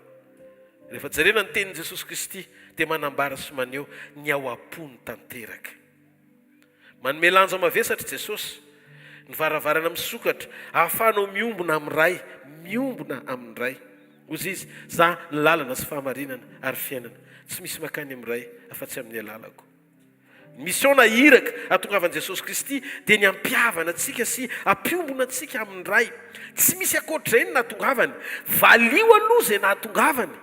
Rehefa jerena ny tenin'i Jesosy Kristy dia manambara sy maneho ny ao am-pony tanteraka. Manome lanja mavesatra Jesosy. Ny varavarana misokatra ahafahanao miombona amin'ny ray, miombona amin'ny ray. Ozy izy, za ny lalana sy fahamarinana ary fiainana. Tsy misy makany amin'ny ray afa-tsy amin'ny alalako. Misiona iraka atongavan'i Jesosy Kristy dia ny ampiavana antsika sy ampiombona antsika amin'ny ray. Tsy misy akoatr'izay ny nahatongavany. Valio aloha izay nahatongavany.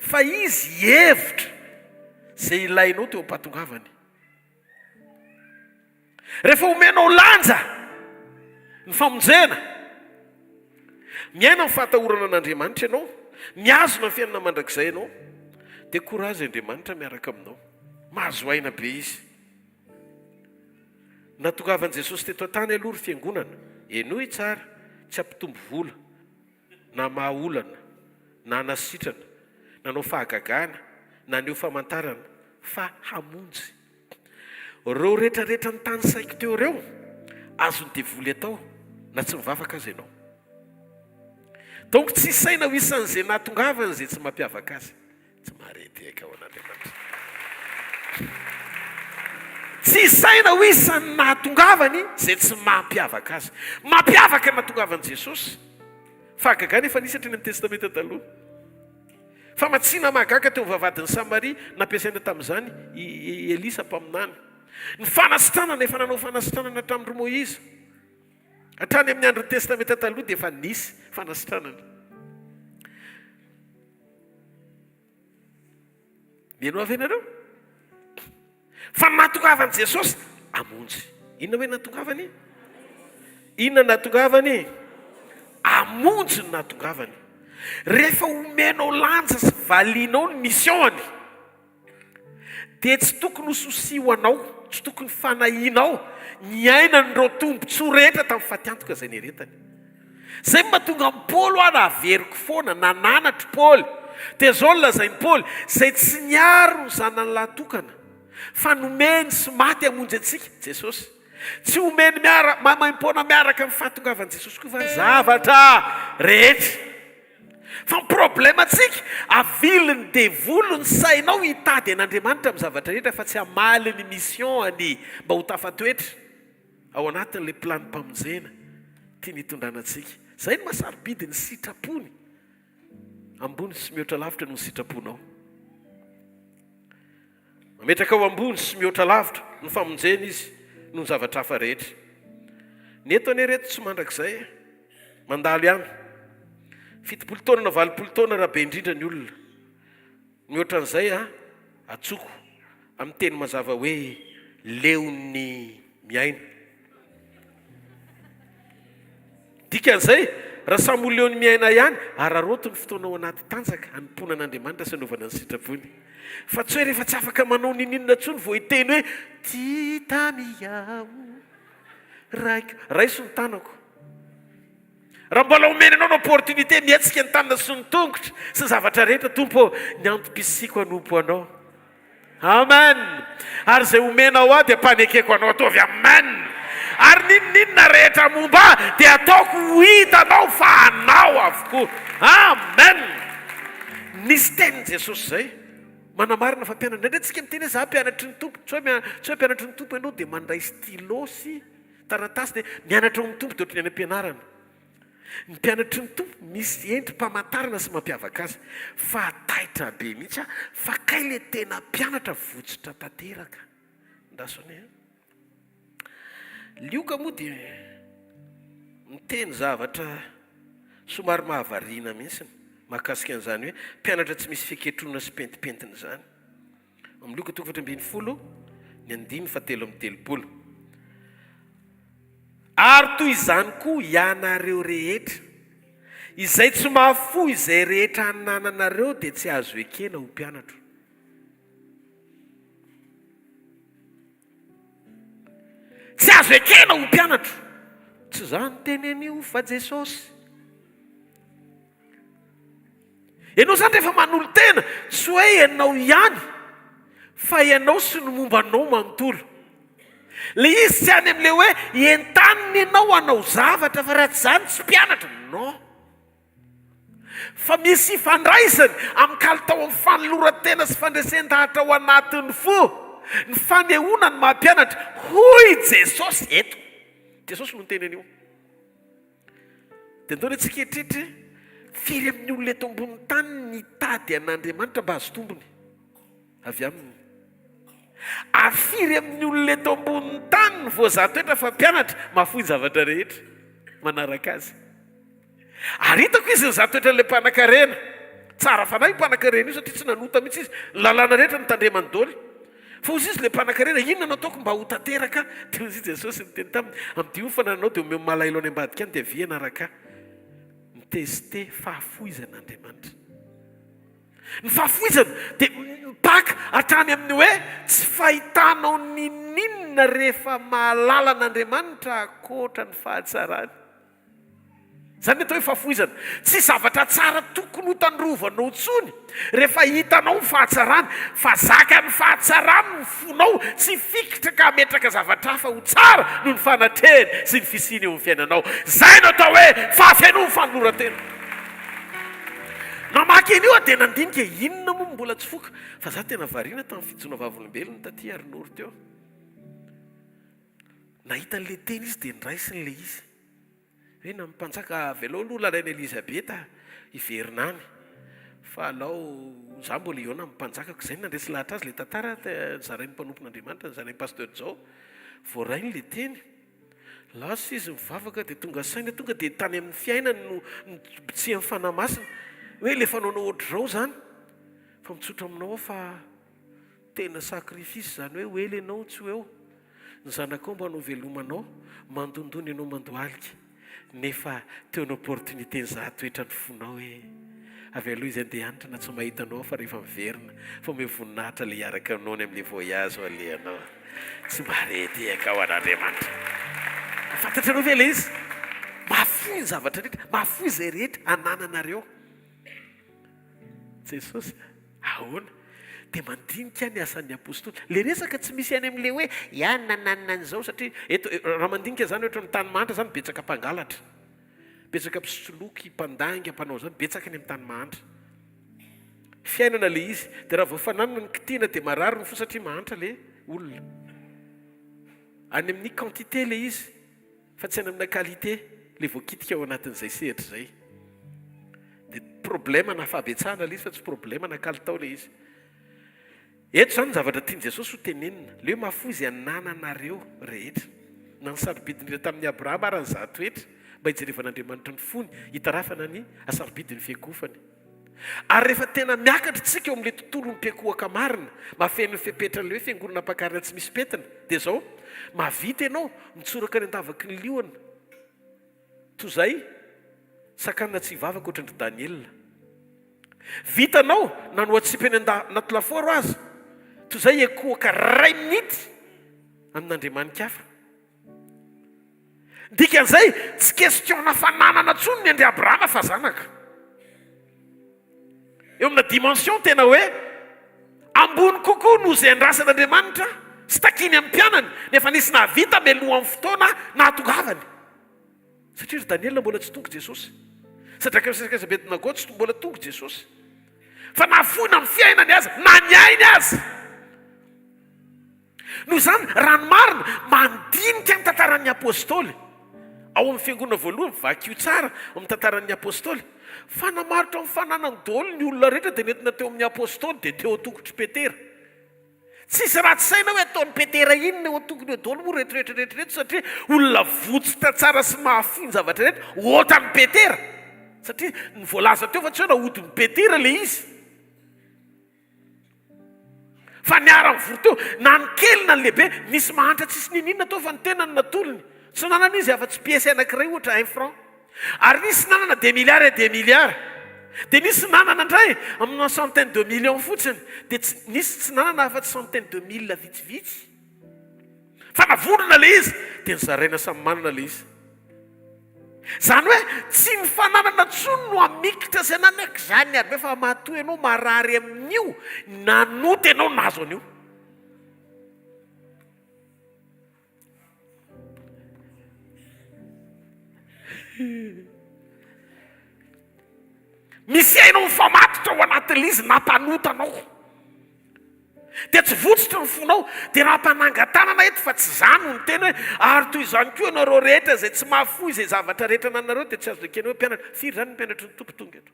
Fa izy hevitra izay ilainao teo ampahatongavany. Rehefa omenao lanja ny famonjena, miaina ny fahatahorana an'Andriamanitra ianao, miazona ny fiainana mandrakizay ianao, dia korazy Andriamanitra miaraka aminao. Mahazo aina be izy. Natongavan'i Jesosy teto an-tany aloha ry fiangonana, enoy tsara, tsy ampitombo vola, na mahaolana, na nasitrana, nanao fahagagana, na neo famantarana, fa hamonjy. Reo rehetrarehetra ny tany saiko teo reo, azony devoly atao, na tsy mivavaka azy ianao. Donc tsy saina ho isan'izay nahatongavany izay tsy mampiavaka azy. Tsy marety eka ao an'Andriamanitra. Tsy saina ho isan'ny nahatongavany izay tsy mampiavaka azy. Mampiavaka nahatongavan'i Jesosy. Fahagagana efa nisy hatreny amin'ny testamenta taloha. Fa matsina mahagaga teo vavadin'ny Samaria nampiasaina tamin'izany Elisa mpaminany. Ny fanasitranana efa nanao fanasitranana hatramin'ny Moïse. Hatrany amin'ny andron'ny testamenta taloha dia efa nisy fanasitranana. Mianao avy ianareo? Fa nahatongavan'i Jesosy amonjy. Inona hoe nahatongavany? Inona nahatongavany? Amonjy no nahatongavany. Rehefa omenao lanja sy valianao ny missiony, dia tsy tokony hososi ho anao, tsy tokony fanahinao ny ainan'ireo tombontsoa rehetra tamin'ny fatiantoka izay neretany. Zay mahatonga ny Paoly ary averiko foana, nananatra Paoly. Dia zao ny lazainy Paoly, izay tsy niaro ny zanany lahatokana, fa nomeny sy maty hamonjy antsika Jesosy. Tsy omeny maimpona miaraka amin'ny fahatongavan'i Jesosy koa fa zavatra rehetra. Fa ny problema antsika, aviliny devolony sainao hitady an'Andriamanitra amin'ny zavatra rehetra fa tsy hamaly ny missiony mba ho tafatoetra ao anatin'ilay plany mpamonjena tia nitondrana antsika. Zay no mahasarobidy ny sitrapony. Ambony sy mihoatra lavitra no ny sitraponao. Mametraka ao ambony sy mihoatra lavitra no famonjena izy no ny zavatra hafa rehetra. Neto ane reto tsy mandrakizay, mandalo ihany. 70 taona na 80 taona raha be indrindra ny olona. Mihoatra an'izay atsoko amin'ny teny mazava hoe leon'ny miaina. Dikan'izay, raha samy leon'ny miaina ihany, araroto ny fotoana ao anaty tanjaka hanompoana an'Andriamanitra sy hanaovana ny sitrapony. Fa tsy hoe rehefa tsy afaka manao ninina intsony vao hiteny hoe titamiao raiko raiso ny tanako. Raha mbola omena anao n'opportunité mietsika ny tanana sy ny tongotra sy zavatra rehetra, tompo ny antom-pisiko hanompo anao. Amen. Ary izay omena ao dia mpanekeko anao ataovy amen. Ary nininina rehetra momba dia ataoko ho hitanao fa anao avokoa. Amen. Nisy tenin' Jesosy zay. Manamarina fa mpianatra. Ndraindraitsika miteny hoe za mpianatry ny tompo. Tsy hoe mpianatry ny tompo ianao dia mandray stylo sy taratasy dia mianatra ny tompo dia ohatry ny any am-pianarana. Ny mpianatry ny tompo misy endrim-pamantarana sy mampiavaka azy. Fa taitra be mihitsy fa kay le tena mpianatra votsitra tanteraka. Ndasony lioka moa dia miteny zavatra somary mahavariana mihitsy mahakasika an'izany hoe mpianatra tsy misy fiketrona sy pentipentina izany. Amin'ny Lioka 4:20 ny 5:7. Ary toy izany koa ianareo rehetra izay tsy mahafo izay rehetra anananareo dia tsy azo ekena ho mpianatra. Tsy azo ekena ho mpianatra. Tsy zany tenenio fa Jesosy. Ianao zany rehefa manolo tena tsy hoe ianao ihany fa ianao sy ny mombanao manontolo. Le izy tsy any amin'ile hoe entaniny ianao anao zavatra fa raha tsy zany tsy mpianatra. Non. Fa misy ifandraisany amin'ny kalitao amin'ny fanoloran-tena sy fandresen-dahatra ao anatin'ny fo. Ny fanehoana ny mampianatra hoy Jesosy eto. Jesosy no teny anio. Dia ndao tsy kehitrehitra firy amin'ny olona eto ambony tany ny tady an'Andriamanitra mba azo tombony avy aminy. Ary firy amin'ny olona eto ambony tany ny voazahatoetra fa mpianatra mahafoy zavatra rehetra manaraka azy. Ary hitako izy ny zatoetra ilay mpanan-karena. Tsara fanahy mpanan-karena io satria tsy nanota mihitsy izy. Lalàna rehetra nitandremany daholo. Fa ozy izy ilay mpanan-karena inona no ataoko mba ho tanteraka? Dia ozy Jesosy niteny taminy amin'ity ofana anao dia omeo malailo any ambadika any dia avy anaraka miteste fahafoizan'Andriamanitra. Ny fahafoizana dia mipaka hatrany amin'ny hoe tsy fahitanao ninina rehefa mahalala an'Andriamanitra akoatra ny fahatsarany. Zany atao hoe fahafoizana. Tsy zavatra tsara tokony ho tandrovanao tsony rehefa hitanao ny fahatsarany, fa zaka ny fahatsarany ny fonao, tsy fikitra ka hametraka zavatra hafa ho tsara noho ny fanatrehany sy ny fisiny eo amin'ny fiainanao. Zay no atao hoe fahafenoa ny fanoloran-tena. Namaky an'io dia nandinika inona moa mbola tsy foka. Fa za tena variana tamin'ny fijona vavolombelona taty Arinoro teo. Nahita an'ilay teny izy dia niraisiny ilay izy. Hoe na mpanjaka velao aloha lalain'i Elizabeta iverina any. Fa alao za mbola eo na mpanjakako izay nandresy lahatra azy ilay tantara zarain'ny mpanompon'Andriamanitra, zarain'ny pasteur Jao. Voarainy ilay teny. Lasa izy mivavaka dia tonga saina tonga dia tany amin'ny fiainany no tsy amin'ny fanahy masina. Hoe ilay fanaonao ohatr'izao zany fa mitsotra aminao fa tena sakrifisy zany hoe ely ianao tsy eo. Ny zanakao mba hanao velomanao, mandondony ianao mandohalika. Nefa teo ny opportunité ny zahatoetra ny fonao hoe avy aloha izy andehanitra na tsy mahitanao fa rehefa miverina fa me voninahitra le hiaraka aminao ny amin'ilay voyage ho alehanao. Tsy marety eka ao an'Andriamanitra. Fantatra anao ve ilay izy? Mahafoy ny zavatra rehetra, mahafoy izay rehetra anananareo. Jesosy ahoana dia mandinika ny asan'ny apôstôly. Le resaka tsy misy any amin'ilay hoe ianona nanana an'izao satria eto raha mandinika zany ohatra amin'ny tanymanitra zany betsaka mpangalatra, betsaka mpisoloky, mpandanga, mpanao zany betsaka any amin'ny tanymanitra. Fiainana le izy dia raha vao fananana ny kitiana dia marary ny fo satria mahantra le olona. Any amin'ny quantité le izy fa tsy any amin'ny qualité le voakitika ao anatin'izay sehatra zay. Dia problème na fahabetsahana le izy fa tsy problème na kalitao le izy. Eto zany zavatra tiany Jesosy ho tenenina. Le hoe mahafoy izay anananareo rehetra. Na ny sarobidiny tamin'ny Abrahama ary ny zatoetra mba hijerevan'Andriamanitra ny fony hitarafana ny asarobidiny fiakofany. Ary rehefa tena miakatra tsika eo amin'ilay tontolo mpiakohaka marina, mahafeno ny fipetrana le hoe fiangonana mpakarina tsy misy petana, dia zao mahavita ianao mitsoraka ny andavaky ny liona. Toy izay sakanina tsy hivavaka ohatran'ny Daniela. Vitanao nanoatsipy any anaty laforo azy. Toy izay ekohaka ray minity amin'Andriamanitra hafa. Dikan'izay tsy questionna fananana tsony ny Andry Abrahama fa zanaka. Eo amina dimension tena hoe ambony kokoa noho izay andrasan'Andriamanitra sy takiny amin'ny mpianany nefa nisy nahavita meloha amin'ny fotoana nahatongavany. Satria Daniela mbola tsy tonga Jesosy. Sadraka Elisabety nagao tsy mbola tonga Jesosy. Fa nahafoy na amin'ny fiainany azy, na ny ainy azy. Noho izany raha ny marina mandinika ny tantaran'ny apôstôly. Ao amin'ny fiangonana voalohany vaky io tsara amin'ny tantaran'ny apôstôly. Fanamaritra amin'ny fananany daholo ny olona rehetra dia nentina teo amin'ny apôstôly dia teo tongotry Petera. Tsisy ratsy saina hoe ataon'ny Petera inona eo tongony daholo moa rehetrarehetra satria olona votsitra tsara sy mahafoy ny zavatra rehetra ohatran'ny Petera. Satria ny voalaza teo fa tsy hoe nahodin'ny Petera le izy. Fa niara mivory teo na ny kely na ny lehibe nisy mahantra tsisy ninina tao fa ny tena ny natolony. Tsy nanana izy afa-tsy piesy anankiray ohatra 1 franc. Ary nisy nanana 2 milliards et 2 milliards. Dia nisy nanana indray amina centaine de millions fotsiny. Dia nisy tsy nanana afa-tsy centaine de mille vitsivitsy. Fa navondrona le izy dia nyzaraina samy manana le izy. Zany hoe tsy ny fananana tsony no amikitra izay nanaiky zany ary fa matoy ianao marary amin'io nanoty ianao nazo an'io. Misy hainao mifamatotra ao anatin'ilay izy nampanotanao. Dia tsy votsitra ny fonao dia nampanangan-tanana eto fa tsy zany no ny teny hoe ary toy izany koa ianareo rehetra izay tsy mahafoy izay zavatra rehetra nanareo dia tsy azo lekena hoe mpianatra. Firy zany ny mpianatra ny tompo tonga eto?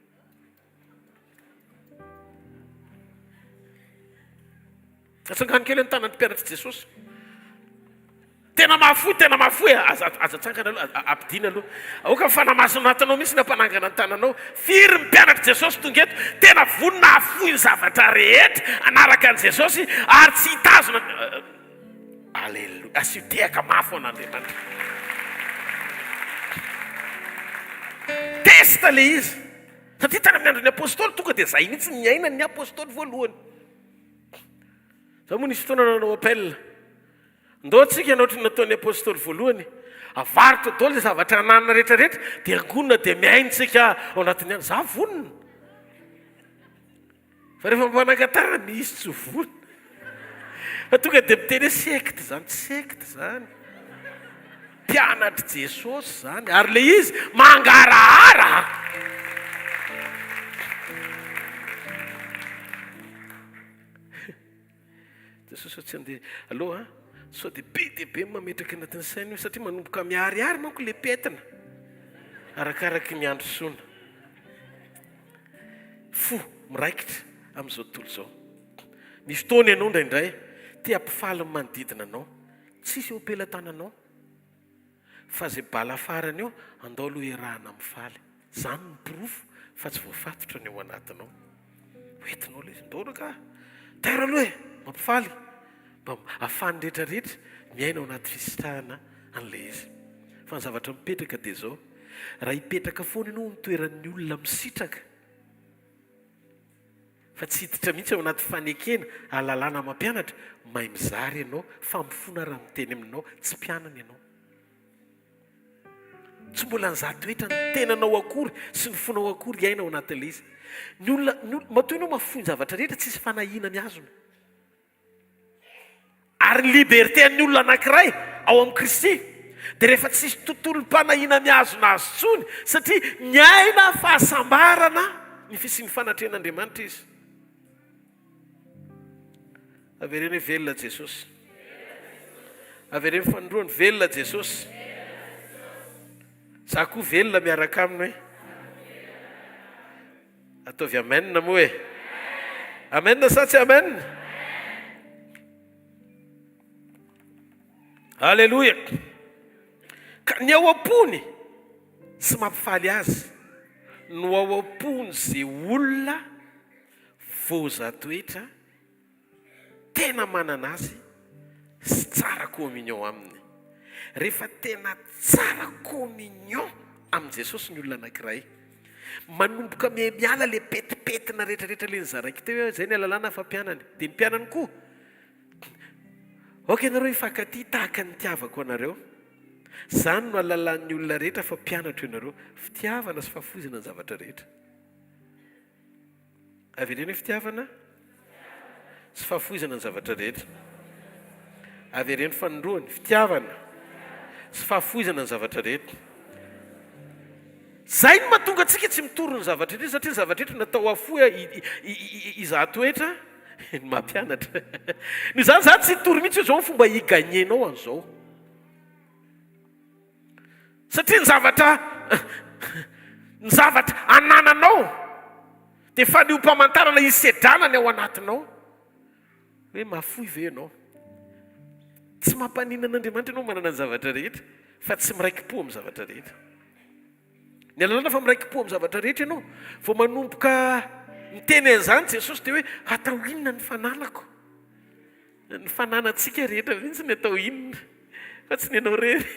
Atsangany kely ny tanany mpianatra Jesosy. Tena mahafoy aza tsangana aloha ampidiana aloha. Aoka mifanamasina anatinao mihitsy nampanangana ny tananao. Firy mpianatra Jesosy tonga eto tena vonona afoy ny zavatra rehetra anaraka an' Jesosy ary tsy hitazona. Alleluia. Asitehaka mafy ho an'Andriamanitra. Testa le izy. Satria tena amin'ny andron'ny apôstôly tonga dia zay mihitsy miaina ny apôstôly voalohany. Zaho moa nisy fotoana nanao appel. Ndao tsika ianao ohatry nataon'ny apôstôly voalohany. Avaritra daholo ilay zavatra ananana rehetrarehetra dia angonina dia miaintsika ao anatin'ny any. Za vonona. Fa rehefa mpanangan-tanana misy tsy vonona. Fa tonga dia miteny hoe sekta zany, sekta zany. Mpianatra Jesosy zany. Ary le izy mangarahara. Jesosy tsy andeha aloha sao dia be dia be mametraka anatin'ny saina io satria manomboka miariary manko le petina arakaraky ny andro soana. Fo miraikitra amin'izao tontolo izao. Misy fotoana ianao indraindray tia hampifaly ny manodidina anao, tsisy eo ampelantananao. Fa zay bala farany eo andao aloha iarahana mifaly. Zany ny pirofo fa tsy voafatotra ny ao anatinao. Hoentinao le izy ndao ka taira aloha e mampifaly. Afany rehetrarehetra miaina ao anaty fisitrahana an'ilay izy. Fa ny zavatra mipetraka dia zao, raha hipetraka foana ianao mitoeran'ny olona misitraka fa tsy hiditra mihitsy ao anaty fanekena ahalalana mampianatra, mahay mizary ianao fa mifona raha miteny aminao tsy mpianana ianao. Tsy mbola nizato toetra ny tenanao akory sy ny fonao akory hiaina ao anatin'ilay izy. Ny olona matoy ianao mahafoy ny zavatra rehetra tsisy fanahiana miazona. Ary liberté an'ny olona anankiray ao amin'ny Kristy dia rehefa tsisy tontolo mpanahina miazona azy tsony satria miaina fahasambarana ny fisian'ny fanatrehan'Andriamanitra izy. Avereny velona Jesosy. Avereny fanondroany velona Jesosy. Za koa velona miaraka aminy hoe ataovy amen moa e. Amen sa tsy amen? Alleluia. Ka ny ao am-pony sy mampifaly azy no ao am-pony izay olona voazatoetra tena manana azy sy tsara communion aminy. Rehefa tena tsara communion amin' Jesosy ny olona anankiray manomboka miala le petipetina rehetrarehetra le nizaraika teo zay ny alalana fampianany dia ny mpianany koa. Ok, nareo ifankaty tahaka ny tiavako anareo. Zany no alalan'ny olona rehetra fa mpianatra ianareo fitiavana sy fahafozana ny zavatra rehetra. Avereny fitiavana sy fahafozana ny zavatra rehetra. Avereny fanondroany fitiavana sy fahafozana ny zavatra rehetra. Zay no mahatonga antsika tsy mitoro ny zavatra rehetra satria ny zavatra rehetra natao afoy iza-toetra ny mampianatra. Ny zany za tsy tory mihitsy hoe zao fomba higagnenao an'izao. Satria ny zavatra anananao dia fa ny hompamantarana hisedranany ao anatinao hoe mahafoy ve ianao. Tsy mampanina an'Andriamanitra ianao manana ny zavatra rehetra fa tsy miraiki-po amin'ny zavatra rehetra. Ny alalana fa miraiki-po amin'ny zavatra rehetra ianao vao manomboka miteny an'izany Jesosy dia hoe atao inona ny fananako. Ny fananantsika rehetra mihitsy ny atao inona fa tsy ny anao rery.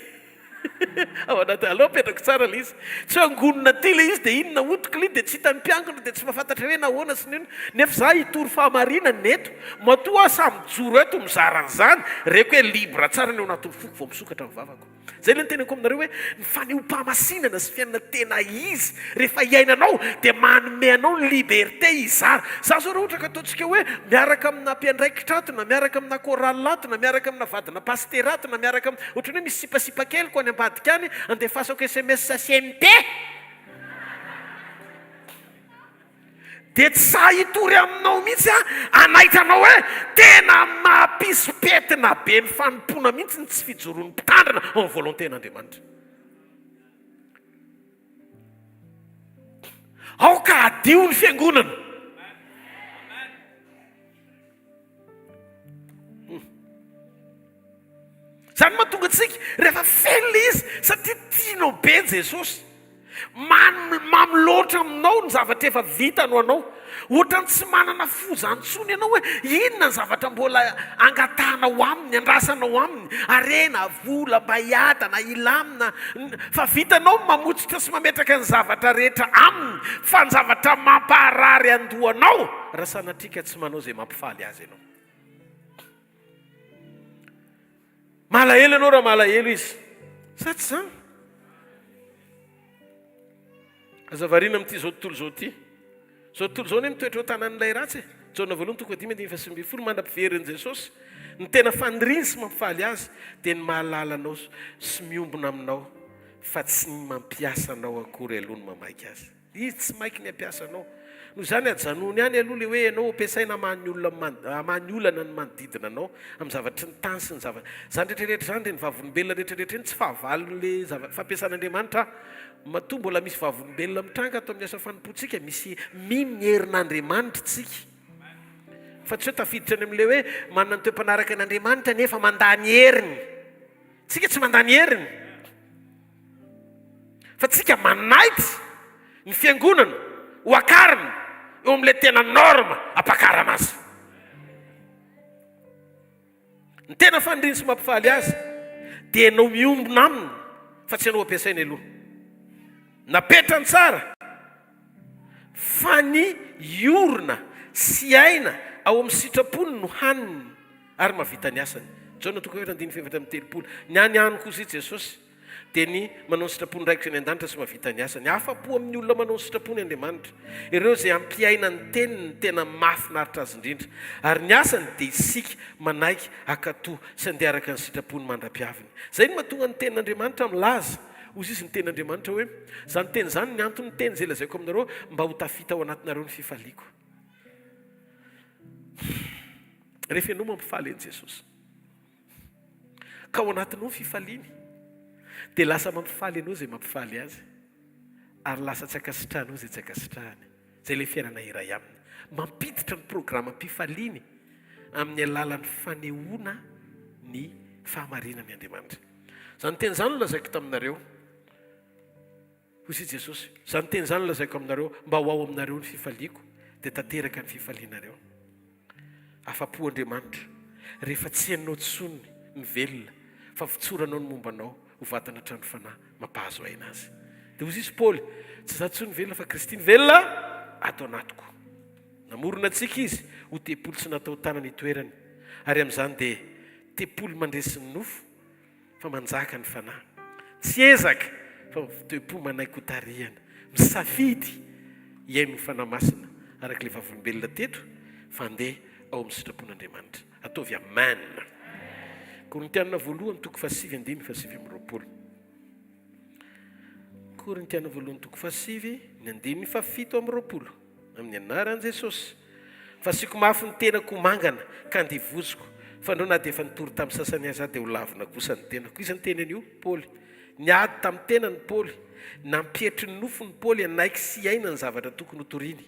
ao anaty aloha petraka tsara le izy tsy angonona ty le izy dia inona otoka le dia tsy hitany mpiankina dia tsy mahafantatra hoe nahoana sy nino nefa za hitory fahamarinana neto matoa samy joro eto mizaran'izany reko hoe libra tsara ny eo anatin'ny foko vao misokatra ny vavako zay le nytenako aminareo hoe ny fanehompahamasinana sy fiainana tena izy rehefa iainanao dia manome anao ny liberté izara za zao raha ohatra ka ataontsika hoe miaraka amina mpiandraikitra na miaraka amina koralato na miaraka amina vadina pasterato na miaraka ohatrany hoe misy sipasipa kely ko any ambadika any andefasako sms CMP dia tsy sa hitory aminao mihitsy anahitranao hoe tena mampisopetina be ny fanompona mihitsy ny tsy fijoroan'ny mpitandrina ao amin'ny volontén'Andriamanitra ao ka adio ny fiangonana zany mahatonga antsika rehefa feno le izy satria tianao be Jesosy mamloatra aminao ny zavatra efa vitanao anao ohatrany tsy manana fozantsony ianao hoe inona ny zavatra mbola angatanao aminy andrasanao aminy arena vola mba hiadana ilamina fa vitanao mamotsitra sy mametraka ny zavatra rehetra aminy fa ny zavatra mamparary andohanao raha sanatrika tsy manao zay mampifaly azy ianao malahelo ianao raha malahelo izy sa tsy zany azavariana amin'ity zao tontolo zao ty zao tontolo zao ne mitoetra ho tanan'ilay ratsy jaona voalohany toko 10:10 mandampiveriny Jesosy ny tena faniriny sy mampifaly azy dia ny mahalala anao sy miombona aminao fa tsy mampiasa anao akory aloha ny mamaiky azy izy tsy maiky ny ampiasa anao noho zany ajanony ihany aloha le hoe ianao ampiasaina hamany olana ny manodidina anao amin'ny zavatry ny tany sy ny zavatra zany rehetrarehetra zany dia ny vavolombelona rehetrarehetra iny tsy fahavalon'le fampiasan'Andriamanitra matoa mbola misy vavolombelona mitranga atao amin'ny asa fanompoantsika misy mino ny herin'Andriamanitra tsika fa tsy hoe tafiditra any amin'le hoe manana ny toe-panaraka an'Andriamanitra nefa mandany heriny tsika tsy mandany heriny fa tsika manaity ny fiangonana ho akarina eo amin'ilay tena norma ampakarana azy ny tena faniriny sy mampifaly azy dia anao miombona aminy fa tsy anao ampiasaina aloha napetrany tsara fa ny iorona sy aina ao amin'ny sitrapony no haniny ary mahavita ny asany jaona toko 9:7 ny any kosa Jesosy dia ny manao ny sitrapony raikitra ny an-danitra sy mahavita ny asany afa-po amin'ny olona manao ny sitrapony Andriamanitra ireo zay ampiaina ny teniny tena mahafinaritra azy indrindra ary ny asany dia isika manaiky akatoa sy andeha araka ny sitrapony mandra-piaviny zay ny mahatonga ny tenin'Andriamanitra milaza ozy izy ny tenin'Andriamanitra hoe zany teny zany ny antony teny zay lazaiko aminareo mba ho tafita ao anatinareo ny fifaliako rehefa ianao mampifaly an'i Jesosy ka ao anatinao ny fifaliany dia lasa mampifaly anao zay mampifaly azy ary lasa tsy akasitrahanao zay tsy akasitrahany zay le fiainana iray aminy mampiditra ny programa mpifaliany amin'ny alalan'ny fanehoana ny fahamarinany Andriamanitra zany teny zany lazaiko taminareo hoy Jesosy zany teny zany lazaiko aminareo mba ho ao aminareo ny fifaliako dia tanteraka ny fifalianareo afa-po Andriamanitra rehefa tsy hainao tsony ny velona fa fitsoranao ny mombanao ho vatana trano fanahy mampahazo aina azy dia hozy izy Paoly tsy za tsony velona fa Kristy ny velona ato anatiko namorona antsika izy ho tepolo tsy natao tanany itoerany ary amin'izany dia tepolo mandresy ny nofo fa manjaka ny fanahy tsy ezaka fa tepo manaiky ho tarihana misafidy iaino ny fanahy masina araka le vavolombelona teto fandeha ao amin'ny sitrapon'Andriamanitra ataovy amen Korintiana voalohany toko 7:7 Korintiana voalohany toko 7:7 amin'ny anaran'i Jesosy fa siko mafy ny tenako mangana ka ndivoziko fa andreo na dia efa nitory tamin'ny sasany aza dia ho lavina kosa ny tenako izy ny tenany io Paoly niady tamin'ny tenany Paoly nampietry ny nofo ny Paoly anaiky sy aina ny zavatra tokony hotoriany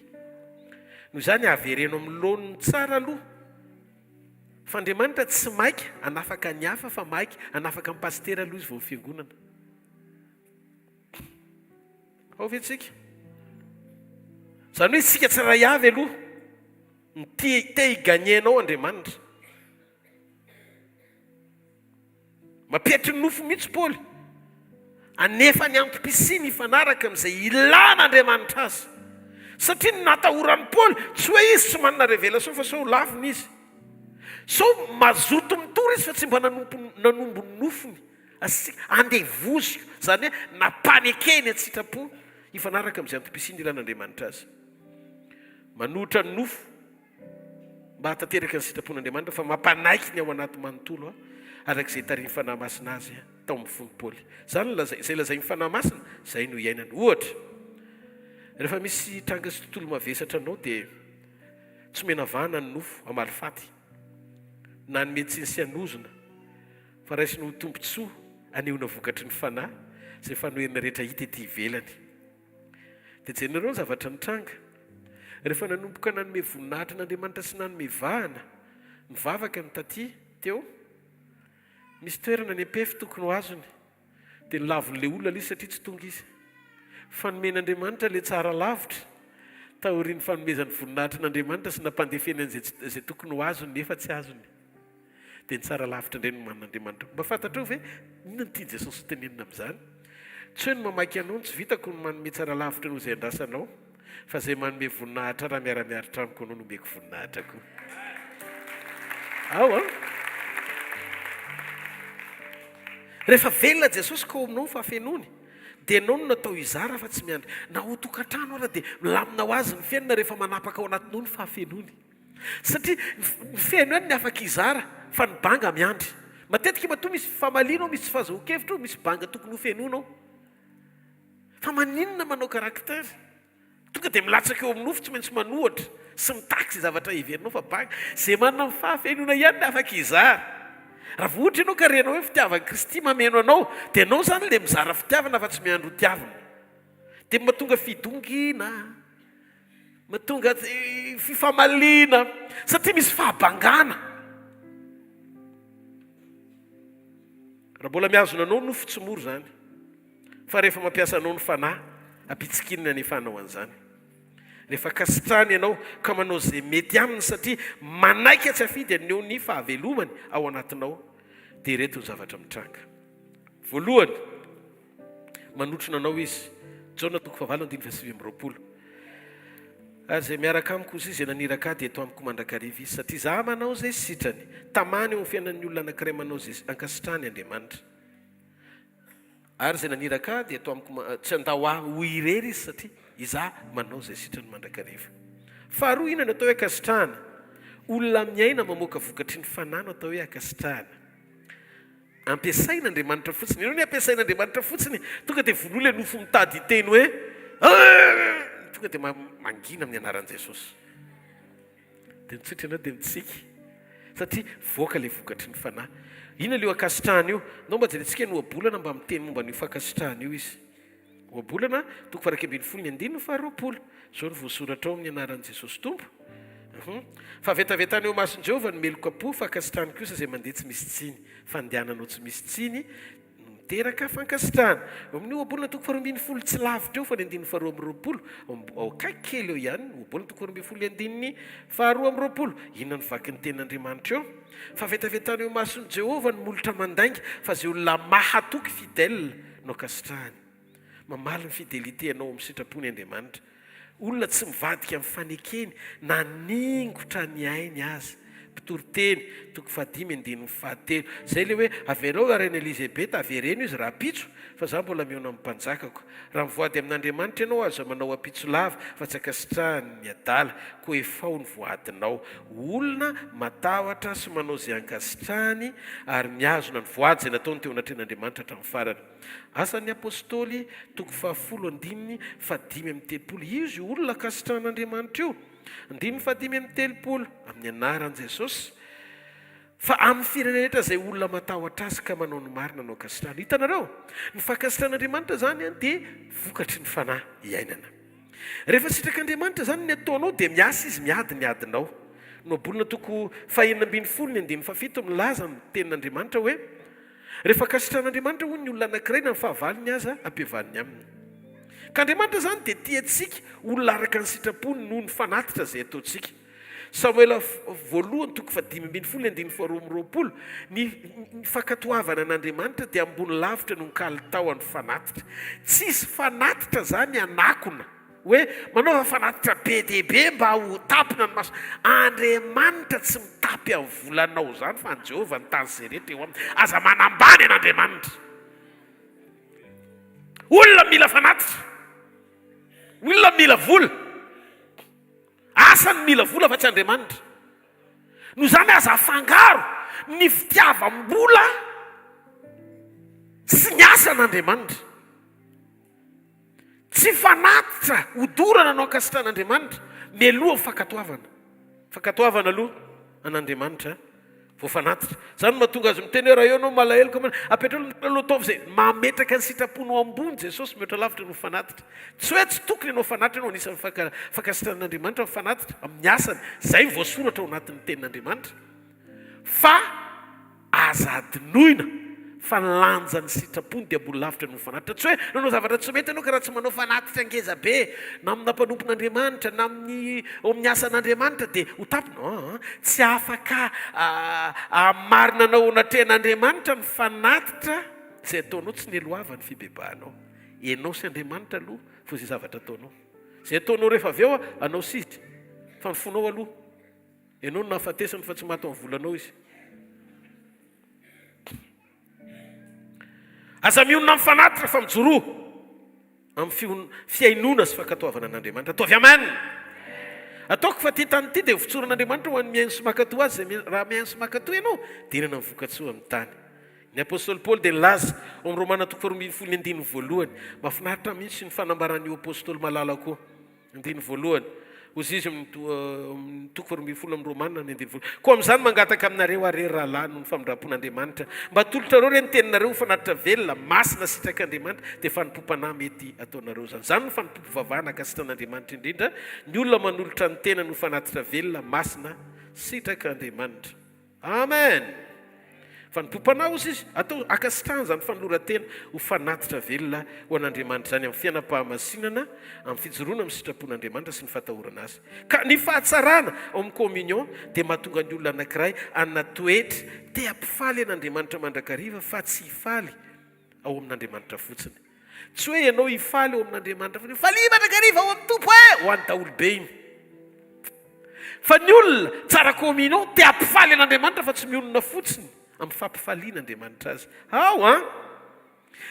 noho izany avereno amin'ny loniny tsara aloha fa Andriamanitra tsy maika anafaka ny hafa fa maika anafaka ny pastera aloha izy vao fiangonana ao ve tsika zany hoe isika tsy ray avy aloha ny te higanyenao Andriamanitra mampietry ny nofo mihitsy Paoly anefa ny antom-pisiny ifanaraka amin'izay ilan'Andriamanitra azy. Satria natahorany Paoly tsy hoe izy tsy manana révélation fa sao laviny izy. Sao mazoto mitory izy fa tsy mba nanombo nofony andevoziko, zany hoe napanekeny an-tsitrapo ifanaraka amin'izay antom-pisiny ilan'Andriamanitra azy. Manotra ny nofo mba hatateraka ny sitrapon'Andriamanitra fa mampanaiky ny ao anaty manontolo arak'izay tariny fanahy masina azy tao amin'ny fony Paoly. Zany izay lazay ny fanahy masina, izay no iainany. Ohatra, rehefa misy tranga sy tontolo mavesatra anao dia tsy mena vahana ny nofo amalifaty na ny meditsiny sy anozona fa raisiny ho tombontsoa anehoana vokatry ny fanahy izay fanoherina rehetra hita ety ivelany. Dia jerenareo ny zavatra ny tranga. Rehefa nanomboka nanome voninahitra n'Andriamanitra sy nanome vahana mivavaka ny taty teo, misy toerana ny ampefy tokony ho azony dia nilavon'ilay olona ilay satria tsy tonga izy. Fanomen'Andriamanitra ilay tsara lavitra tahorian'ny fanomezan'ny voninahitra n'Andriamanitra sy nampandefeny an'izay tokony ho azony nefa tsy azony. Dia ny tsara lavitra indray no manan'Andriamanitra. Mba fantatrao ve inona ny tia Jesosy tenenina amin'izany? Tsy hoe ny mamaky anao tsy vitako ny manome tsara lavitra noho izay andrasanao, fa izay manome voninahitra raha miara-miaritra amiko anao nomeko voninahitra koa. Ao a! Rehefa velona Jesosy ka ao aminao fahafenony, dia anao no natao izara fa tsy miandry. Na ho tokantrano ara dia milamina ho azy ny fiainana rehefa manapaka ao anatinao ny fahafenony. Satria ny fiaino any ny afaka izara fa ny banga miandry. Matetika matoa misy famaliana, misy fahazoan-kevitra, misy banga tokony ho fenonao. Fa maninona manao karaktera? Tonga dia milatsaka eo amin'ny nofo tsy maintsy manohatra sy mitaky zavatra iverinao fa banga. Izay manana ny fahafenona ihany ny afaka izara. Raha vohitra ianao ka renao hoe fitiavan'i Kristy mameno anao, dia anao zany ilay mizara fitiavana fa tsy miandro tiavana. Dia mahatonga fidongina, mahatonga fifamaliana, satria misy fahabangana. Raha mbola mihazona anao nofo tsy moro zany, fa rehefa mampiasa anao ny fanahy ampitsikinina anefanao an'izany. Rehefa kasitrany ianao ka manao izay mety aminy satria manaika tsy afidy aneo ny fahavelomany ao anatinao, dia ireto ny zavatra mitranga. Voalohany, manotrona anao izy. Jaona 9:20. Ary izay miaraka amiko izy izay naniraka dia eto amiko mandrakariva izy, satria izaho manao izay sitrany. Tamany eo amin'ny fiainan'ny olona anankiray manao izay ankasitrany Andriamanitra. Ary izay naniraka dia eto amiko tsy andao ho irery izy satria izaho manao izay sitrany mandrakariva. Faharoa, inona no atao hoe akasitrahana? Olona miaina mamoaka vokatry ny fanahy no atao hoe akasitrahana. Ampiasain'Andriamanitra fotsiny. Ianao ny ampiasain'Andriamanitra fotsiny, tonga dia voaloha ilay nofo mitady hiteny hoe tonga dia mangina amin'ny anaran'i Jesosy. Dia mitsotra ianao dia mitsiky satria voaka ilay vokatry ny fanahy. Inona ilay akasitrahana io? Nao mba jerentsika ny ohabolana mba miteny momba ny fakasitrahana io izy. Ohabolana 2:20 zao no voasoratra ao amin'ny anaran'i Jesosy Tompo. Fa vetavetana eo mason'i Jehovah ny meloka-po fankasitrahany kosa izay mandeha tsy misy tsiny. Fandehananao tsy misy tsiny miteraka fankasitrahana. Amin'ny ohabolana 2:20 tsy lavitra eo fa ny 2:20 ao kaiky kely eo ihany. Ohabolana 2:20 inona ny vaky ny tenin'Andriamanitra eo? Fa vetavetana eo mason'i Jehovah ny molotra mandainga fa izay olona mahatoky fidèle no kasitrahany. Mamaly ny fidelité anao amin'ny sitrapony Andriamanitra. Olona tsy mivadika amin'ny fanekeny na ningotra ny ainy azy. Mpitoroteny 2:5-7. Zay le hoe avereo arena Elizabeta avereno izy raha pitso, fa za mbola miona amin'ny mpanjakako. Raha mivoady amin'Andriamanitra ianao aza manao apitso lava fa tsy akasitrahany ny adala, koa efao ny voadinao. Olona matahotra sy manao izay ankasitrahany ary miazona ny voady izay nataony teo anatrehan'Andriamanitra hatramin'ny farany. Asan'ny apôstôly 2:5-7. Izy olona akasitrahan'Andriamanitra io 5:7 amin'ny anaran'i Jesosy. Fa amin'ny firenena rehetra izay olona matahotra azy ka manao ny marina no akasitrahana. Hitanareo, ny fankasitrahan'Andriamanitra zany dia vokatry ny fanahy iainana. Rehefa sitrak'Andriamanitra zany ny ataonao dia miasa izy miady ny adinao. No bolona 2:20-7 milaza ny tenin'Andriamanitra hoe rehefa kasitrahan'Andriamanitra hoy ny olona anankiray na ny fahavaliny aza ampiavaniny aminy. Ka Andriamanitra zany dia tia antsika olona araka ny sitrapony noho ny fanatitra izay ataontsika. Samuela voalohany toko 5:12 ny fankatoavana an'Andriamanitra dia ambony lavitra no nkalitao ny fanatitra. Tsisy fanatitra zany anakona hoe manaova fanatitra be dehibe mba ho tapina ny maso. Andriamanitra tsy mitapy amin'ny volanao zany fa ny Jehovah ny tany izay rehetra eo aminy. Aza manambany an'Andriamanitra. Olona mila fanatitra, olona mila vola, asany mila vola fa tsy Andriamanitra. No zany aza afangaro ny fitiavam-bola sy ny asan'Andriamanitra. Tsy fanatitra hodorana anao ankasitran'Andriamanitra, mialoha fankatoavana. Fankatoavana aloha an'Andriamanitra vao fanatitra. Zany mahatonga azy miteny hoe raha eo anao malahelo ka apetralo ataovy zay mametraka ny sitraponao ambony Jesosy mihoatra lavitra no fanatitra. Tsy hoe tsy tokony ianao fanatitra ianao anisan'ny fankasitran'Andriamanitra fanatitra amin'ny asany. Zay voasoratra ao anatin'ny tenin'Andriamanitra. Fa aza adinoina fa lanja ny sitrapony dia ambony lavitra no fanatitra. Tsy hoe nanao zavatra tsy mety ianao ka raha tsy manao fanatitra ngeza be na amina mpanompon'Andriamanitra na amin'ny asan'Andriamanitra dia ho tapina. Tsy afaka marina anao anatrehan'Andriamanitra ny fanatitra izay ataonao tsy nieloava ny fibebahanao. Ianao sy Andriamanitra aloha fo izay zavatra ataonao. Izay ataonao rehefa avy eo anao sisy fa ny fonao aloha. Ianao no nahafatesany fa tsy maty amin'ny volanao izy. Aza mionona amin'ny fanatitra fa mijoroa amin'ny fiainona sy fankatoavana an'Andriamanitra. Ataovy amen. Ataoko fa ty tany ity dia fitsoran'Andriamanitra ho an'ny miaino sy mankatoa azy. Raha miaino sy mankatoa ianao dia irana ny vokatsoa amin'ny tany. Ny apôstôly Paoly dia nilaza ao amin'ny Romana 4:1 mahafinaritra mihitsy ny fanambaran'io apôstôly malala koa. 1:1 ozy izy toko 4:1 amin'ny Romana 1:1. Koa amin'izany mangataka aminareo are rahalahy noho ny famindrapon'Andriamanitra mba tolotra reo reny teninareo ho fanatitra velona masina sitrak'Andriamanitra dia fanimpom-panahy mety ataonareo zany. Zany no fanimpopo vavahana ankasitran'Andriamanitra indrindra ny olona manolotra ny tena no fanatitra velona masina sitrak'Andriamanitra. Amen. Fanimpom-panahy ozy izy atao akasitrahana zany fanoloran-tena ho fanatitra velona ho an'Andriamanitra zany amin'ny fianam-pahamasinana amin'ny fijoroana amin'ny sitrapon'Andriamanitra sy ny fatahorana azy. Ka ny fahatsarana ao amin'ny communion dia mahatonga ny olona anankiray anana toetra te hampifaly an'Andriamanitra mandrakariva fa tsy hifaly ao amin'Andriamanitra fotsiny. Tsy hoe ianao hifaly ao amin'Andriamanitra fotsiny, faly mandrakariva ao amin'ny tompo ho an'ny daholo be iny. Fa ny olona tsara communion te hampifaly an'Andriamanitra fa tsy mionona fotsiny amin'ny fampifaliana Andriamanitra azy.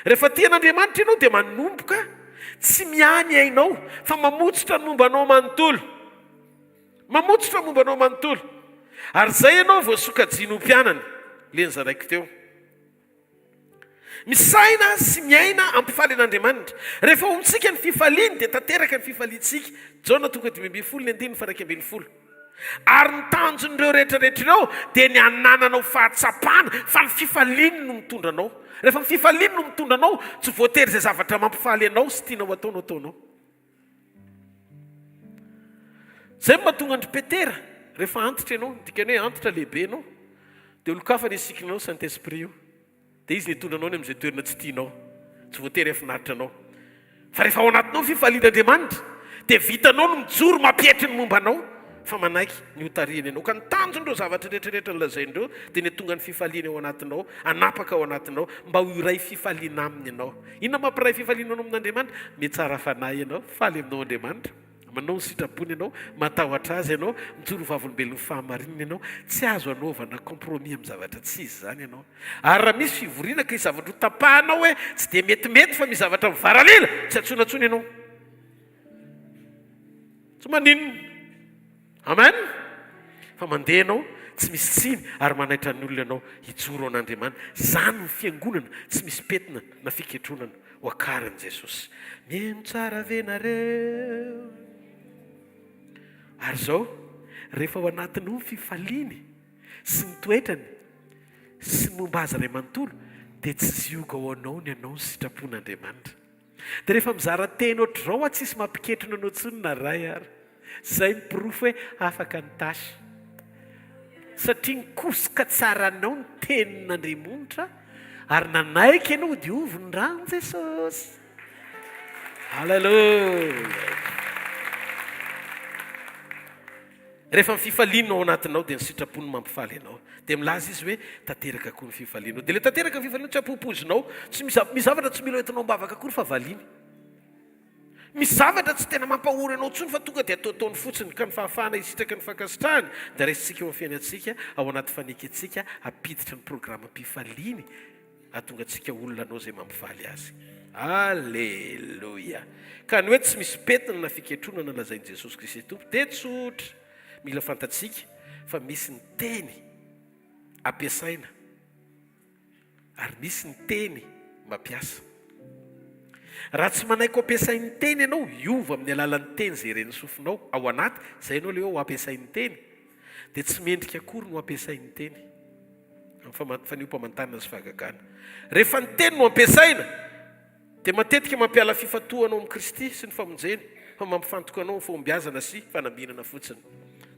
Rehefa tian'Andriamanitra ianao dia manomboka tsy miany ainao fa mamotsotra ny mombanao manontolo. Mamotsotra ny mombanao manontolo. Ary zay ianao voasokajino mpianany le nizaraiko teo. Misaina sy miaina ampifaly an'Andriamanitra. Rehefa omitsika ny fifaliany dia tanteraka ny fifaliantsika. Jaona 5:12 Ary ny tanjon'ireo rehetrarehetra ireo dia ny anananao fahatsapana fa ny fifaliany no mitondra anao. Rehefa ny fifaliany no mitondra anao tsy voatery izay zavatra mampifaly anao sy tianao ataonao. Zay mahatonga andry Petera rehefa antitra ianao, dikany hoe antitra lehibe ianao dia olo-kafa ny isikinao Saint-Esprit io. Dia izy nitondra anao ny amin'izay toerana tsy tianao. Tsy voatery efinaritra anao. Fa rehefa ao anatinao fifalian'Andriamanitra dia vitanao no mijoro mampietry ny momba anao. Fa manaiky ny hotariany ianao ka ny tanjon'ireo zavatra rehetrarehetra nylazain'ireo dia ny tonga ny fifaliana ao anatinao, anapaka ao anatinao mba ho iray fifaliana aminy ianao. Inona mampiray fifaliana anao amin'Andriamanitra? Metsara fanahy ianao, faly aminao Andriamanitra, manao ny sitrapony ianao, matahotra azy ianao, mijoro vavolombelon'ny fahamarinana ianao, tsy azo anaovana kompromis amin'ny zavatra tsy izy zany ianao. Ary raha misy fivoriana ka zavatra ho tapahanao hoe tsy dia metimety fa misy zavatra mivaralila, tsy atsonatsony ianao. Tsy maninona. Amen. Fa mandeha ianao tsy misy tsiny ary manaitra ny olona ianao hijoro an'Andriamanitra. Zany ny fiangonana tsy misy petina na fiketronana ho akaran'i Jesosy. Mihaino tsara venareo. Ary zao rehefa ao anatinao ny fifaliany sy ny toetrany sy ny momba azy iray manontolo dia tsy zioga ao anao ny anao ny sitrapon'Andriamanitra. Dia rehefa mizara teny ohatr'izao tsisy mampiketrona anao tsony na ray ary. Zay mipirofo hoe afaka ny tasy. Satria nikosika tsara anao ny tenin'Andriamanitra ary nanaiky ianao dia ovy ny rano Jesosy. Halleluja. rehefa mififalianao ao anatinao dia ny sitrapony mampifaly ianao dia milaza izy hoe tanteraka koa ny fifalianao dia le tanteraka ny fifalianao tsy ampopozinao tsy misy zavatra tsy mila entinao mbavaka kory fa valiny misy zavatra tsy tena mampahory anao tsony fa tonga dia ataotaony fotsiny ka ny fahafahana isitraka ny fankasitrahany dia resintsika eo afiainantsika ao anaty faneketsika apiditra ny programa mpifaliany atonga antsika olona anao zay mampifaly azy alleloia ka ny hoe tsy misy petina na fiketronana lazain'i Jesosy Kristy tompo dia tsotra mila fantatsika fa misy ny teny ampiasaina ary misy ny teny mampiasa raha tsy manaiko ampiasain'ny teny ianao iova amin'ny alalan'ny teny zay reny sofinao ao anaty zay ianao le ho ampiasain'ny teny dia tsy mendrika akory no ampiasain'ny teny faniompamantanana sy fahagagana rehefa ny teny no ampiasaina dia matetika mampiala fifatohanao amin'ny Kristy sy ny famonjeny fa mampifantoka anao ny fombiazana sy fanambinana fotsiny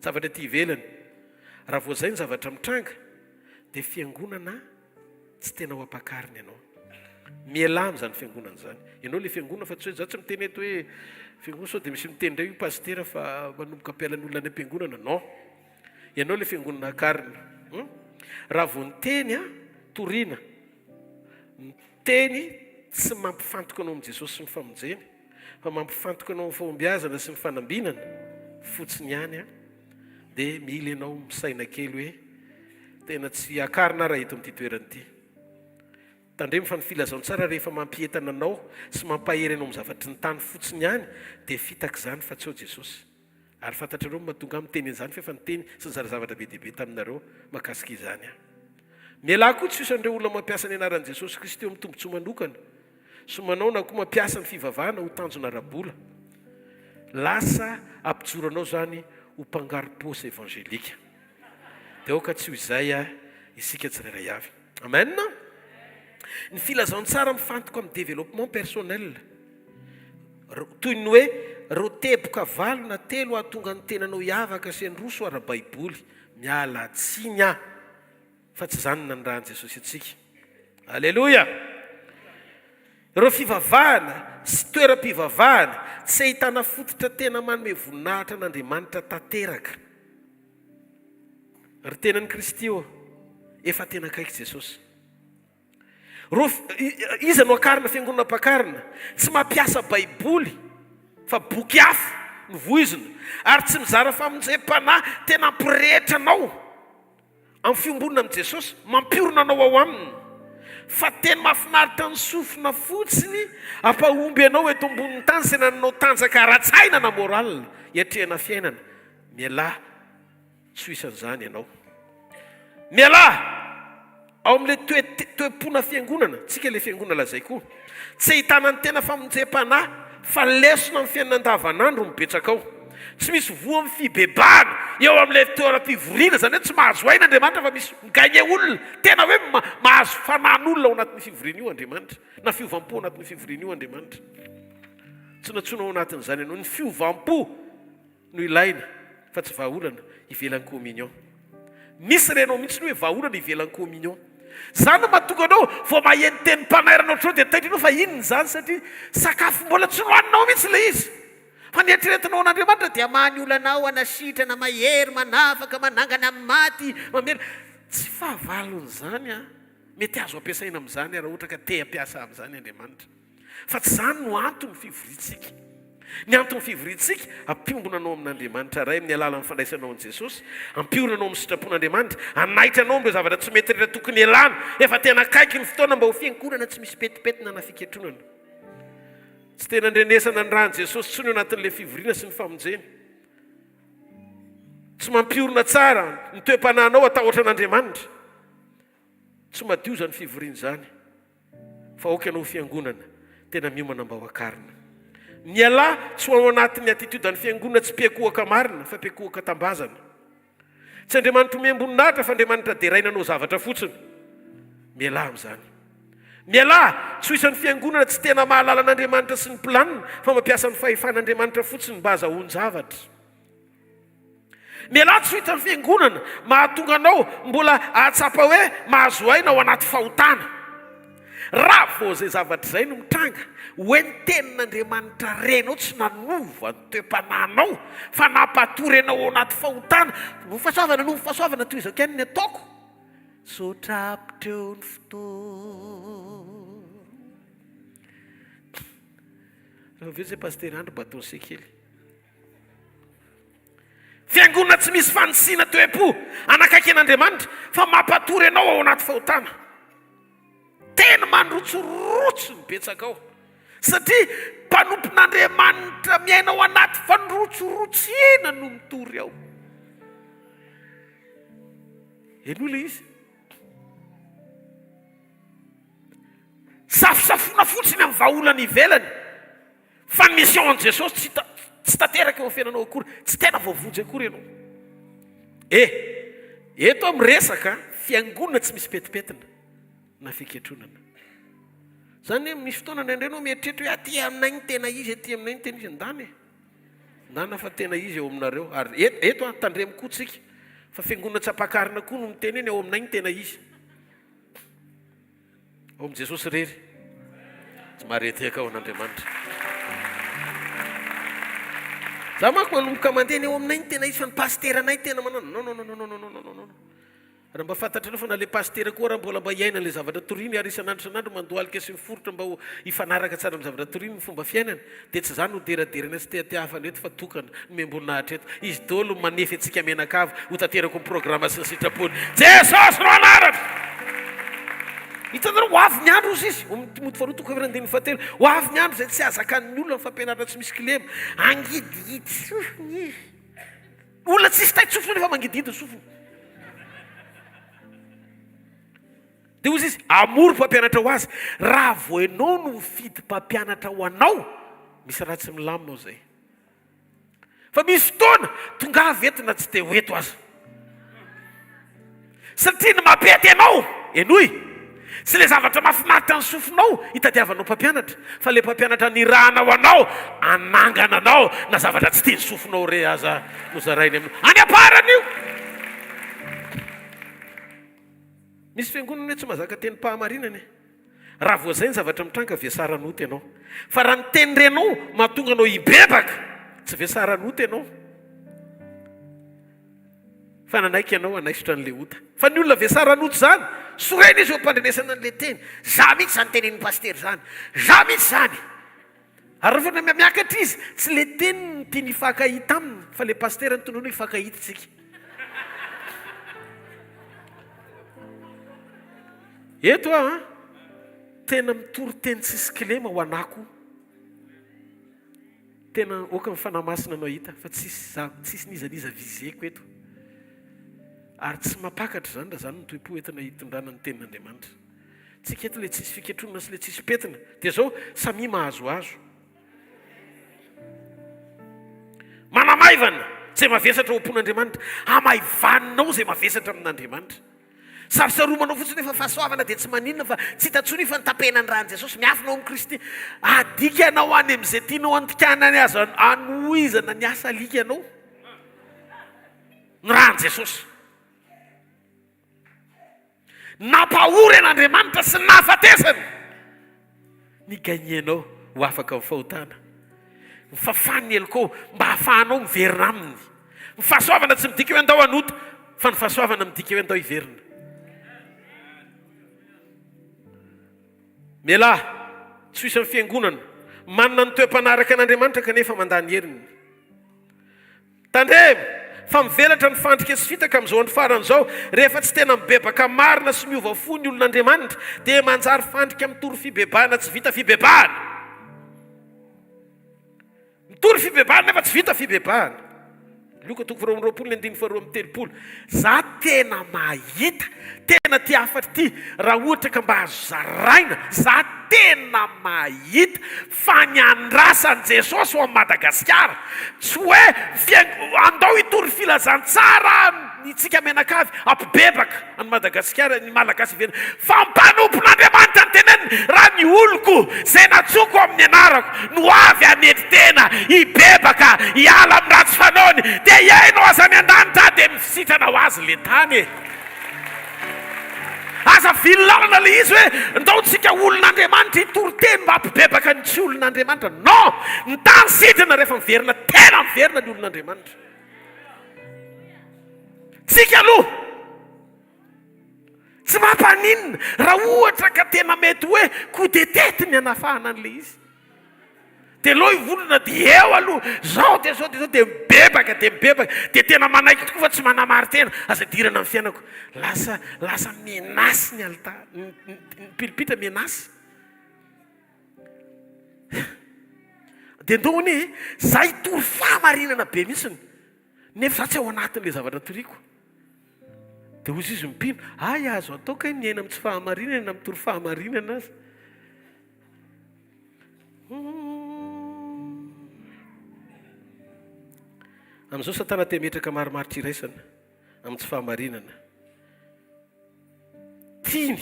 zavatra ty ivelany raha voazay ny zavatra mitranga dia fiangonana tsy tena ho ampakariny ianao mielamy zany fiangonana zany ianao le fiangonana fa tsy hoe za tsy miteny eto hoe fiangonana sao dia misy miteny indray io pastera fa manomboka ampialany olona any am-piangonana non ianao le fiangonana akarina raha vo ny teny toriana ny teny tsy mampifantoka anao amin'i Jesosy sy ny famonjeny fa mampifantoka anao amin'ny fahombiazana sy ny fanambinana fotsiny ihany dia mila ianao misaina kely hoe tena tsy akarina raha eto amin'ity toerana ity tandremo fa ny filazao tsara rehefa mampietana anao sy mampahery anao amin'ny zavatry ny tany fotsiny ihany dia fitaka izany fa tsy ao Jesosy ary fantatrareo mahatonga amin'ny teny izany fa ny teny sy ny zarazavatra be dehibe taminareo mahakasika izany mialahy koa tsy isan'ireo olona mampiasa ny anaran'i Jesosy Kristy eo amin'ny tombontsoa manokana so manao na koa mampiasa ny fivavahana ho tanjona rabola lasa ampijoranao zany ho mpangaro-paosy evangelika dia oka tsy ho izay isika tsirairay avy amen ny filazaony tsara mifantoka amin'ny développement personnel toy ny hoe reo teboka valo na telo ahatonga ny tenanao hiavaka sy ny roso ara-baiboly miala tsiny fa tsy zany nandrahan'i Jesosy atsika alleloia reo fivavahana sy toeram-pivavahana tsy ahitana fototra tena manome voninahitra n'Andriamanitra tanteraka ry tenan'ny Kristy io efa tena akaiky Jesosy iza no akarina fiangonana mpakarina tsy mampiasa baiboly fa boky hafa no voizina ary tsy mizara famonjem-panahy tena ampirehitra anao amin'ny fiombonana amin'i Jesosy mampiorona anao ao aminy fa tena mahafinaritra ny sofina fotsiny ampahomby anao eto ambonin'ny tany sy nananao tanjaka ara-tsaina na moralina hiatrehana fiainana mialahy tsy ho isan'izany ianao mialahy ao amin'le toe-pona fiangonana tsika le fiangonana lazay koa tsy ahitana ny tena famonjem-panahy fa lesona amin'ny fiainana andavanandro mibetsaka ao tsy misy voa amin'ny fibebahana eo amin'ilay toeram-pivoriana zany hoe tsy mahazo aina Andriamanitra fa misy miganye olona tena hoe mahazo fanan'olona ao anatin'ny fivoriana io Andriamanitra na fiovampo anatin'ny fivoriana io Andriamanitra tsy natsona ao anatin'izany ianao ny fiovampo no ilaina fa tsy vahaolana ivelan'ny communion misy renao mihitsy ny hoe vahaolana ivelan'ny communion zany no mahatonga anao vao maheno teny mpanairanao otrao dia taitrinao fa inony zany satria sakafo mbola tsy nohaninao mihitsy le izy fa niatreretinao an'Andriamanitra dia mahany olanao anasitrana mahery manafaka manangana amin'ny maty mamely tsy fahavalony zany mety azo ampiasaina amin'izany raha ohatra ka te ampiasa amin'izany Andriamanitra fa tsy zany no antony fivoriantsika ny antony fivoriantsika ampiombona anao amin'Andriamanitra ray amin'ny alalan'ny fandraisanao an'i Jesosy ampiorona anao amin'ny sitrapon'Andriamanitra anaitra anao mbe zavatra tsy mety rehetra tokony ialana efa tena akaiky ny fotoana mba ho fiangonana tsy misy petipetina na fiketronana tsy tena ndrenesana ny rahan'i Jesosy tsy ny anatin'ilay fivoriana sy ny famonjeny tsy mampiorona tsara ny toe-panahinao atahotra an'Andriamanitra tsy madio zany fivoriana zany fa oka ianao fiangonana tena miomana mba ho akarina mialahy tsy ho ao anatin'ny atitiodan'ny fiangonana tsy mpiakohaka marina fa mpiakohaka tambazana tsy Andriamanitra omem-boninahitra fa Andriamanitra derainanao zavatra fotsiny mialahy amin'izany mialahy tsy ho isan'ny fiangonana tsy tena mahalala an'Andriamanitra sy ny planina fa mampiasa ny fahefan'Andriamanitra fotsiny mba azahoany zavatra mialahy tsy ho isan'ny fiangonana mahatonga anao mbola ahatsapa hoe mahazo aina ao anaty fahotana raha vao zay zavatra izay no mitranga hoe ny tenin'Andriamanitra renao tsy nanova ny toe-pananao fa nampatory anao ao anaty fahotana no fahasoavana no fahasoavana toy izao kany ny ataoko sotrapotreo ny fotoana raha ve zay paster andro baton sekely fiangonana tsy misy fanisina toe-po anakaiky an'Andriamanitra fa mampatory anao ao anaty fahotana tena mandrotsorotsy ny betsaka ao satria mpanompon'Andriamanitra miainao anaty fanirotsorotsyena no mitory ao eno le izy safosafona fotsiny amin'ny vahaolana ivelany fa ny mission an Jesosy tsy tanteraka eo fiainanao akory tsy tena voavonjy akory ianao eto am'resaka fiangonana tsy misy petipetina na fiketronana zany hoe misy fotoana nandrenao mieritreritra hoe aty aminay ny tena izy aty aminay ny tena izy ndana fa tena izy eo aminareo ary eto tandremo-koa tsika fa fiangonana tsapakarina koa no miteny eny eo aminay ny tena izy ao am' Jesosy rery tsy mareteka ao an'Andriamanitra za manko manomboka mandehany eo aminay ny tena izy fa ny paster anay tena manano non raha mba fantatranao fa na le paster koa raha mbola mba iaina le zavatra toriny ary isan'andro mandoalika sy miforotra mba ho ifanaraka tsara amin'ny zavatra toriny ny fomba fiainana dia tsy zany ho deraderana sy teatiafana eto fa tokana membonahitra eto izy dolo manefy antsika menakavo ho tanterako ny programma sy ny sitrapony Jesosy no anaratra hitanareo ho avy ny andro izy izy moto faharoa toko fahavirandiny fahatelo ho avy ny andro zay tsy azakan'ny olona ny fampianarana tsy misy kilema angididy sofiny izy olona tsisy tay tsofiny nefa mangididy sofiny dia ozy izy amory mpampianatra ho azy raha vo ianao no mifidy mpampianatra ho anao misy raha tsy milaminao zay fa misy fotoana tonga avy entina tsy te ho eto azy satria ny mampety ianao enoy sy le zavatra mahafinaritra ny sofinao hitadiavanao mpampianatra fa le mpampianatra nirahanao anao anangana anao na zavatra tsy teny sofinao re aza nozarainy aminao any aparana io misy fiangonana hoe tsy mahazaka teny mpahamarinana raha voa zay ny zavatra mitranga vesaran'oty ianao fa raha ny teny renao mahatonga anao hibebaka tsy vesaran'oty ianao fa nanaiky ianao anaisotra n'le ota fa ny olona vesaran'oty zany sorena izy eo ampandrenesana n'le teny za mihitsy zany tenenin'ny paster zany za mihitsy zany ary rehefa miakatra izy tsy le teny ny tiany hifankahita aminy fa le paster ny tonona hoe hifankahita tsika eto tena mitory teny tsisy kilema ho anako tena oka mifanamasina anao hita fa tsisy nizaniza vizeko eto ary tsy mampakatra zany raha zany notoe-po entina hitondrana ny tenin'Andriamanitra tsika eto le tsisy fiketronana sy le tsisy petina dia zao samy mahazoazo manamaivana zay mavesatra ompon'Andriamanitra amaivaninao zay mavesatra amin'Andriamanitra sarosaromanao fotsiny efa fahasoavana dia tsy maninona fa tsy hitantsony fa nitapena ny rahan'i Jesosy miafinao amin'ny Kristy adika anao any amin'izay tianao andikanany azy anohizana ny asa alika anao ny rahan'i Jesosy nampahory an'Andriamanitra sy nahafatesany ny gagnenao ho afaka amin'ny fahotana mifafany eloko mba hahafahanao miverina aminy ny fahasoavana tsy midika hoe andao anota fa ny fahasoavana midika hoe andao hiverina mialahy tsy hoisy amin'ny fiangonana manana ny toe-panaraka an'Andriamanitra kanefa mandany heriny tandremo fa mivelatra ny fandrika sy fitaka amin'izao andro faran'izao rehefa tsy tena mibebaka marina sy miova fo ny olon'Andriamanitra dia manjary fandrika mitory fibebahana tsy vita fibebahana mitory fibebahana nefa tsy vita fibebahana Luka 22:22-23 za tena mahita tena ty afatra ty raha ohatra ka mba azo zaraina za tena mahita fanyandrasan'i Jesosy ao Madagasikara tsy hoe andao hitory filazantsara itsika menakavy ampibebaka any Madagasikara ny malagasy iverina fa mpanompon'Andriamanitra ny teneniny raha ny oloko zay natsoko amin'ny anarako no avy anety tena hibebaka hiala amin'ny ratsy fanaony dia iainao aza ny an-danitra dia mifisitrana ho azy le tany aza vilalana le izy hoe ndaontsika olon'Andriamanitra itory-teny mba hampibebaka ny tsy olon'Andriamanitra. Non, ny tany sidina rehefa miverina tena miverina ny olon'Andriamanitra. Tsika aloha tsy mampaninina raha ohatra ka tena mety hoe kodetety ny anafahana an'le izy. Dia loha ivolona dia eo aloha zao dia zao dia zao dia mibebaka dia tena manaiky tokoa fa tsy manamary tena. Aza dirana amin'ny fiainako lasa menasy ny alta ny pilipitra menasy. Dia ndony zay tory fahamarinana be mihitsiny nefa za tsy ao anatin'ilay zavatra toriako. Dia hozy izy mipino ay azo atao ka ny aina amin'ny tsy fahamarinana amin'ny tory fahamarinana azy. Amin'izao Satana te metraka maromaro tsiraisana amin'ny tsy fahamarinana. Tiany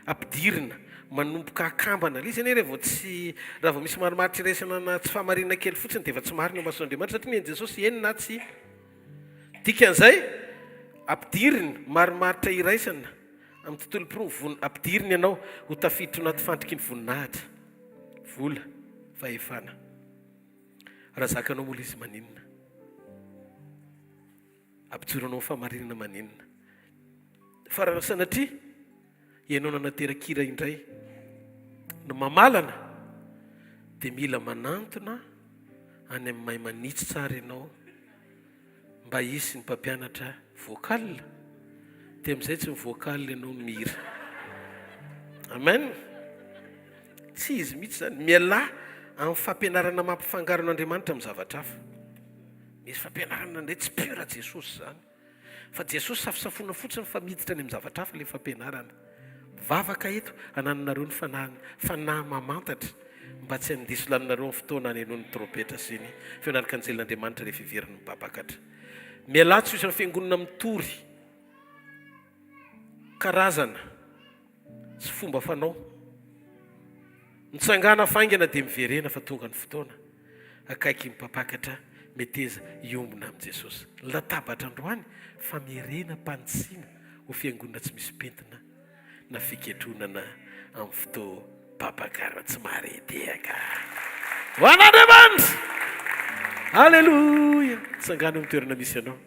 ampidirina manomboka akambana le izy ane raha vao misy maromaro tsiraisana na tsy fahamarinana kely fotsiny dia efa tsy marina ao mason'Andriamanitra satria ny Jesosy eny na tsy. Dikan'izay ampidirina marimaritra iraisana amin'ny tontolo ampidirina ianao ho tafiditra anaty fandriky ny voninahitra vola fahefana. Raha zakanao mola izy maninona? Ampijoranao fahamarinana maninona? Fa raha sanatria ianao nanaterakira indray no mamalana dia mila manantona any amin'ny mahay manitsy tsara ianao mba hisy ny mpampianatra vocal. Dia amin'izay tsy mivocal ianao mira. Amen. Tsy izy mihitsy zany miala amin'ny fampianarana mampifangaro an'Andriamanitra amin'ny zavatra hafa. Misy fampianarana indray tsy pura Jesosy zany. Fa Jesosy safisafona fotsiny fa miditra any amin'ny zavatra hafa ilay fampianarana. Vavaka eto hananonareo ny fanahy mamantatra mba tsy handiso laninareo amin'ny fotoana any enoa ny trompetra sy ny feonaraka anjelin'Andriamanitra rehefa iveriny mibabakatra. Miala tsy isany fiangonana mitory karazana sy fomba fanao. Mitsangana faingana dia miverena fa tonga ny fotoana akaiky mipapakatra meteza iombona amin'ny Jesosy. Latabatra androany famerena mpantsiana ho fiangonana tsy misy pentina na fiketronana amin'ny fotoam-papakara tsy maretehaka. Ho an'Andriamanitra! Alleluia! Tsangana amin'ny toerana misy ianao.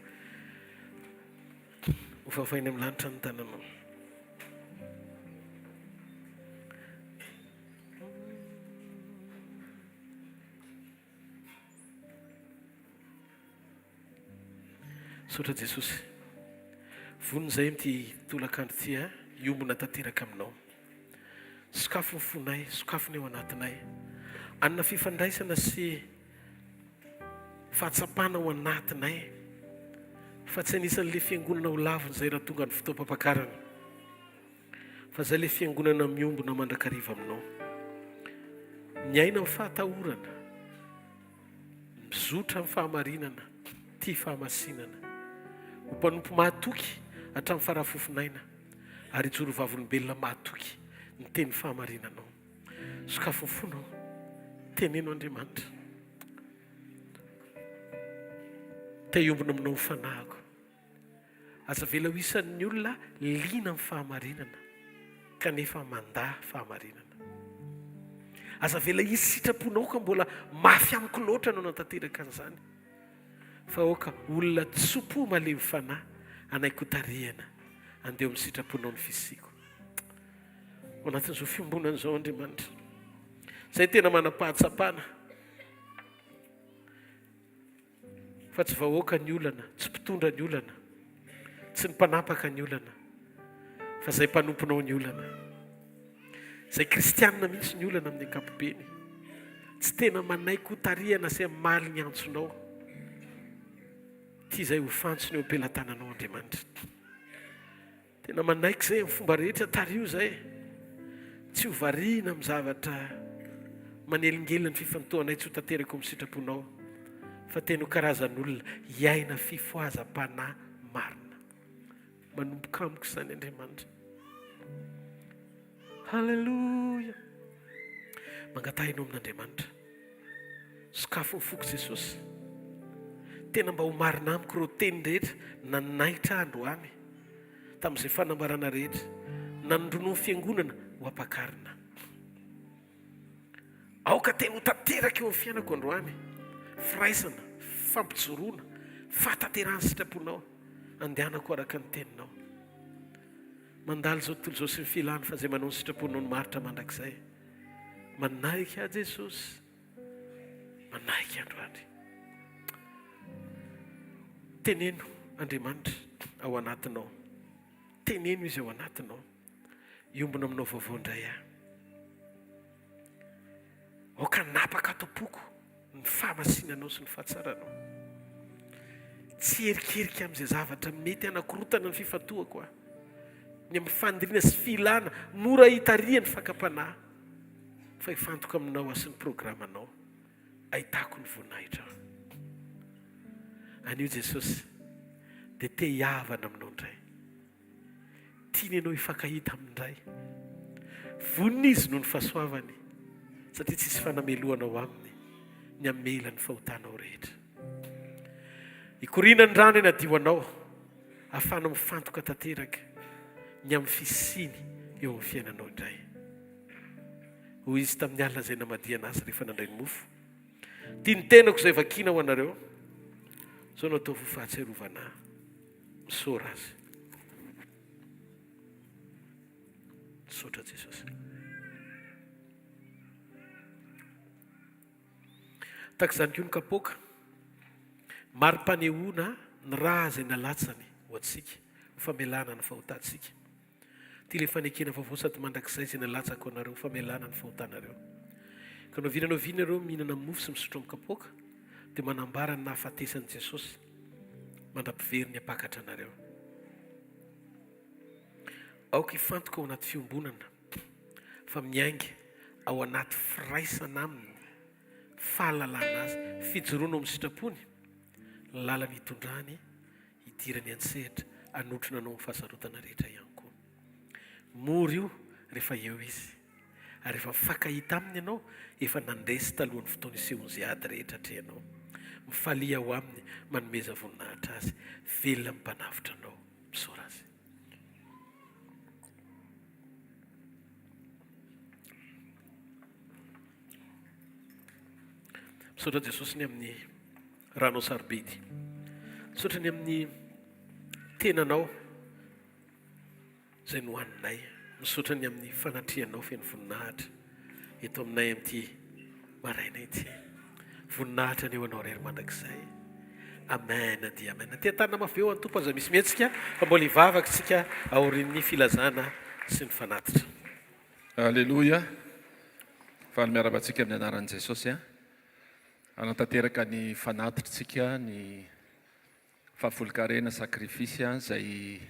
Ho fafainy amin'ny lanitra ny tananao. Sotra Jesosy, vonona izay amin'ity tolakandro ity iombona tanteraka aminao. Sokafo ny fonay, sokafo ny ao anatinay. Anona fifandraisana sy fahatsapana ao anatinay. Fa tsy anisan'ilay fiangonana ho laviny izay raha tonga ny fotoam-pampakarana. Fa izay ilay fiangonana miombona mandrakariva aminao. Miaina amin'ny fahatahorana, mizotra amin'ny fahamarinana, tia fahamasinana. Ho mpanompo mahatoky hatramin'ny farafofinaina ary hijoro vavolombelona mahatoky ny teny fahamarinanao. Sokafo ny fonao, teneno Andriamanitra. Te hiombona aminao ny fanahiko. Aza vela ho isan'ny olona liana amin'ny fahamarinana kanefa mandahy fahamarinana. Aza vela hisy sitraponao ka mbola mafy amiko loatra anao nantanteraka an'izany. Fa oka olona tsopo malemy fanahy anaiko tarihana andeha amin'ny sitraponao ny fisiko. Ao anatin'izao fiombonana izao Andriamanitra, izay tena manam-pahatsapana fa tsy vahoaka ny olana, tsy mpitondra ny olana, tsy ny mpanapaka ny olana, fa izay mpanomponao ny olana, izay kristianina mihitsy ny olana amin'ny ankapobeny, tsy tena manaiko tarihana sy amaly ny antsonao. Ty izay ho fantsony eo am-pelantananao Andriamanitra. Tena manaiky izay amin'ny fomba rehetra tario izay. Tsy ho variana amin'ny zavatra manelingelina ny fifantohanay tsy ho tanteraka amin'ny sitraponao. Fa tena ho karazan'olona hiaina fifoazam-panahy marina. Manomboka amiko izany Andriamanitra. Halleluja. Mangatahinao amin'Andriamanitra. Sokafo ny foko Jesosy. Tena mba ho marina amiko ireo teny rehetra na naitra androany tamin'izay fanambarana rehetra nanondrono fiangonana ho ampakarina. Aoka tena ho tanteraka eo amin'ny fiainako androany, firaisana, fampijoroana, fahatanterahany sitraponao, andehanako araka ny teninao. Mandalo zao tontolo zao sy ny filany fa zay manao ny sitraponao ny maritra mandrakizay. Manaiky a Jesosy, manaiky androany. Teneno Andriamanitra ao anatinao, teneno izy ao anatinao, iombona aminao vaovao indray aho. Aoka napaka atopoko ny fahamasinanao sy ny fahatsaranao. Tsy erikerika amin'izay zavatra mety anakorotana ny fifatoako aho. Ny amin'ny fandiriana sy filana mora hitaria ny fakapanahy. Fa hifantoka aminao sy ny programanao, ahitako ny voninahitra. Anio Jesosy dia te hiavana aminao indray. Tiany ianao hifankahita amindray. Vonina izy noho ny fahasoavany, satria tsisy fanameloanao aminy, ny amela ny fahotanao rehetra. Ikoriana ny rano eny adio anao, ahafahanao mifantoka tanteraka ny amin'ny fisiny eo amin'ny fiainanao indray. Hoy izy tamin'ny alina izay namadiana azy rehefa nandray ny mofo. Tia ny tenako izay vakiana ho anareo, zao no ataovy ho fahatserovana ahy. Misaora azy. Misaotra Jesosy. Taka izany koa ny kapoaka, mari-panehoana ny raha izay nalatsany ho antsika, ho famelana ny fahotantsika. Ty le fanekena vaovao sady mandrakizay izay nalatsako anareo, famelana ny fahotanareo. Ka no vinareo mihinana mofo sy misotro amin'ny kapoaka, dia manambara ny nahafatesan'i Jesosy mandram-pivery ny apakatra anareo. Aoka hifantoka ao anaty fiombonana, fa miainga ao anaty firaisana aminy, fahalalana azy, fijoroana amin'ny sitrapony, lalany hitondrany, hidirany an-tsehatra, anotrona anao amin'ny fahasarotana rehetra ihany koa. Mora io rehefa eo izy, ary rehefa mifankahita aminy ianao, efa nandresy talohan'ny fotoana isehony izay ady rehetra atrehanao. Mifalia ao aminy, manomeza voninahitra azy, velona mimpanavitra anao. Misaora azy. Misaotra Jesosy ny amin'ny ranao sarobidy. Misaotra ny amin'ny tenanao izay nohaninay. Misaotra ny amin'ny fanatrianao feno voninahitra eto aminay amin'ity maraina ity. Voninahitra ny eo anao rery mandrakizay. Amen dia amen. Tia tanana mafy eo antompo aza misy mihetsika fa mbola hivavaka tsika aorian'ny filazana sy ny fanatitra. Alleluia. Faly miarabantsika amin'ny anaran'i Jesosy. Anatanteraka ny fanatitritsika ny fahafolonkarena sakrifisy izay